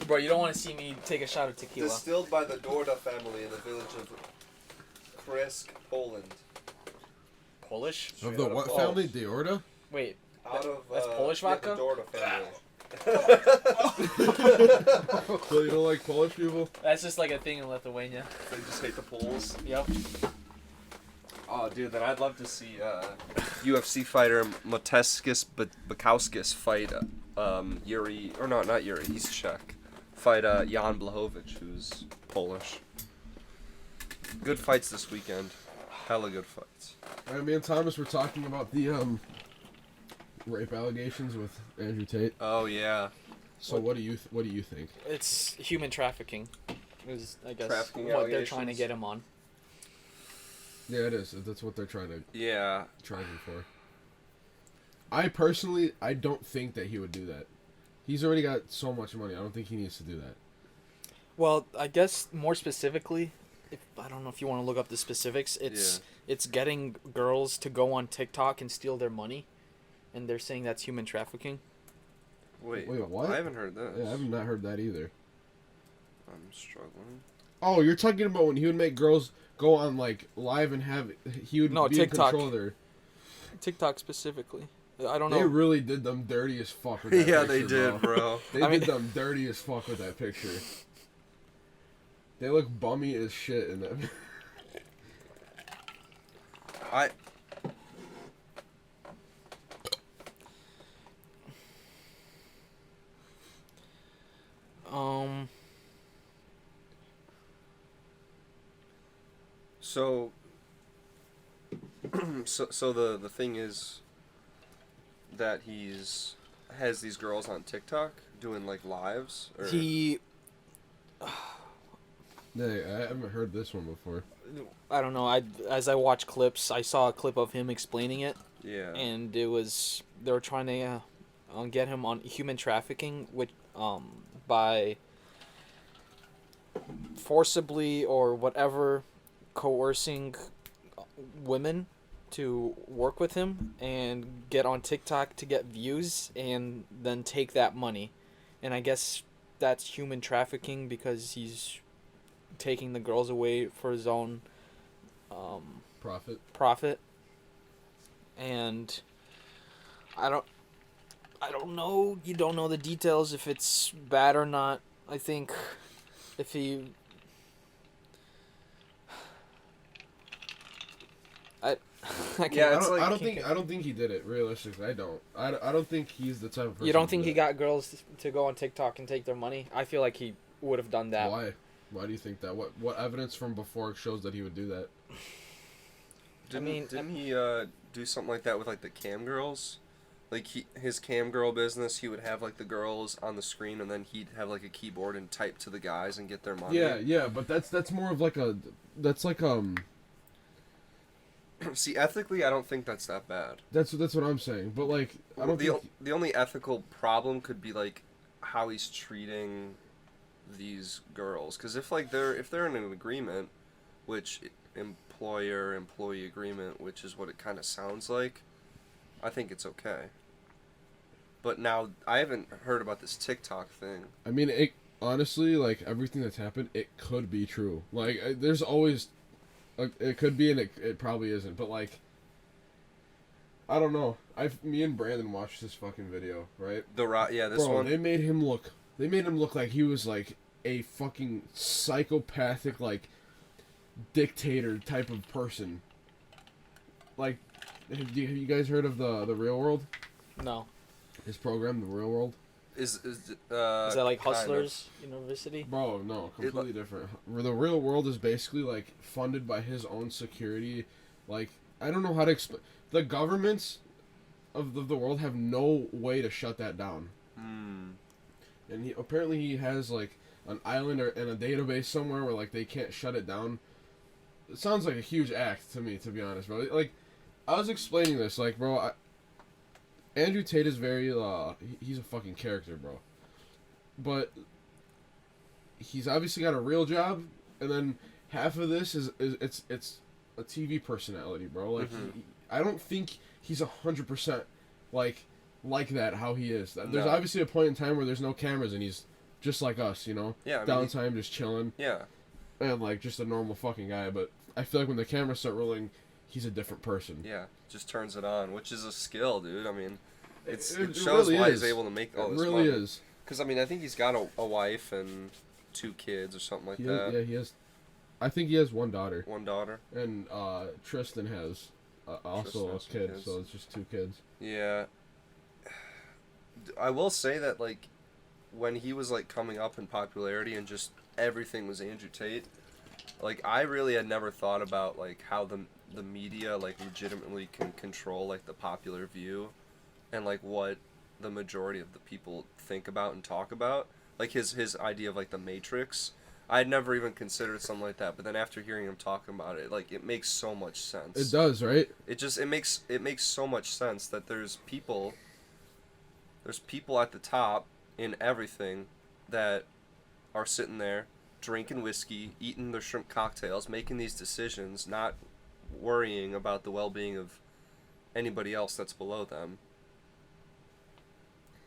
Bro, you don't want to see me take a shot of tequila. Distilled by the Dorda family in the village of Kresk, Poland. Polish? of the what family? Deorda? Wait, Out of that's Polish yeah, vodka? the Dorda family. So you don't like Polish people? that's just like a thing in Lithuania. They just hate the Poles. Yep. Oh, dude, then I'd love to see UFC fighter Mateskis Bukowskis fight Yuri, or not Yuri, he's Czech. Fight Jan Blachowicz, who's Polish. Good fights this weekend. Hella good fights. Alright, me and Thomas were talking about the rape allegations with Andrew Tate. Oh yeah. So what do you think? It's human trafficking. Is I guess Trafficking what they're trying to allegations? get him on. Yeah, it is. That's what they're trying him for. I personally, I don't think that he would do that. He's already got so much money. I don't think he needs to do that. Well, I guess more specifically, I don't know if you want to look up the specifics. It's getting girls to go on TikTok and steal their money, and they're saying that's human trafficking. Wait, what? I haven't heard this. Yeah, I have not heard that either. I'm struggling. Oh, you're talking about when he would make girls go on like live and he would be TikTok. in control of their. TikTok specifically. I don't They know. really did them dirty as fuck with that Yeah, picture, they did, bro. They did them dirty as fuck with that picture. They look bummy as shit in that. So the thing is that has these girls on TikTok doing like lives or He, Hey, I haven't heard this one before. I don't know. As I watch clips, I saw a clip of him explaining it, yeah. and they were trying to get him on human trafficking, which by forcibly or whatever coercing women to work with him and get on TikTok to get views and then take that money. And I guess that's human trafficking because he's taking the girls away for his own profit. And I don't know, you don't know the details if it's bad or not. I think if he I Yeah, I don't think he did it. Realistically, I don't. I don't think he's the type of person. You don't think to he got girls to go on TikTok and take their money? I feel like he would have done that. Why? Why do you think that? What evidence from before shows that he would do that? Didn't he do something like that with like the cam girls? Like his cam girl business, he would have like the girls on the screen, and then he'd have like a keyboard and type to the guys and get their money. Yeah, but that's more of like See, ethically, I don't think that's that bad. That's what I'm saying. But like, I don't think the only ethical problem could be like how he's treating these girls. Because if they're in an agreement, which employer-employee agreement, which is what it kind of sounds like, I think it's okay. But now I haven't heard about this TikTok thing. I mean, it honestly, like everything that's happened, it could be true. Like, there's always. Like, it could be and it probably isn't, but like, I don't know. Me and Brandon watched this fucking video, right? This one. They made him look like he was like a fucking psychopathic, like dictator type of person. Like, have you guys heard of the Real World? No. His program, The Real World. Is that like Hustlers University? Bro, no, completely different. The Real World is basically like funded by his own security. Like, I don't know how to explain. The governments of the world have no way to shut that down. And apparently he has like an island or in a database somewhere where like they can't shut it down. It sounds like a huge act to me, to be honest, bro. Like, I was explaining this, like, bro, Andrew Tate is very, he's a fucking character, bro. But he's obviously got a real job, and then half of this is it's a TV personality, bro. Like, I don't think he's 100% like that how he is. There's obviously a point in time where there's no cameras and he's just like us, you know? Yeah. Downtime, just chilling. Yeah. And like just a normal fucking guy, but I feel like when the cameras start rolling, he's a different person. Yeah, just turns it on, which is a skill, dude. I mean, it shows really why is. he's able to make all It this really money. is. Because, I mean, I think he's got a wife and 2 kids or something like that. Yeah, he has. I think he has 1 daughter. 1 daughter. And Tristan has also a kid, so it's just 2 kids. Yeah. I will say that, like, when he was, like, coming up in popularity and just everything was Andrew Tate, like, I really had never thought about, like, how the media, like, legitimately can control, like, the popular view and, like, what the majority of the people think about and talk about. Like, his idea of, like, the Matrix. I had never even considered something like that, but then after hearing him talk about it, like, it makes so much sense. It does, right? It makes so much sense that there's people at the top in everything that are sitting there drinking whiskey, eating their shrimp cocktails, making these decisions, not worrying about the well-being of anybody else that's below them.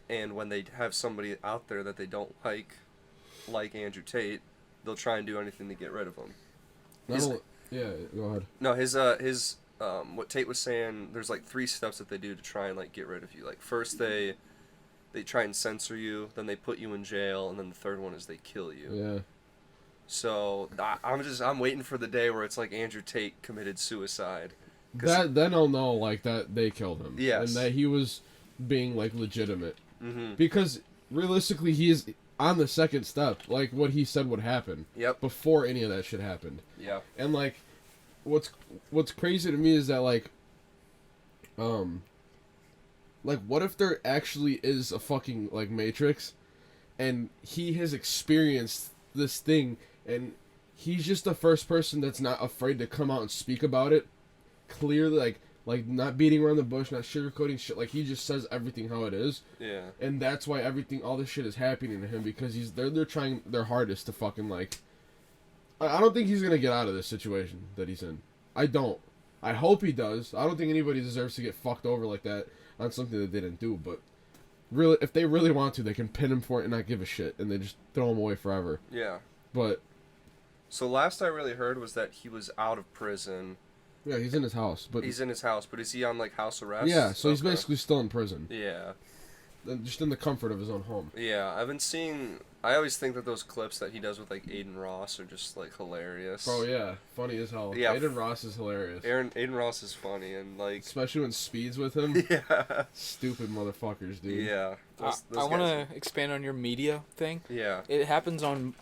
And when they have somebody out there that they don't like Andrew Tate, they'll try and do anything to get rid of him. Yeah, go ahead. No, his what Tate was saying, there's like 3 steps that they do to try and like get rid of you. Like, first they try and censor you, then they put you in jail, and then the third one is they kill you. Yeah. So I'm waiting for the day where it's like Andrew Tate committed suicide. Then I'll know like that they killed him. Yes. And that he was being like legitimate. Mm-hmm. Because realistically, he is on the second step, like what he said would happen. Yep. Before any of that shit happened. Yeah. And like, what's crazy to me is that like what if there actually is a fucking like Matrix, and he has experienced this thing, and he's just the first person that's not afraid to come out and speak about it clearly, like not beating around the bush, not sugarcoating shit. Like, he just says everything how it is. Yeah. And that's why all this shit is happening to him, because they're trying their hardest to fucking like. I don't think he's gonna get out of this situation that he's in. I don't. I hope he does. I don't think anybody deserves to get fucked over like that on something that they didn't do. But really, if they really want to, they can pin him for it and not give a shit, and they just throw him away forever. Yeah. But so last I really heard was that he was out of prison. Yeah, he's in his house. But he's in his house, but is he on like house arrest? Yeah, so he's Okay. basically still in prison. Yeah. Just in the comfort of his own home. Yeah, I've been seeing. I always think that those clips that he does with like Aiden Ross are just like hilarious. Oh yeah, funny as hell. Yeah. Aiden Ross is hilarious. Aiden Ross is funny, and like especially when Speed's with him. Yeah. Stupid motherfuckers, dude. Yeah. I want to expand on your media thing. Yeah. It happens on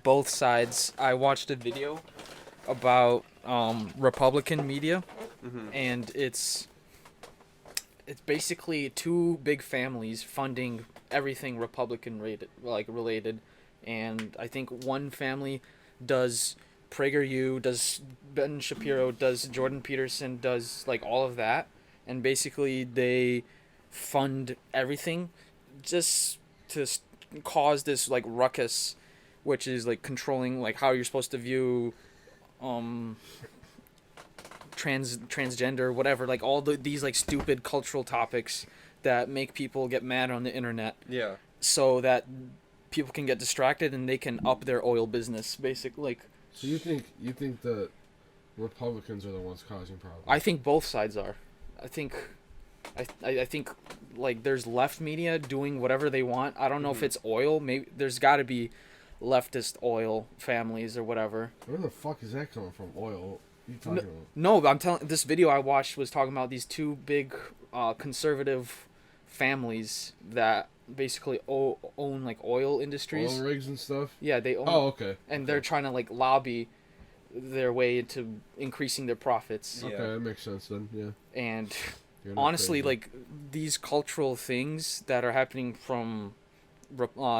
both sides. I watched a video about Republican media, and it's basically 2 big families funding everything Republican related, and I think one family does PragerU, does Ben Shapiro, does Jordan Peterson, does like all of that, and basically they fund everything just to cause this like ruckus, which is like controlling like how you're supposed to view transgender, whatever, like all these like stupid cultural topics that make people get mad on the internet. Yeah. So that people can get distracted and they can up their oil business, basically. Like, so you think the Republicans are the ones causing problems? I think both sides are. I think like there's left media doing whatever they want. I don't know if it's oil. Maybe there's got to be leftist oil families or whatever. Where the fuck is that coming from? Oil? What are you talking about? No, but I'm telling. This video I watched was talking about these 2 big conservative families that basically own like oil industries. Oil rigs and stuff? Yeah, they own. Oh, okay. And they're trying to like lobby their way into increasing their profits. Yeah. Okay, that makes sense then. Yeah. And You're not honestly, crazy. like these cultural things that are happening from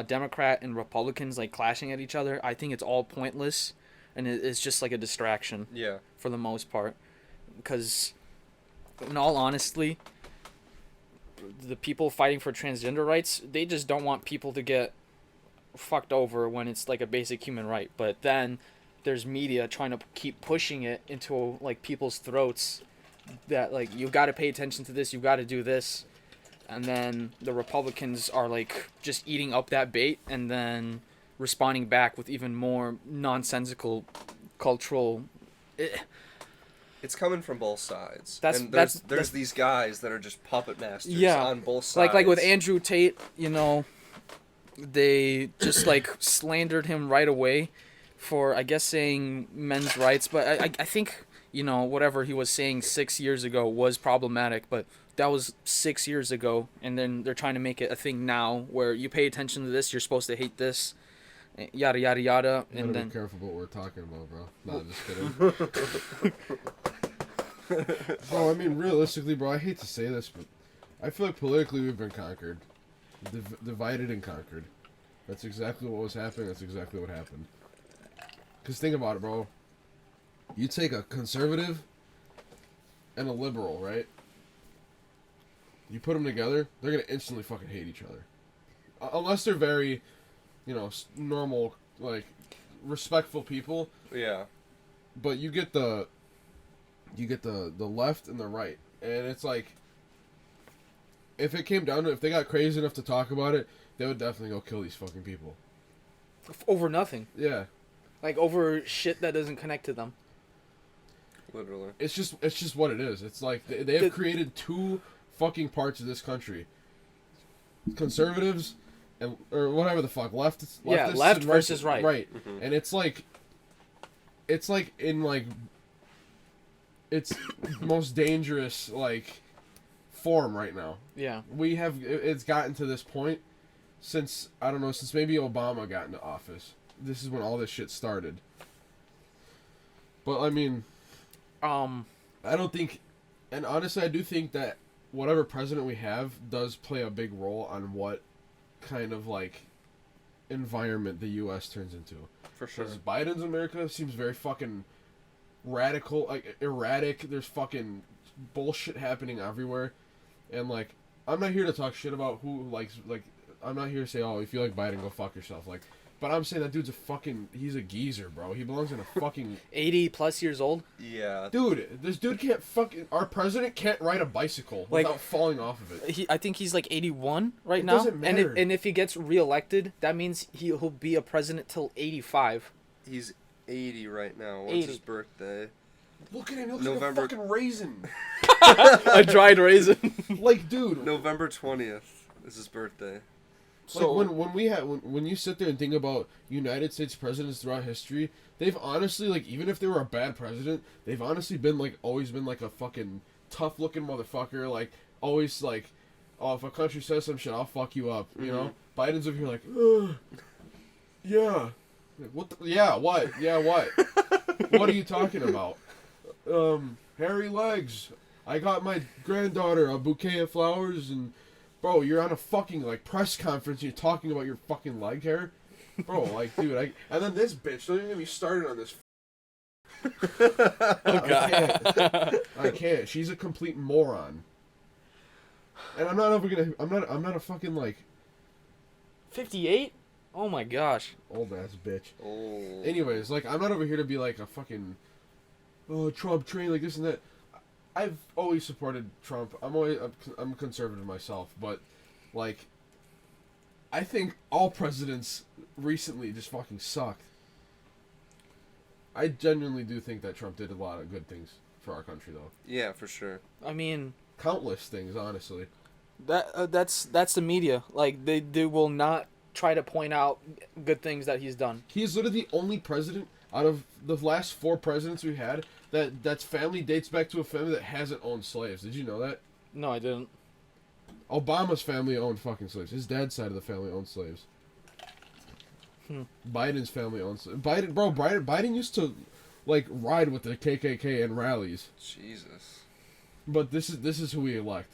Democrat and Republicans like clashing at each other, I think it's all pointless, and it's just like a distraction. Yeah. For the most part, because in all honesty, the people fighting for transgender rights, they just don't want people to get fucked over when it's like a basic human right. But then there's media trying to keep pushing it into like people's throats that like you've got to pay attention to this, you've got to do this, and then the Republicans are like just eating up that bait and then responding back with even more nonsensical cultural. It's coming from both sides. That's there's these guys that are just puppet masters on both Like sides. with Andrew Tate, you know, they just like slandered him right away for I guess saying men's rights, but I think, you know, whatever he was saying 6 years ago was problematic, but that was 6 years ago, and then they're trying to make it a thing now where you pay attention to this, you're supposed to hate this, yada yada yada, You and gotta then be careful what we're talking about, bro. No, I'm just kidding. Bro, I mean, realistically, bro, I hate to say this, but I feel like politically we've been conquered. Divided and conquered. That's exactly what was happening. That's exactly what happened. Because think about it, bro. You take a conservative and a liberal, right? You put them together, they're going to instantly fucking hate each other. Unless they're very, you know, normal, like, respectful people. Yeah. But you get the left and the right, and it's like, if it came down to it, if they got crazy enough to talk about it, they would definitely go kill these fucking people. over nothing, Yeah, like over shit that doesn't connect to them. Literally. it's just what it is. It's like they have created two fucking parts of this country: conservatives and or whatever the fuck, leftists left and versus right. right, Mm-hmm. and it's like in like its most dangerous like form right now. Yeah. It's gotten to this point since I don't know, since maybe Obama got into office. This is when all this shit started. But I mean, I don't think, and honestly I do think that whatever president we have does play a big role on what kind of like environment the US turns into. For sure. Because Biden's America seems very fucking radical, like erratic. There's fucking bullshit happening everywhere, and like I'm not here to talk shit about who likes like I'm not here to say, oh, if you like Biden, go fuck yourself. Like, but I'm saying that dude's he's a geezer, bro. He belongs in a fucking 80 plus years old. Yeah. dude. This dude can't our president can't ride a bicycle Like, without falling off of it. I think he's like 81 right It now. doesn't matter. And if he gets reelected, that means he'll be a president till 85. He's 80 right now. What's 80. his birthday? Look at him. He looks November- like a fucking raisin. A dried raisin. Like, dude. November 20th is his birthday. So like when you sit there and think about United States presidents throughout history, they've honestly, like, even if they were a bad president, they've honestly been like always been like a fucking tough looking motherfucker, like always like, oh, if a country says some shit, I'll fuck you up, you know? Biden's over here like, ugh, yeah. Like, what the, yeah, what? Yeah, what? What are you talking about? Hairy legs. I got my granddaughter a bouquet of flowers and bro, you're on a fucking, like, press conference and you're talking about your fucking leg hair? Bro, like, dude, and then this bitch, don't even get me started on this. Oh, God. I can't. She's a complete moron. And I'm not a fucking, like... 58? Oh, my gosh. Old-ass bitch. Oh. Anyways, like, I'm not over here to be, like, a fucking... Oh, Trump train, like, this and that. I've always supported Trump. I'm a conservative myself, but like I think all presidents recently just fucking sucked. I genuinely do think that Trump did a lot of good things for our country, though. Yeah, for sure. I mean, Countless things, honestly. that's the media. Like they will not try to point out good things that he's done. He's literally the only president out of the last 4 presidents we had that's family dates back to a family that hasn't owned slaves. Did you know that? No, I didn't. Obama's family owned fucking slaves. His dad's side of the family owned slaves. Biden's family owns slaves. Biden used to like ride with the KKK in rallies. Jesus. But this is who we elect.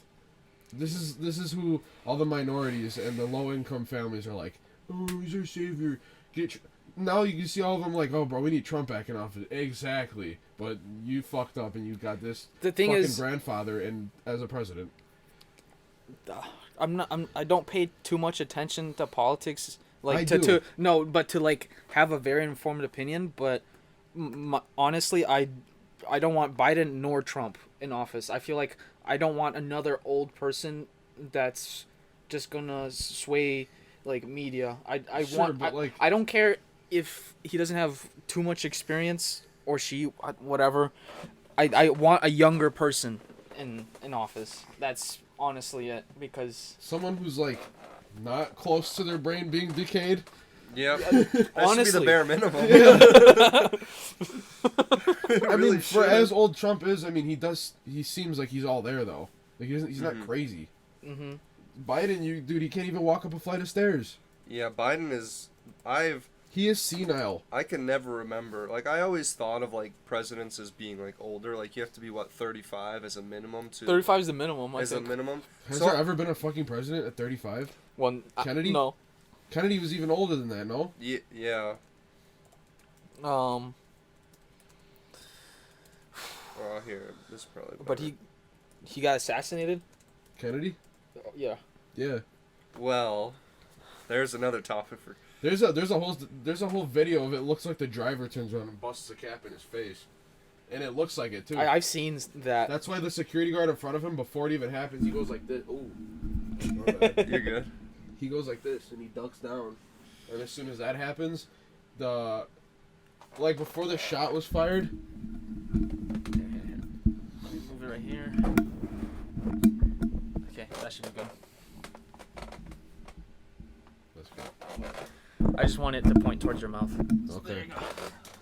This is who all the minorities and the low income families are like. Oh, he's our savior. Now you can see all of them like, oh, bro, we need Trump back in office. Exactly, but you fucked up and you got this The thing fucking is, grandfather as a president. I don't pay too much attention to politics. Like I to do. no, but to like have a very informed opinion. But honestly, I don't want Biden nor Trump in office. I feel like I don't want another old person that's just gonna sway like media. I Sure, want but, like- I don't care if he doesn't have too much experience or she whatever. I want a younger person in office. That's honestly it, because Someone who's like not close to their brain being decayed. Yep. That should be honestly. the bare minimum. I mean, for as old Trump is, I mean, he seems like he's all there though. Like he's not crazy. Mm-hmm. Biden, dude, he can't even walk up a flight of stairs. Yeah, Biden is. He is senile. I can never remember. Like, I always thought of like presidents as being like older. Like, you have to be 35 as a minimum to. 35 is the minimum. I as think. a minimum. Has So- there ever been a fucking president at 35? Well, Kennedy? No. Kennedy was even older than that, no? Yeah. Um. Well, here, this is probably. But better. he got assassinated. Kennedy? Yeah. Yeah. Well, there's another topic for. There's a whole video of it. Looks like the driver turns around and busts a cap in his face, and it looks like it too. I've seen that. That's why the security guard in front of him, before it even happens, he goes like this. Ooh. My bad. You're good. He goes like this and he ducks down, and as soon as that happens, before the shot was fired. Move it right here. Okay, that should be good. That's good. I just want it to point towards your mouth. Okay.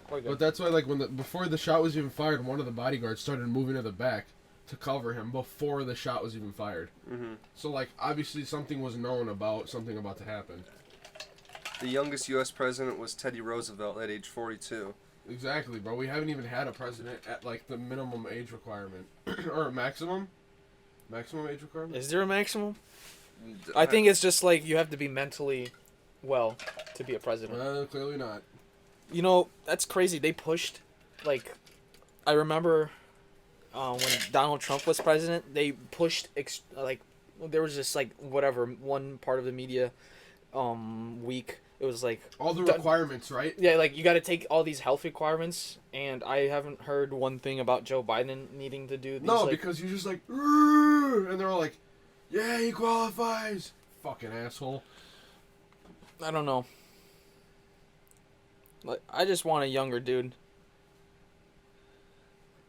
We're good. But that's why, like, before the shot was even fired, one of the bodyguards started moving to the back to cover him before the shot was even fired. Mm-hmm. So, like, obviously something was known about something about to happen. The youngest U.S. president was Teddy Roosevelt at age 42. Exactly, bro. We haven't even had a president at, like, the minimum age requirement. Or maximum age requirement? Is there a maximum? I think it's just like you have to be mentally well to be a president. Clearly not. You know, that's crazy. They pushed, like, I remember when Donald Trump was president, they pushed, there was just, like, whatever, one part of the media week. It was like... All the requirements, right? Yeah, like, you got to take all these health requirements, and I haven't heard one thing about Joe Biden needing to do these, No, like, because you're just like, "Rrr," and they're all like, yeah, he qualifies. Fucking asshole. I don't know. Like, I just want a younger dude.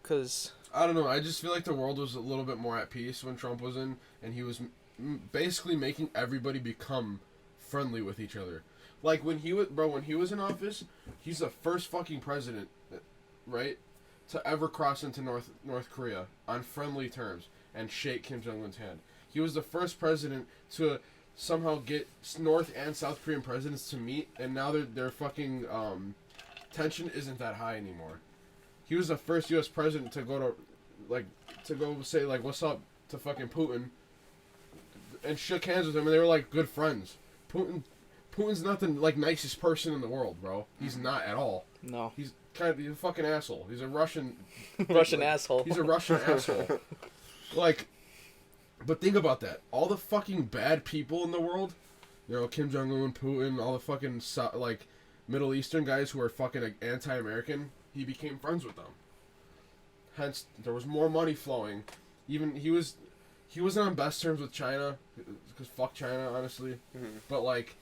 Cause I don't know. I just feel like the world was a little bit more at peace when Trump was in, and he was basically making everybody become friendly with each other. Like when he was in office, he's the first fucking president, right, to ever cross into North Korea on friendly terms and shake Kim Jong-un's hand. He was the first president to somehow get North and South Korean presidents to meet, and now their fucking tension isn't that high anymore. He was the first U.S. president to go say like what's up to fucking Putin, and shook hands with him, and they were like good friends. Putin's not the like nicest person in the world, bro. He's not at all. no. He's a fucking asshole. He's a Russian Russian asshole. He's a Russian asshole. Like, but think about that. All the fucking bad people in the world, you know, Kim Jong-un, Putin, all the fucking like Middle Eastern guys who are fucking anti-American, he became friends with them. Hence, there was more money flowing. Even he wasn't on best terms with China, because fuck China, honestly. Mm-hmm. But like,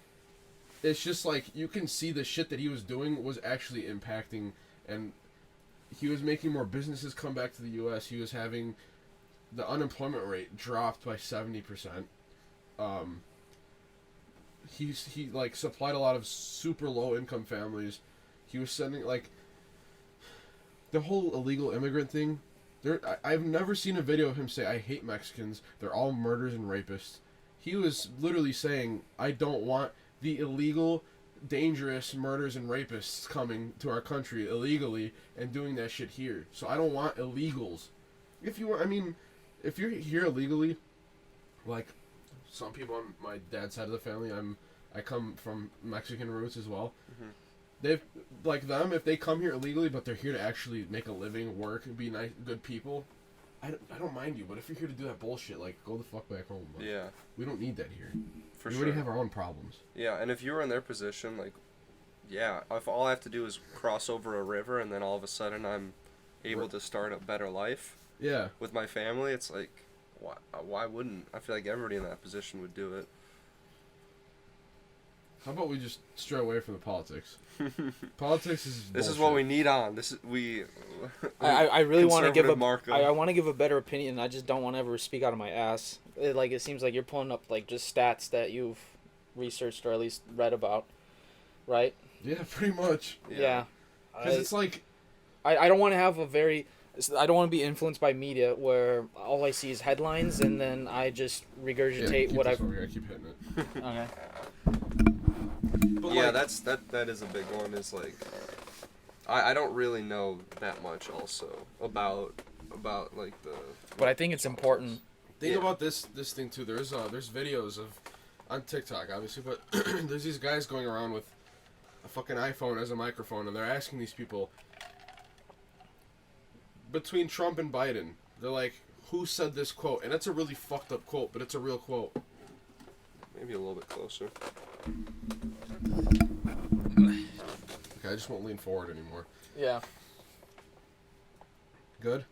it's just like you can see the shit that he was doing was actually impacting, and he was making more businesses come back to the U.S. He was having the unemployment rate dropped by 70%. He like supplied a lot of super low income families. He was sending like the whole illegal immigrant thing. I've never seen a video of him say, I hate Mexicans, they're all murderers and rapists. He was literally saying, I don't want the illegal, dangerous murderers and rapists coming to our country illegally and doing that shit here. So I don't want illegals. If you're here illegally, like some people on my dad's side of the family, I come from Mexican roots as well. Mm-hmm. They've like them if they come here illegally, but they're here to actually make a living, work, and be nice, good people. I don't mind you, but if you're here to do that bullshit, like go the fuck back home. Like, Yeah. we don't need that here. For we sure. already have our own problems. Yeah, and if you were in their position, like, yeah, if all I have to do is cross over a river and then all of a sudden I'm able to start a better life Yeah. with my family, it's like, why wouldn't? I feel like everybody in that position would do it. How about we just stray away from the politics? Politics is This is bullshit. what we need on. This is I really want to give Marco. I want to give a better opinion. I just don't want to ever speak out of my ass. It seems like you're pulling up like just stats that you've researched or at least read about, right? Yeah, pretty much. Yeah. Because it's like... I don't want to have I don't want to be influenced by media where all I see is headlines and then I just regurgitate what I've... I keep hitting it. Okay. But Yeah, like, that is a big one. Is like, I don't really know that much also about like the. But I think it's important. think about this thing too. There's videos of on TikTok, obviously, but there's these guys going around with a fucking iPhone as a microphone, and they're asking these people between Trump and Biden. They're like, "Who said this quote?" And it's a really fucked up quote, but it's a real quote. Maybe a little bit closer. Okay, I just won't lean forward anymore. Yeah. Good.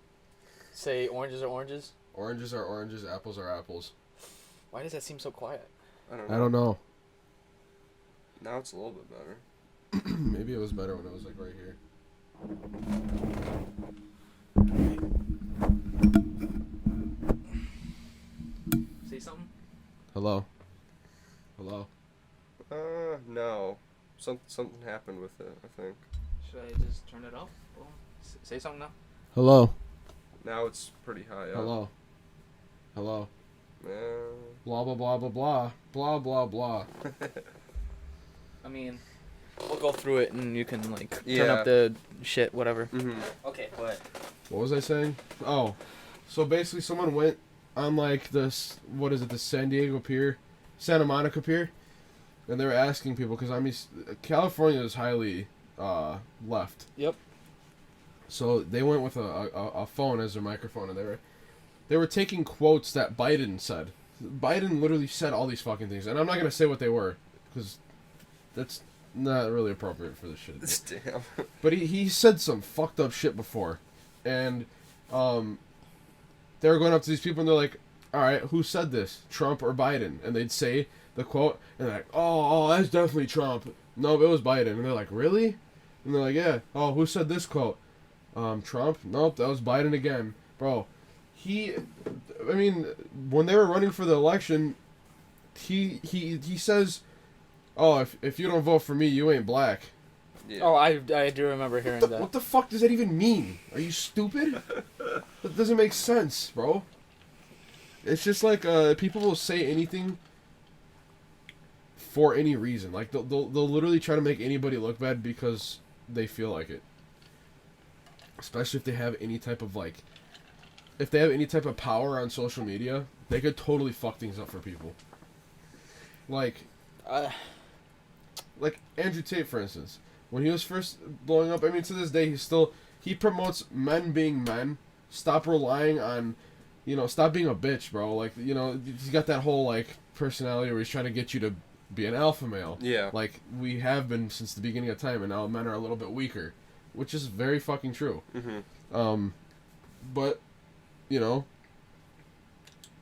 Say oranges are oranges. Oranges are oranges. Apples are apples. Why does that seem so quiet? I don't know. I don't know. Now it's a little bit better. Maybe it was better when it was like right here. Say something. Hello. Hello. No. Something happened with it, I think. Should I just turn it off? Well, say something now. Hello. Now it's pretty high up. Hello. Hello. Yeah. Blah blah blah blah blah blah blah blah. I mean, we'll go through it and you can like turn Yeah. up the shit, whatever. Mm-hmm. Okay, go ahead. What was I saying? Oh, so basically someone went on like this, what is it, the San Diego Pier, Santa Monica Pier, and they were asking people because California is highly left. Yep. So they went with a phone as their microphone, and they were taking quotes that Biden said. Biden literally said all these fucking things, and I'm not gonna say what they were because that's not really appropriate for this shit. Damn. But he said some fucked up shit before, and they were going up to these people and they're like, "All right, who said this, Trump or Biden?" And they'd say the quote, and they're like, "Oh, that's definitely Trump." No, it was Biden. And they're like, "Really?" And they're like, "Yeah." "Oh, who said this quote?" Trump? Nope, that was Biden again, bro. I mean, when they were running for the election, he says, "Oh, if you don't vote for me, you ain't black." Yeah. Oh, I do remember hearing that. What the fuck does that even mean? Are you stupid? That doesn't make sense, bro. It's just like people will say anything for any reason. Like they'll literally try to make anybody look bad because they feel like it. Especially if they have any type of power on social media, they could totally fuck things up for people. Like Andrew Tate, for instance. When he was first blowing up, I mean, to this day, he promotes men being men. Stop relying on, stop being a bitch, bro. Like, he's got that whole, personality where he's trying to get you to be an alpha male. Yeah. Like, we have been since the beginning of time, and now men are a little bit weaker. Which is very fucking true. Mm-hmm. But, a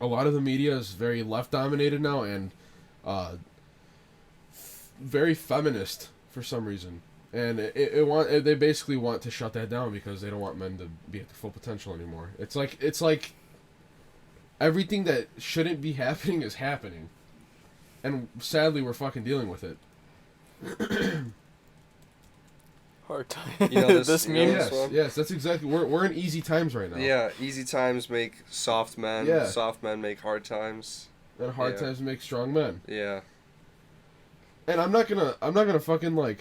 lot of the media is very left-dominated now, and very feminist for some reason. And they basically want to shut that down because they don't want men to be at their full potential anymore. It's like everything that shouldn't be happening is happening. And sadly, we're fucking dealing with it. Hard time. This meme. Yes, that's exactly. We're in easy times right now. Yeah, easy times make soft men. Yeah. Soft men make hard times. And hard times make strong men. Yeah. And I'm not gonna fucking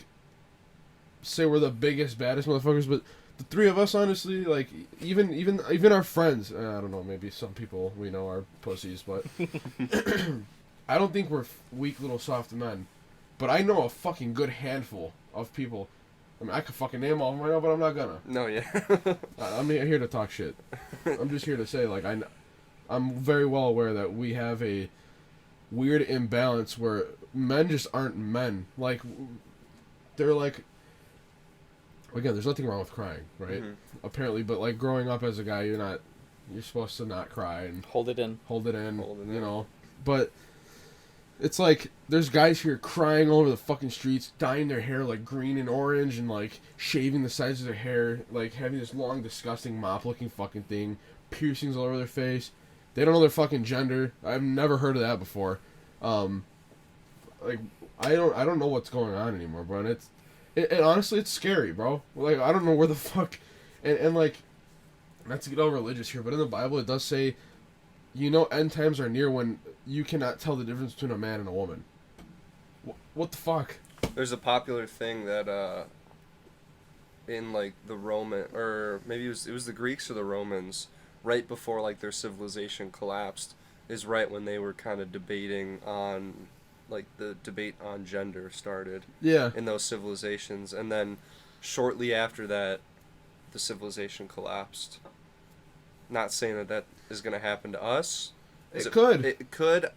say we're the biggest, baddest motherfuckers, but the three of us, honestly, like even our friends. I don't know. Maybe some people we know are pussies, but I don't think we're weak little soft men. But I know a fucking good handful of people. I mean, I could fucking name all of them right now, but I'm not gonna. No, yeah. I'm here to talk shit. I'm just here to say, like, I'm very well aware that we have a weird imbalance where men just aren't men. Like, they're like, again, there's nothing wrong with crying, right? Mm-hmm. Apparently, but like growing up as a guy, you're supposed to not cry and Hold it in. you know. But it's like there's guys here crying all over the fucking streets, dyeing their hair like green and orange, and like shaving the sides of their hair, like having this long, disgusting mop-looking fucking thing, piercings all over their face. They don't know their fucking gender. I've never heard of that before. Like I don't know what's going on anymore, bro. And it honestly, it's scary, bro. Like I don't know where the fuck, and like, not to get all religious here, but in the Bible it does say, you know, end times are near when you cannot tell the difference between a man and a woman. What the fuck? There's a popular thing that in like the Roman, or maybe it was the Greeks or the Romans, right before like their civilization collapsed, is right when they were kind of debating on, like the debate on gender started. Yeah. In those civilizations, and then shortly after that, the civilization collapsed. Not saying that is going to happen to us. It could. It could.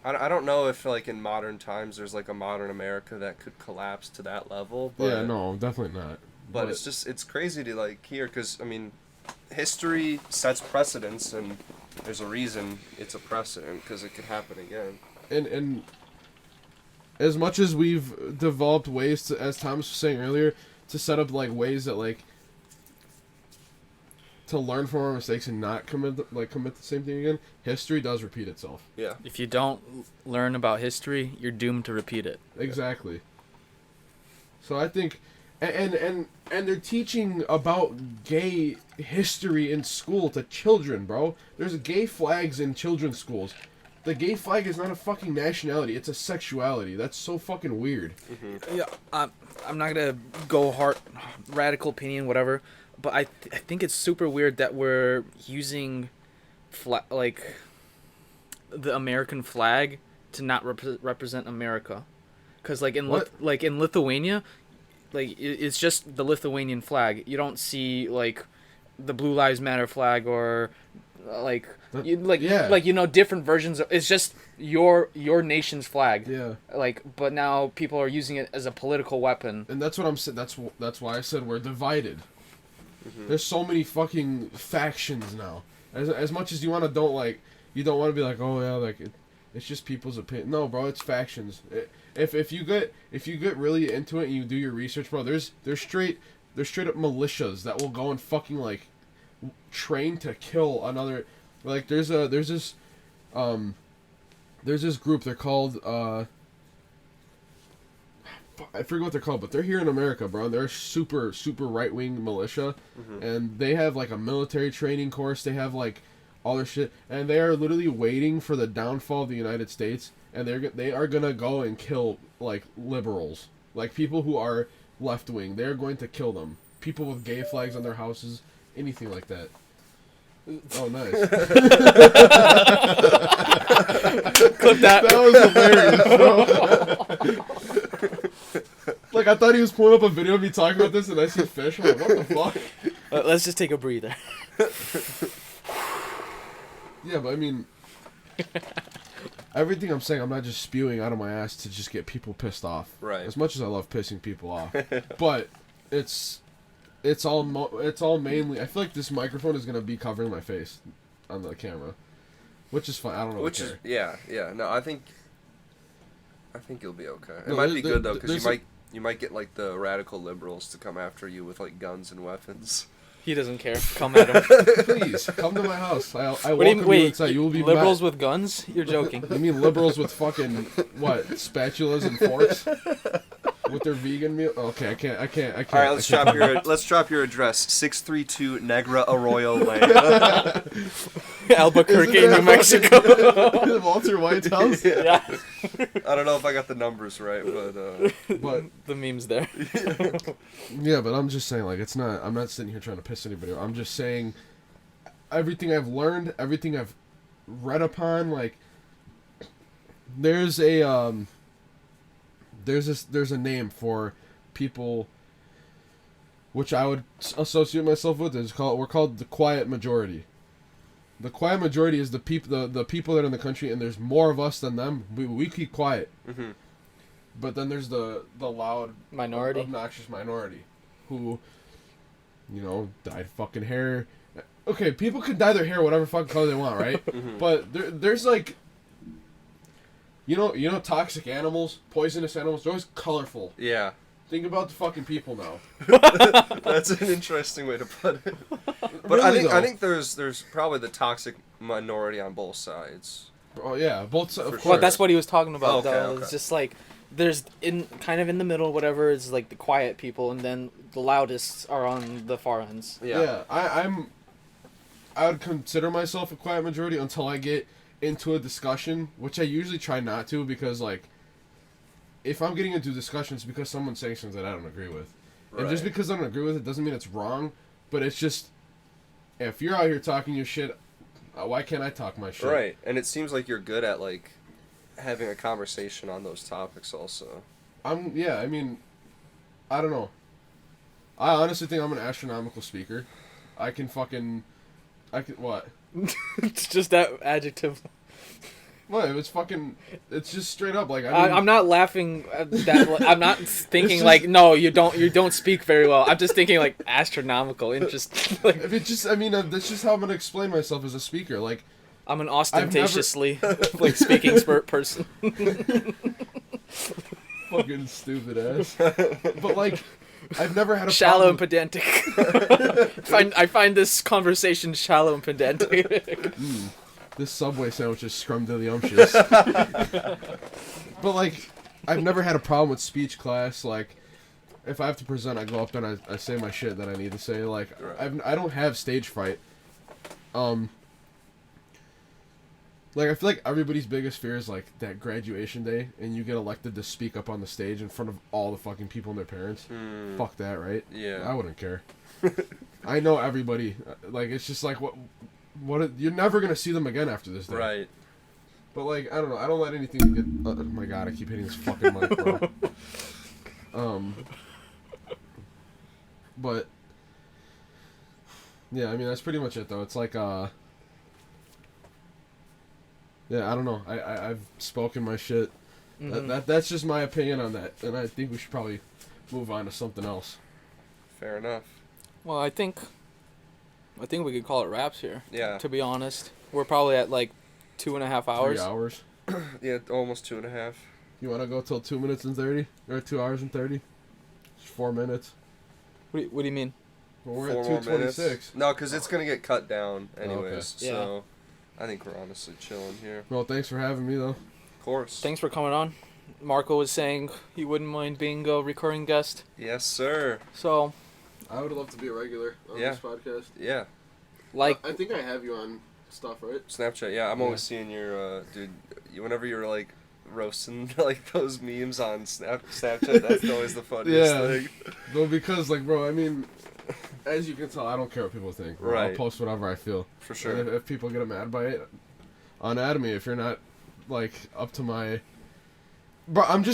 I don't know if like in modern times there's like a modern America that could collapse to that level. But, yeah, no, definitely not. But it's crazy to like hear, because I mean, history sets precedents, and there's a reason it's a precedent, because it could happen again. And as much as we've developed ways to, as Thomas was saying earlier, to set up like ways that like to learn from our mistakes and not commit the same thing again, history does repeat itself. Yeah. If you don't learn about history, you're doomed to repeat it. Exactly. So I think, and they're teaching about gay history in school to children, bro. There's gay flags in children's schools. The gay flag is not a fucking nationality; it's a sexuality. That's so fucking weird. Yeah, I'm not gonna go hard, radical opinion, whatever. But I think it's super weird that we're using, like, the American flag to not represent America, because like in in Lithuania, like it's just the Lithuanian flag. You don't see like the Blue Lives Matter flag or like different versions of, it's just your nation's flag. Yeah. Like, but now people are using it as a political weapon. And that's what I'm saying. That's why I said we're divided. Mm-hmm. There's so many fucking factions now. As much as you want to you don't want to be like, oh yeah, like it's just people's opinion. No, bro, it's factions. If you get really into it and you do your research, bro, there's straight up militias that will go and fucking like train to kill another. Like there's this group. They're called I forget what they're called, but they're here in America, bro. They're super right-wing militia, and they have like a military training course. They have like all their shit, and they are literally waiting for the downfall of the United States, and they are gonna go and kill like liberals, like people who are left-wing. They're going to kill them. People with gay flags on their houses, anything like that. Oh, nice. Clip that. That was hilarious, bro. Like, I thought he was pulling up a video of me talking about this, and I see fish. I'm like, what the fuck? Let's just take a breather. Yeah, but I mean, everything I'm saying, I'm not just spewing out of my ass to just get people pissed off. Right. As much as I love pissing people off, but it's all mainly. I feel like this microphone is gonna be covering my face on the camera, which is fine. I don't know. Which is yeah. No, I think you'll be okay. It No, might be good though, because there's you might get like the radical liberals to come after you with like guns and weapons. He doesn't care. Come at him. Please come to my house. I What do you welcome you inside. You will be liberals met. with guns? You're joking. You mean liberals with fucking what? Spatulas and forks with their vegan meal? Okay, I can't. All right, let's drop your address: 632 Negra Arroyo Lane, Albuquerque, New Mexico. Walter White's house. Yeah. I don't know if I got the numbers right, but But The meme's there. yeah, but I'm just saying, like, it's not. I'm not sitting here trying to piss anybody off. I'm just saying everything I've learned, everything I've read upon. Like, there's a there's a name for people which I would associate myself with. We're called the quiet majority. The quiet majority is the people the people that are in the country, and there's more of us than them. We keep quiet. mm-hmm. But then there's the loud Minority. obnoxious minority who, you know, dyed fucking hair. Okay, people can dye their hair whatever fucking color they want, right? Mm-hmm. But there's like, you know, toxic animals, poisonous animals. They're always colorful. Yeah. Think about the fucking people now. That's an interesting way to put it. But Really, I though. think there's probably the toxic minority on both sides. Oh yeah, both sides. Of For course. sure. Well, that's what he was talking about, Okay, though. okay. It's just like there's kind of in the middle, whatever is like the quiet people, and then the loudest are on the far ends. Yeah, I would consider myself a quiet majority until I get into a discussion, which I usually try not to, because like, if I'm getting into discussions because someone's saying something that I don't agree with, and just Right. because I don't agree with it doesn't mean it's wrong, but it's just, if you're out here talking your shit, why can't I talk my shit? Right. And it seems like you're good at like having a conversation on those topics also. I mean, I don't know. I honestly think I'm an astronomical speaker. I can, what? It's just that adjective. What? It's just straight up, like, I'm not laughing at that. I'm not thinking just- like, no, you don't speak very well. I'm just thinking like astronomical interest. Like, if it just, I mean, that's just how I'm gonna explain myself as a speaker. Like, I'm an ostentatiously like speaking person. fucking stupid ass. But like, I've never had a Shallow and problem. pedantic. I find this conversation shallow and pedantic. This Subway sandwich is scrumdiddlyumptious. But like, I've never had a problem with speech class. Like, if I have to present, I go up there and I say my shit that I need to say. Like, Right. I don't have stage fright. Like, I feel like everybody's biggest fear is, like, that graduation day, and you get elected to speak up on the stage in front of all the fucking people and their parents. Fuck that, right? Yeah. I wouldn't care. I know everybody. Like, it's just like, you're never gonna see them again after this day. Right. But, like, I don't know. I don't let anything get... oh my god, I keep hitting this fucking mic, bro. But... yeah, I mean, that's pretty much it, though. It's like, yeah, I don't know. I've spoken my shit. That's just my opinion on that, and I think we should probably move on to something else. Fair enough. Well, I think we could call it wraps here. Yeah. To be honest, we're probably at like 2.5 hours. 3 hours. Yeah, almost 2.5. You want to go till 2 minutes and 30? Or 2 hours and 30? Just 4 minutes. What do you mean? Well, we're 4 at more 2:26. minutes. No, because it's gonna get cut down anyways. Okay. So, I think we're honestly chilling here. Well, thanks for having me, though. Of course. Thanks for coming on. Marco was saying he wouldn't mind being a recurring guest. Yes, sir. So, I would love to be a regular on Yeah. this podcast. Yeah. like, I think I have you on stuff, right? Snapchat. Yeah, I'm always seeing your dude. Whenever you're like roasting like those memes on Snapchat, that's always the funniest Yeah. thing. Well, because, like, bro, I mean, as you can tell, I don't care what people think. Bro. Right. I'll post whatever I feel. For And sure. if people get mad by it, at me if you're not, like, up to my... Bro, I'm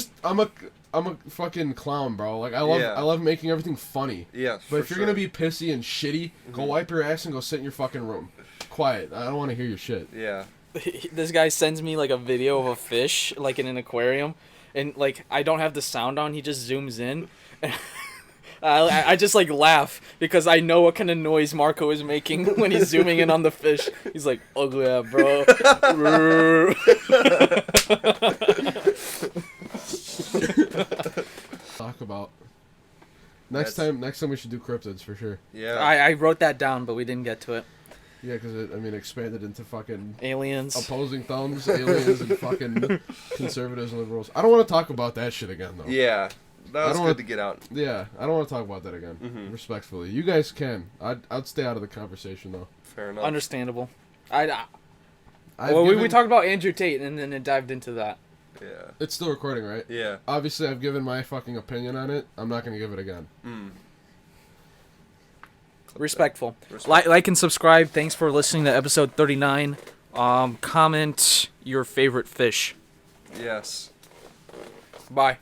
a fucking clown, bro. Like, I love making everything funny. Yeah. But if you're gonna be pissy and shitty, go wipe your ass and go sit in your fucking room. Quiet. I don't want to hear your shit. Yeah. this guy sends me like a video of a fish like in an aquarium, and like I don't have the sound on. He just zooms in. I just like laugh because I know what kind of noise Marco is making when he's zooming in on the fish. He's like, "Oh yeah, bro." Talk about. Next time we should do cryptids for sure. Yeah. I wrote that down, but we didn't get to it. Yeah, because it expanded into fucking Aliens. opposing thumbs, aliens, and fucking conservatives and liberals. I don't want to talk about that shit again, though. Yeah. That was don't good want- to get out. Yeah, I don't want to talk about that again. Mhm. Respectfully, you guys can. I'd stay out of the conversation though. Fair enough. Understandable. We I've talked about Andrew Tate, and then it dived into that. Yeah. It's still recording, right? Yeah. Obviously, I've given my fucking opinion on it. I'm not gonna give it again. Respectful. Like and subscribe. Thanks for listening to episode 39. Comment your favorite fish. Yes. Bye.